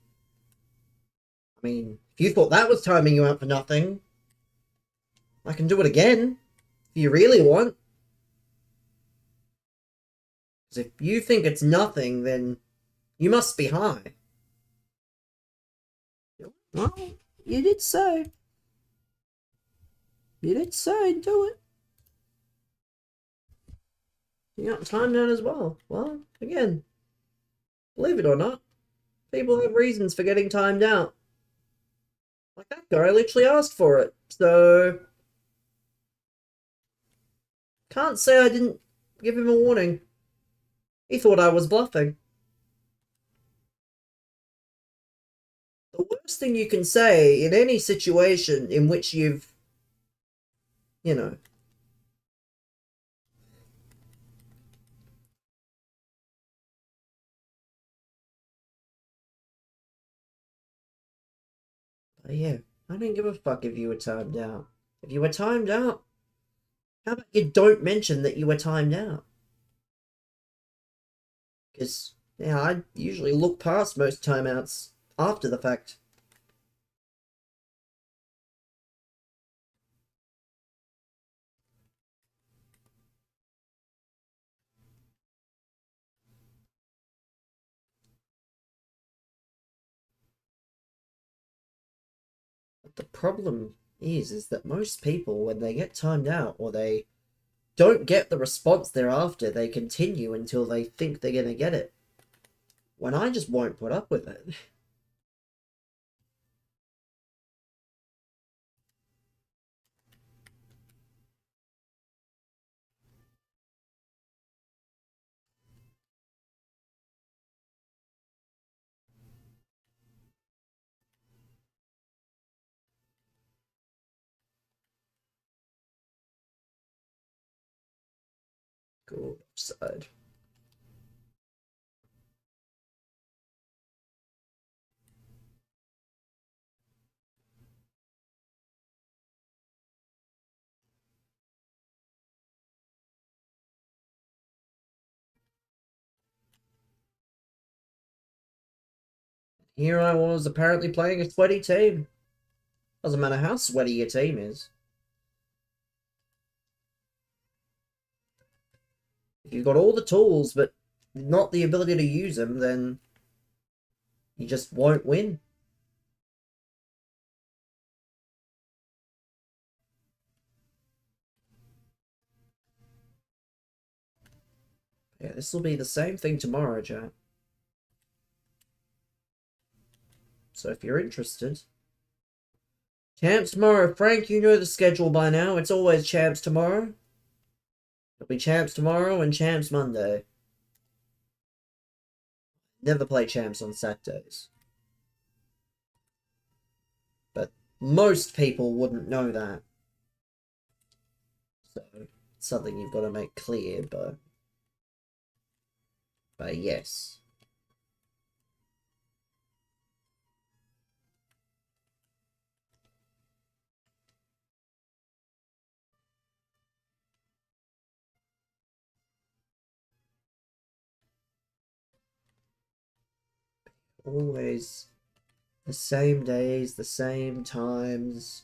I mean, if you thought that was timing you out for nothing, I can do it again, if you really want. Because if you think it's nothing, then you must be high. Well, you did say. You did say do it. You got time down as well. Well, again, believe it or not, people have reasons for getting timed out. Like that guy literally asked for it, so can't say I didn't give him a warning. He thought I was bluffing. The worst thing you can say in any situation in which you've, you know, but yeah, I don't give a fuck if you were timed out. If you were timed out, how about you don't mention that you were timed out? Because, yeah, I usually look past most timeouts after the fact. But the problem is that most people, when they get timed out or they don't get the response they're after, they continue until they think they're gonna get it. When I just won't put up with it. Go offside. Here I was apparently playing a sweaty team. Doesn't matter how sweaty your team is. If you've got all the tools but not the ability to use them, then you just won't win. Yeah, this will be the same thing tomorrow, chat. So if you're interested. Champs tomorrow. Frank, you know the schedule by now. It's always champs tomorrow. It'll be champs tomorrow and champs Monday. Never play champs on Saturdays. But most people wouldn't know that. So it's something you've got to make clear, but yes. Always the same days, the same times.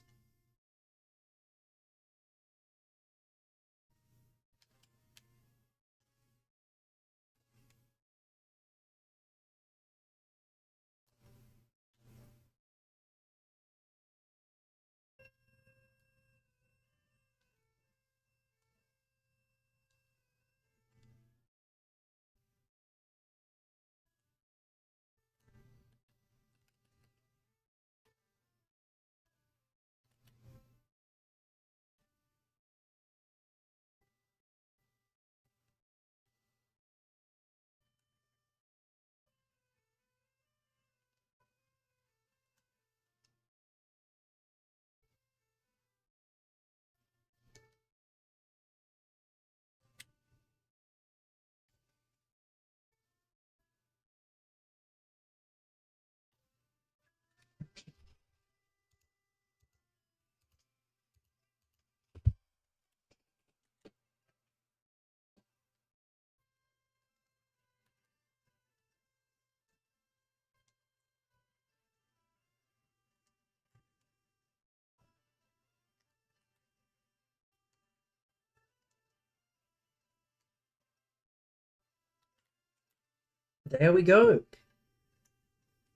There we go.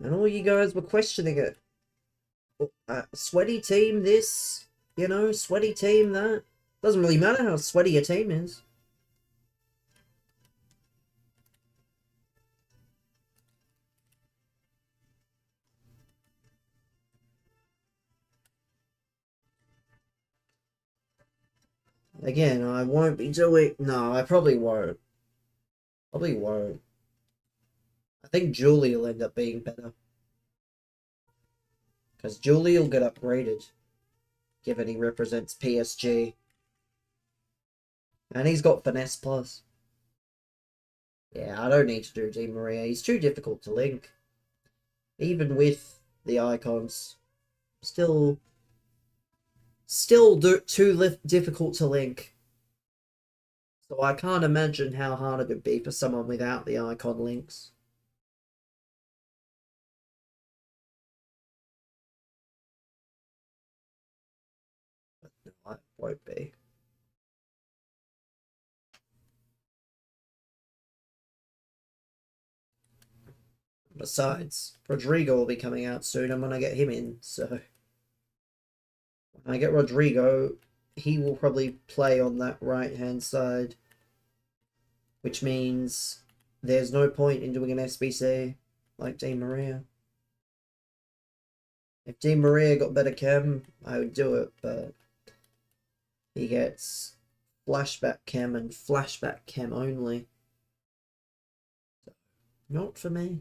And all you guys were questioning it. Sweaty team this, you know, sweaty team that. Doesn't really matter how sweaty your team is. Again, I won't be doing... No, I probably won't. Probably won't. I think Julie will end up being better. Because Julie will get upgraded. Given he represents PSG. And he's got Finesse Plus. Yeah, I don't need to do Di Maria. He's too difficult to link. Even with the icons. Still too difficult to link. So I can't imagine how hard it would be for someone without the icon links. But no, it won't be. Besides, Rodrigo will be coming out soon. I'm gonna get him in, so when I get Rodrigo, he will probably play on that right-hand side, which means there's no point in doing an SBC like Di Maria. If Di Maria got better chem, I would do it, but he gets flashback chem and flashback chem only. So, not for me.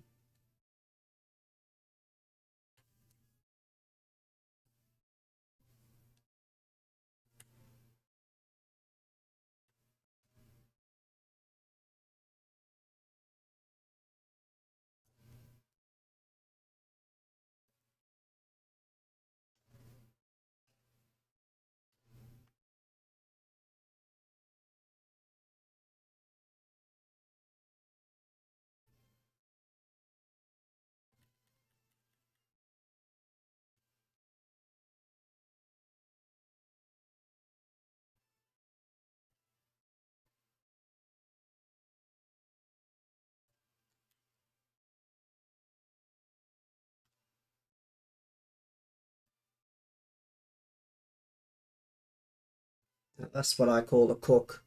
That's what I call a cook.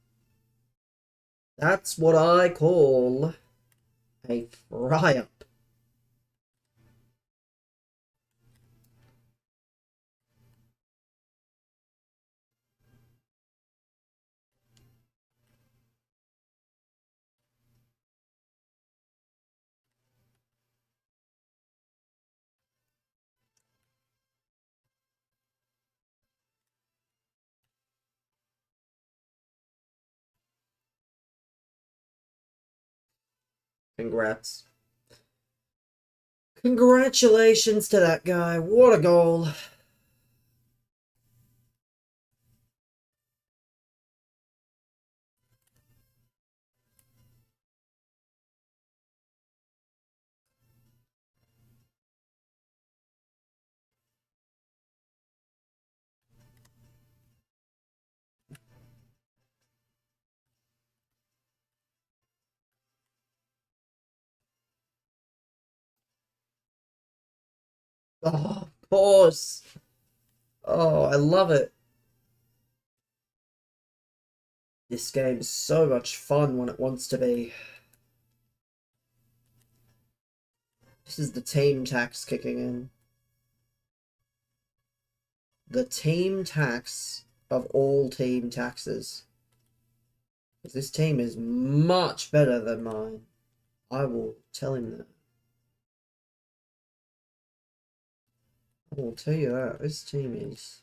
That's what I call a fry-up. Congrats. Congratulations to that guy. What a goal. Oh, of course. Oh, I love it. This game is so much fun when it wants to be. This is the team tax kicking in. The team tax of all team taxes. Because this team is much better than mine. I will tell him that. I will tell you that. This team is...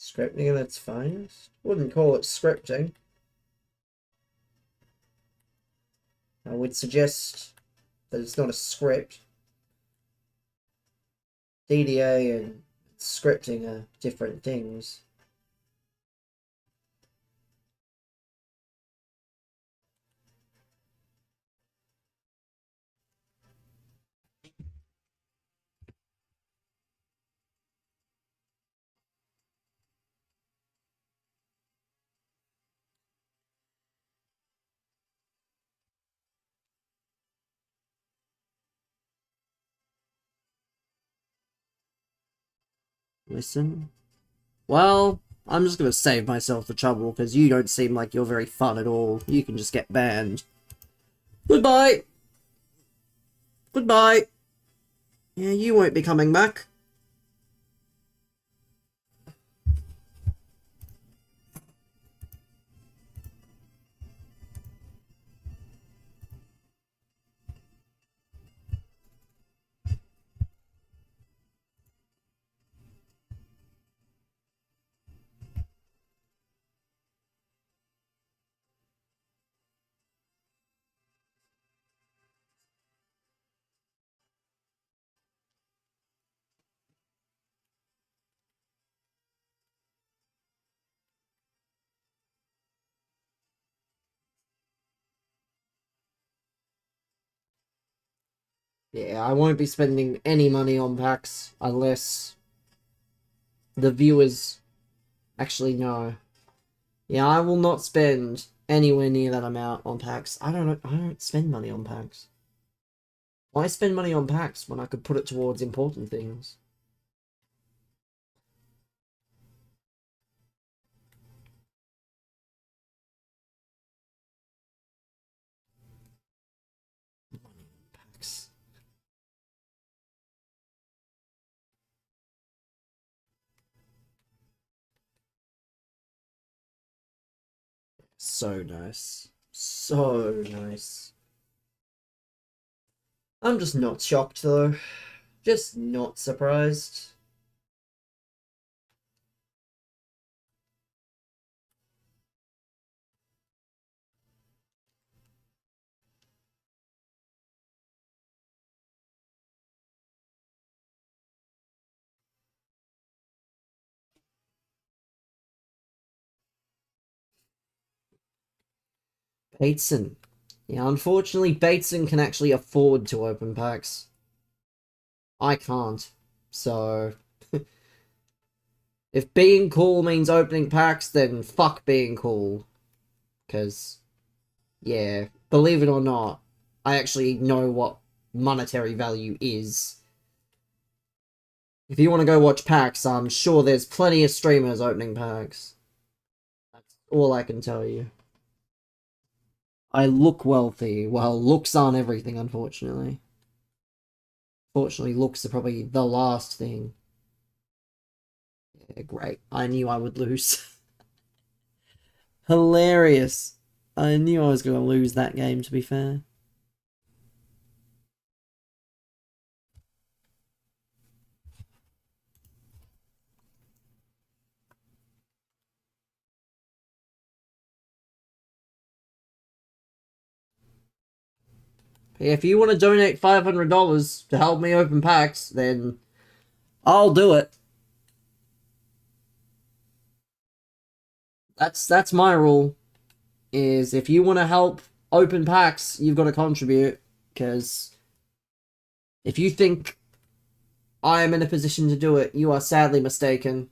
Scripting at its finest? Wouldn't call it scripting. I would suggest that it's not a script. DDA and scripting are different things. Listen. Well, I'm just gonna save myself the trouble, because you don't seem like you're very fun at all. You can just get banned. Goodbye! Goodbye! Yeah, you won't be coming back. Yeah, I won't be spending any money on packs unless the viewers actually know. Yeah, I will not spend anywhere near that amount on packs. I don't spend money on packs. Why spend money on packs when I could put it towards important things? Money on packs. So nice. So nice. I'm just not shocked though. Just not surprised. Bateson. Yeah, unfortunately, Bateson can actually afford to open packs. I can't. So, if being cool means opening packs, then fuck being cool. Because, yeah, believe it or not, I actually know what monetary value is. If you want to go watch packs, I'm sure there's plenty of streamers opening packs. That's all I can tell you. I look wealthy. Well, looks aren't everything, unfortunately. Fortunately, looks are probably the last thing. Yeah, great. I knew I would lose. Hilarious. I knew I was going to lose that game, to be fair. If you want to donate $500 to help me open packs, then I'll do it. That's my rule. Is if you want to help open packs, you've got to contribute. Because if you think I am in a position to do it, you are sadly mistaken.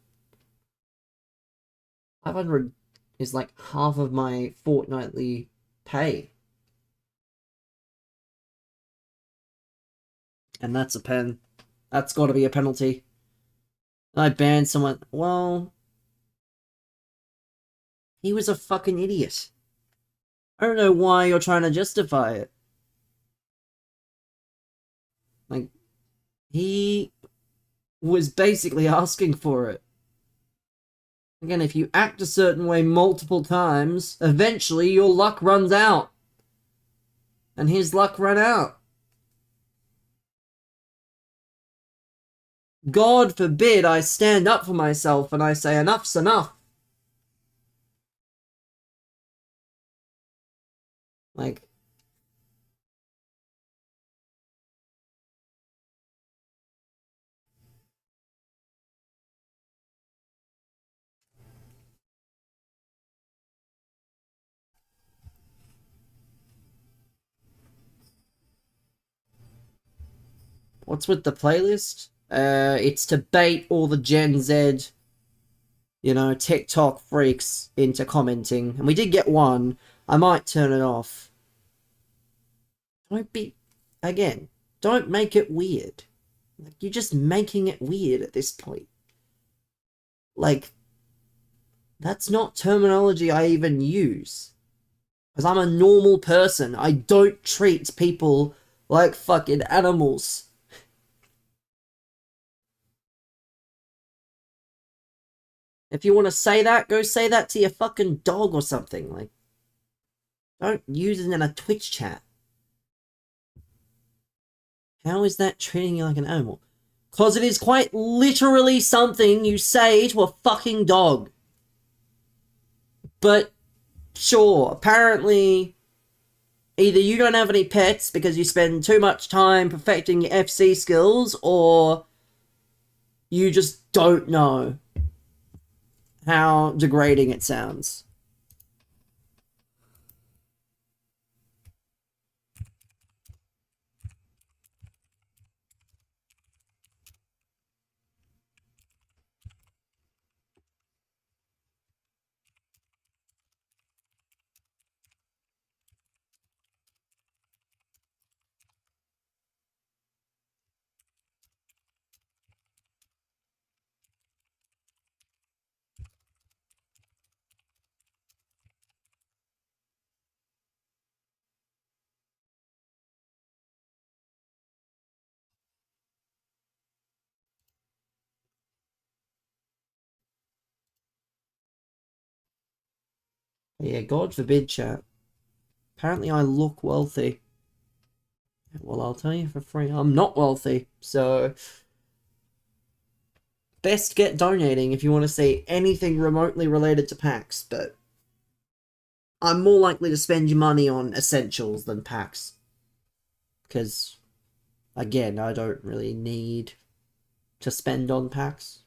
500 is like half of my fortnightly pay. And that's a pen. That's got to be a penalty. I banned someone. Well, he was a fucking idiot. I don't know why you're trying to justify it. Like, he was basically asking for it. Again, if you act a certain way multiple times, eventually your luck runs out. And his luck ran out. God forbid I stand up for myself and I say enough's enough. Like, What's with the playlist? It's to bait all the Gen Z, TikTok freaks into commenting. And we did get one. I might turn it off. Don't make it weird. Like, you're just making it weird at this point. Like, that's not terminology I even use. Because I'm a normal person. I don't treat people like fucking animals. If you want to say that, go say that to your fucking dog or something. Like, don't use it in a Twitch chat. How is that treating you like an animal? Because it is quite literally something you say to a fucking dog. But, sure, apparently, either you don't have any pets because you spend too much time perfecting your FC skills, or you just don't know how degrading it sounds. Yeah, God forbid, chat. Apparently I look wealthy. Well, I'll tell you for free, I'm not wealthy, so best get donating if you want to see anything remotely related to PAX, but I'm more likely to spend your money on essentials than PAX. Because, again, I don't really need to spend on PAX.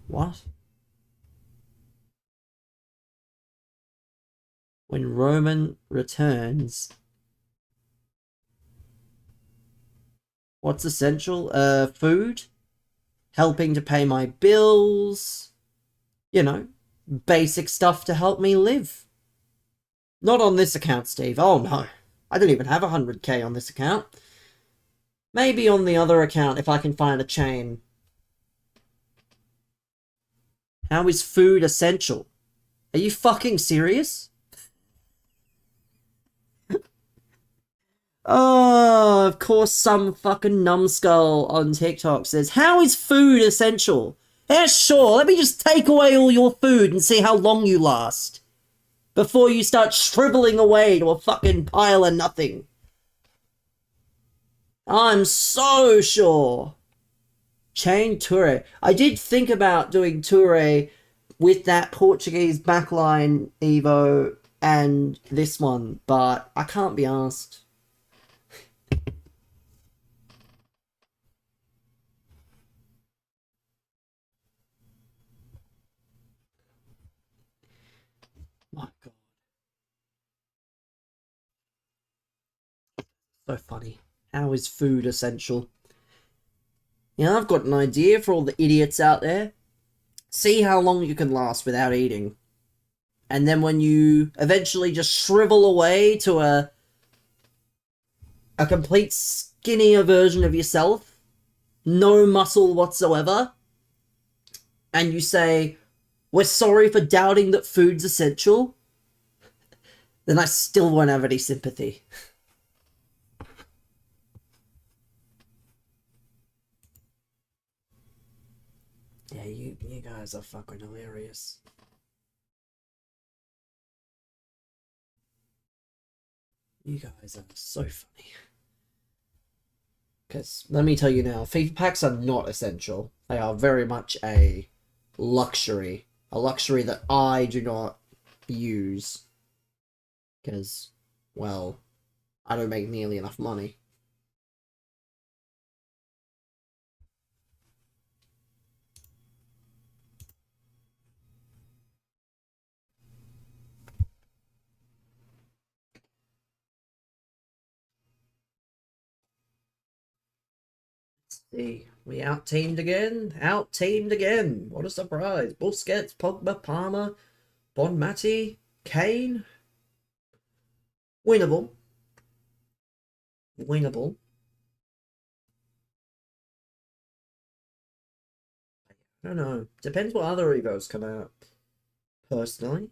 What? When Roman returns... What's essential? Food? Helping to pay my bills? Basic stuff to help me live. Not on this account, Steve. Oh, no. I don't even have 100k on this account. Maybe on the other account if I can find a chain. How is food essential? Are you fucking serious? Oh, of course some fucking numbskull on TikTok says, how is food essential? Yeah, sure, let me just take away all your food and see how long you last. Before you start shriveling away to a fucking pile of nothing. I'm so sure. Chain Toure. I did think about doing Toure with that Portuguese backline Evo and this one, but I can't be asked. My God. So funny. How is food essential? Yeah, I've got an idea for all the idiots out there. See how long you can last without eating. And then when you eventually just shrivel away to a complete skinnier version of yourself, no muscle whatsoever, and you say, we're sorry for doubting that food's essential, then I still won't have any sympathy. Yeah, you guys are fucking hilarious. You guys are so funny. Because, let me tell you now, FIFA packs are not essential. They are very much a luxury. A luxury that I do not use. Because, well, I don't make nearly enough money. See, we out-teamed again. Out-teamed again. What a surprise. Busquets, Pogba, Palmer, Bonmati, Kane. Winnable. Winnable. I don't know. Depends what other Evos come out. Personally.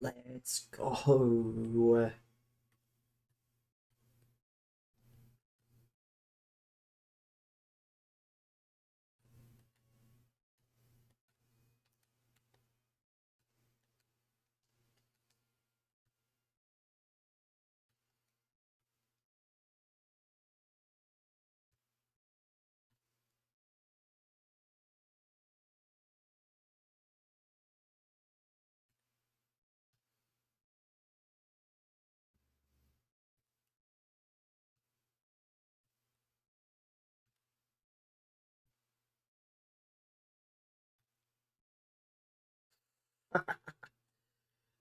Let's go.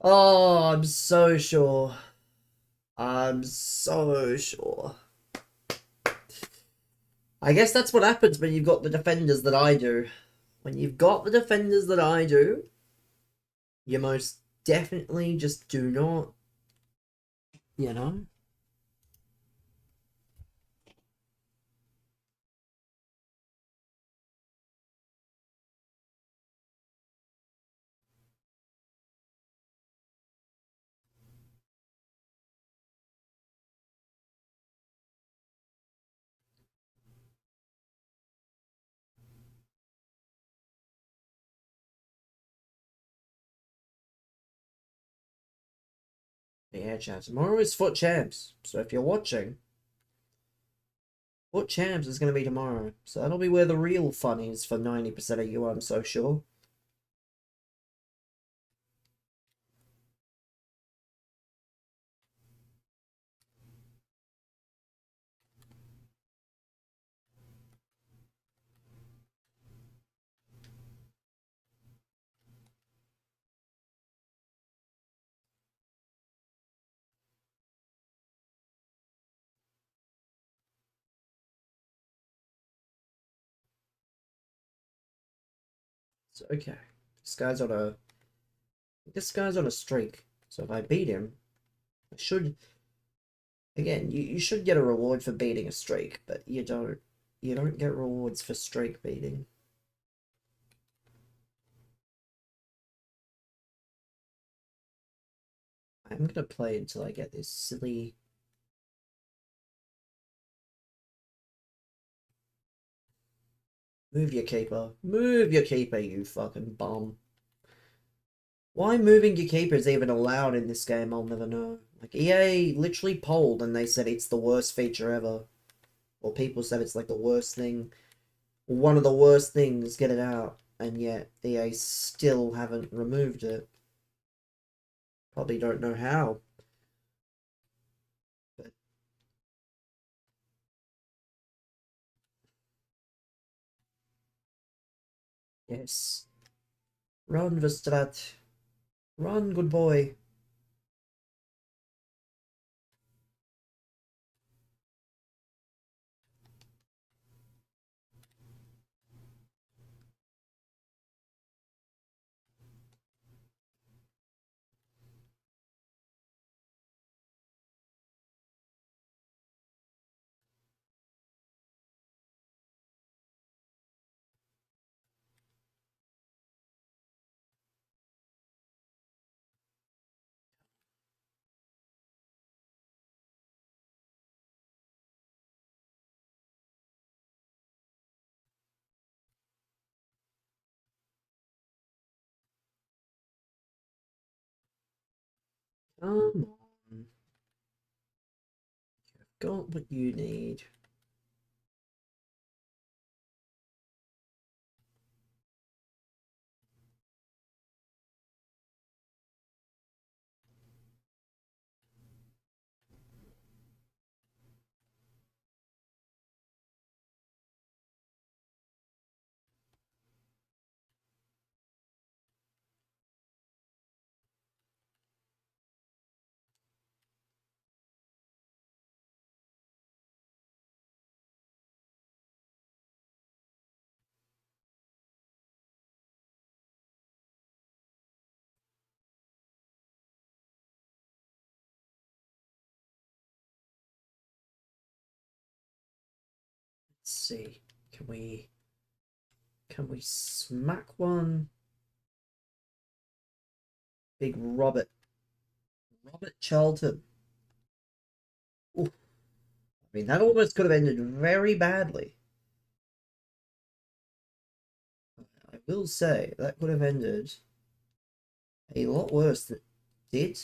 Oh, I'm so sure. I'm so sure. I guess that's what happens when you've got the defenders that I do. When you've got the defenders that I do, you most definitely just do not, you know? Yeah, chat. Tomorrow is Foot Champs. So if you're watching, Foot Champs is going to be tomorrow. So that'll be where the real fun is for 90% of you, I'm so sure. So, okay. This guy's on a... This guy's on a streak. So if I beat him, I should... Again, you should get a reward for beating a streak, but you don't. You don't get rewards for streak beating. I'm gonna play until I get this silly... Move your keeper. Move your keeper, you fucking bum. Why moving your keeper is even allowed in this game, I'll never know. Like, EA literally polled and they said it's the worst feature ever. Or people said it's like the worst thing. One of the worst things, get it out. And yet, EA still haven't removed it. Probably don't know how. But yes. Run, Verstrat. Run, good boy. Come on. You've got what you need. see. Can we smack one? Big Robert Charlton. Ooh. I mean, that almost could have ended very badly. I will say that could have ended a lot worse than it did.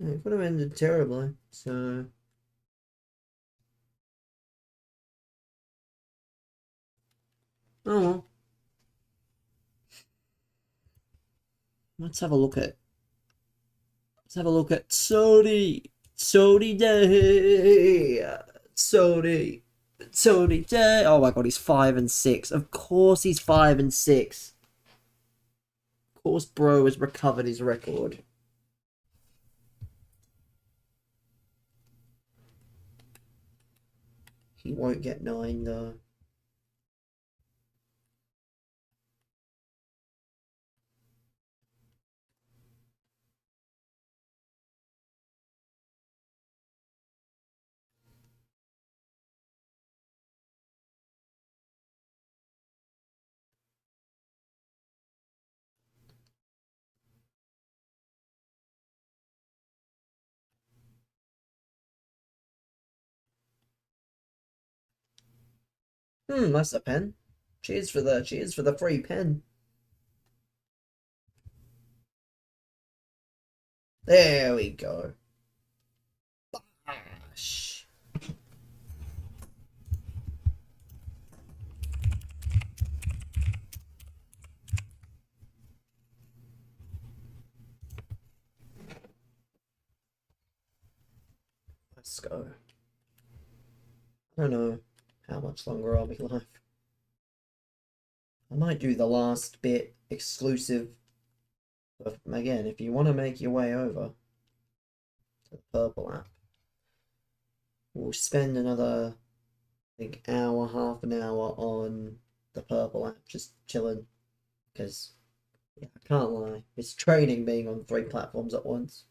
It could have ended terribly. So oh well. Let's have a look at Sody. Sody Day. Sody Day. Oh my god, he's 5-6. Of course he's 5-6. Of course bro has recovered his record. He won't get 9 though. That's a pen. Cheers for the free pen. There we go. Bash. Let's go. I don't know how much longer I'll be live. I might do the last bit exclusive. But again, if you want to make your way over to the purple app, we'll spend another, I think, hour, half an hour on the purple app, just chilling. Because, yeah, I can't lie, it's training being on 3 platforms at once.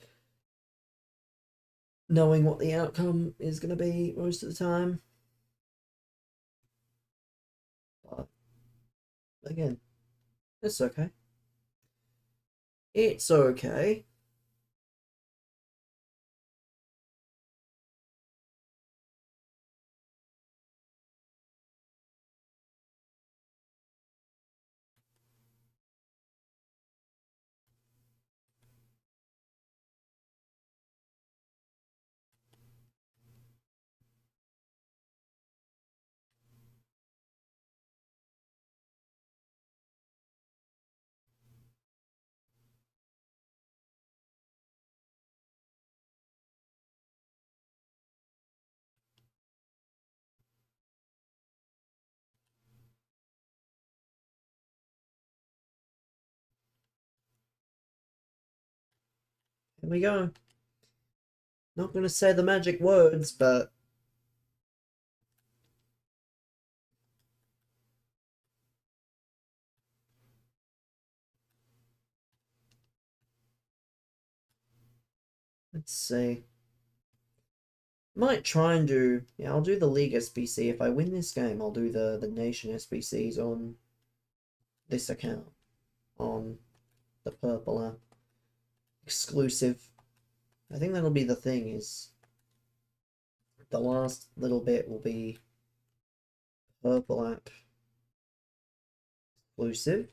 Knowing what the outcome is going to be most of the time. But, again, it's okay. It's okay. Here we go. Not going to say the magic words, but let's see. Might try and do, yeah, I'll do the League SBC. If I win this game, I'll do the Nation SBCs on this account, on the purple app. Exclusive. I think that'll be the thing, is the last little bit will be purple app exclusive.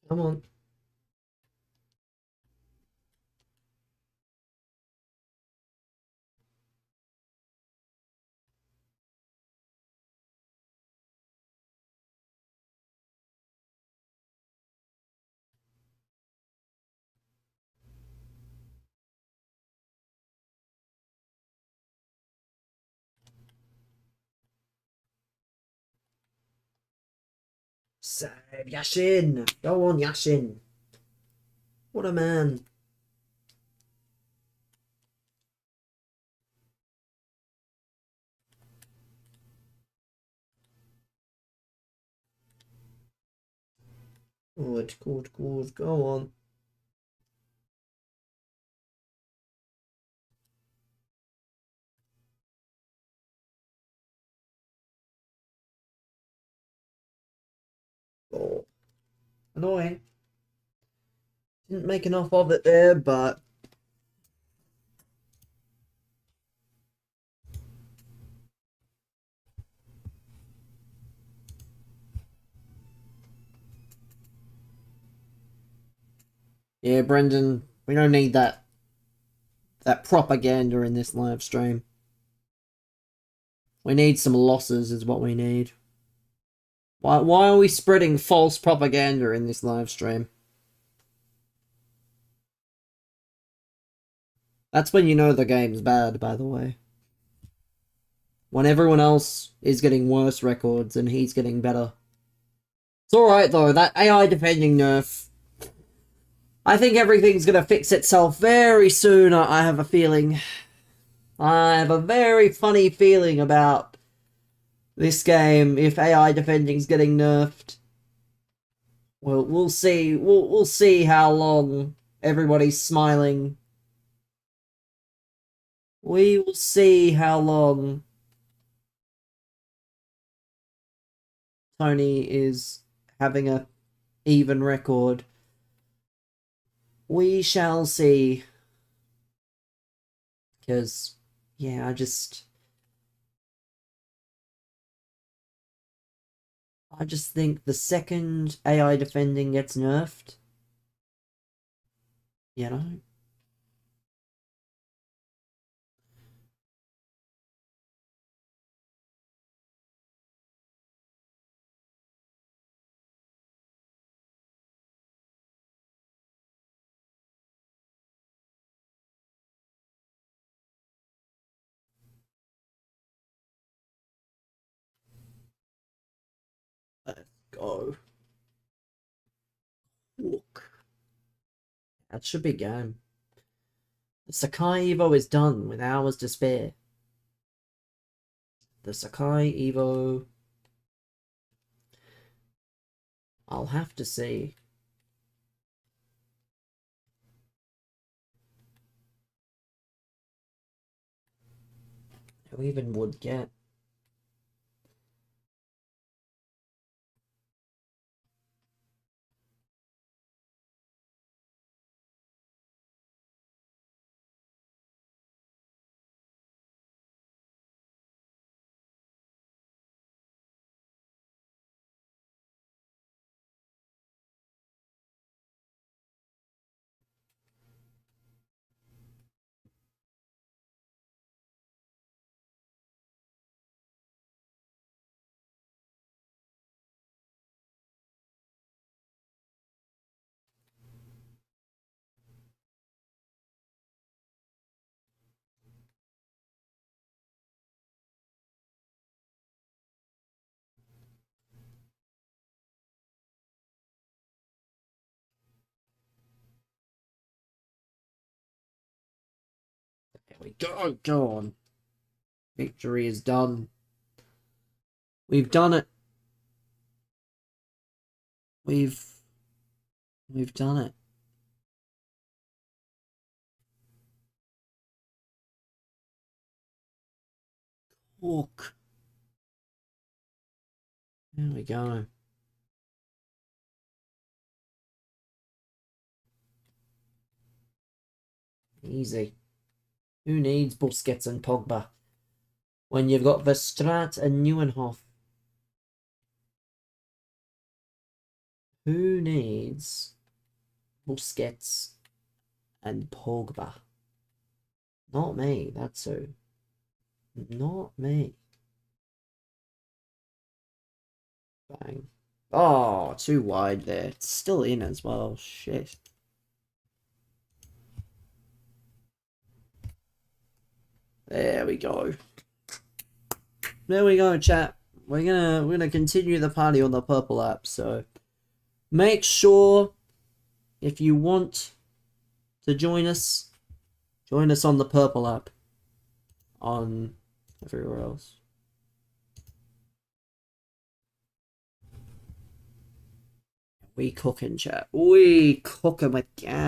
Come on. Save Yashin! Go on, Yashin! What a man. Good, good, good. Go on. Oh, annoying. Didn't make enough of it there, but yeah, Brendan, we don't need that propaganda in this live stream. We need some losses is what we need. Why are we spreading false propaganda in this live stream? That's when you know the game's bad, by the way. When everyone else is getting worse records and he's getting better. It's alright though, that AI defending nerf. I think everything's gonna fix itself very soon, I have a feeling. I have a very funny feeling about this game if AI defending's getting nerfed. Well, we'll see. We'll see how long everybody's smiling. We will see how long Tony is having a even record. We shall see. Because, yeah, I just think the second AI defending gets nerfed, you know? Let's go. Look. That should be game. The Sakai Evo is done with hours to spare. The Sakai Evo... I'll have to see. Who even would get? There we go. Go on. Victory is done. We've done it. We've done it. Walk. There we go. Easy. Who needs Busquets and Pogba when you've got Verstraete and Nieuwenhof? Who needs Busquets and Pogba? Not me, that's who. Not me. Bang. Oh, too wide there. It's still in as well. Shit. There we go. There we go, chat. We're gonna continue the party on the purple app, so make sure if you want to join us on the purple app on everywhere else. We cooking, chat. We cooking with gas.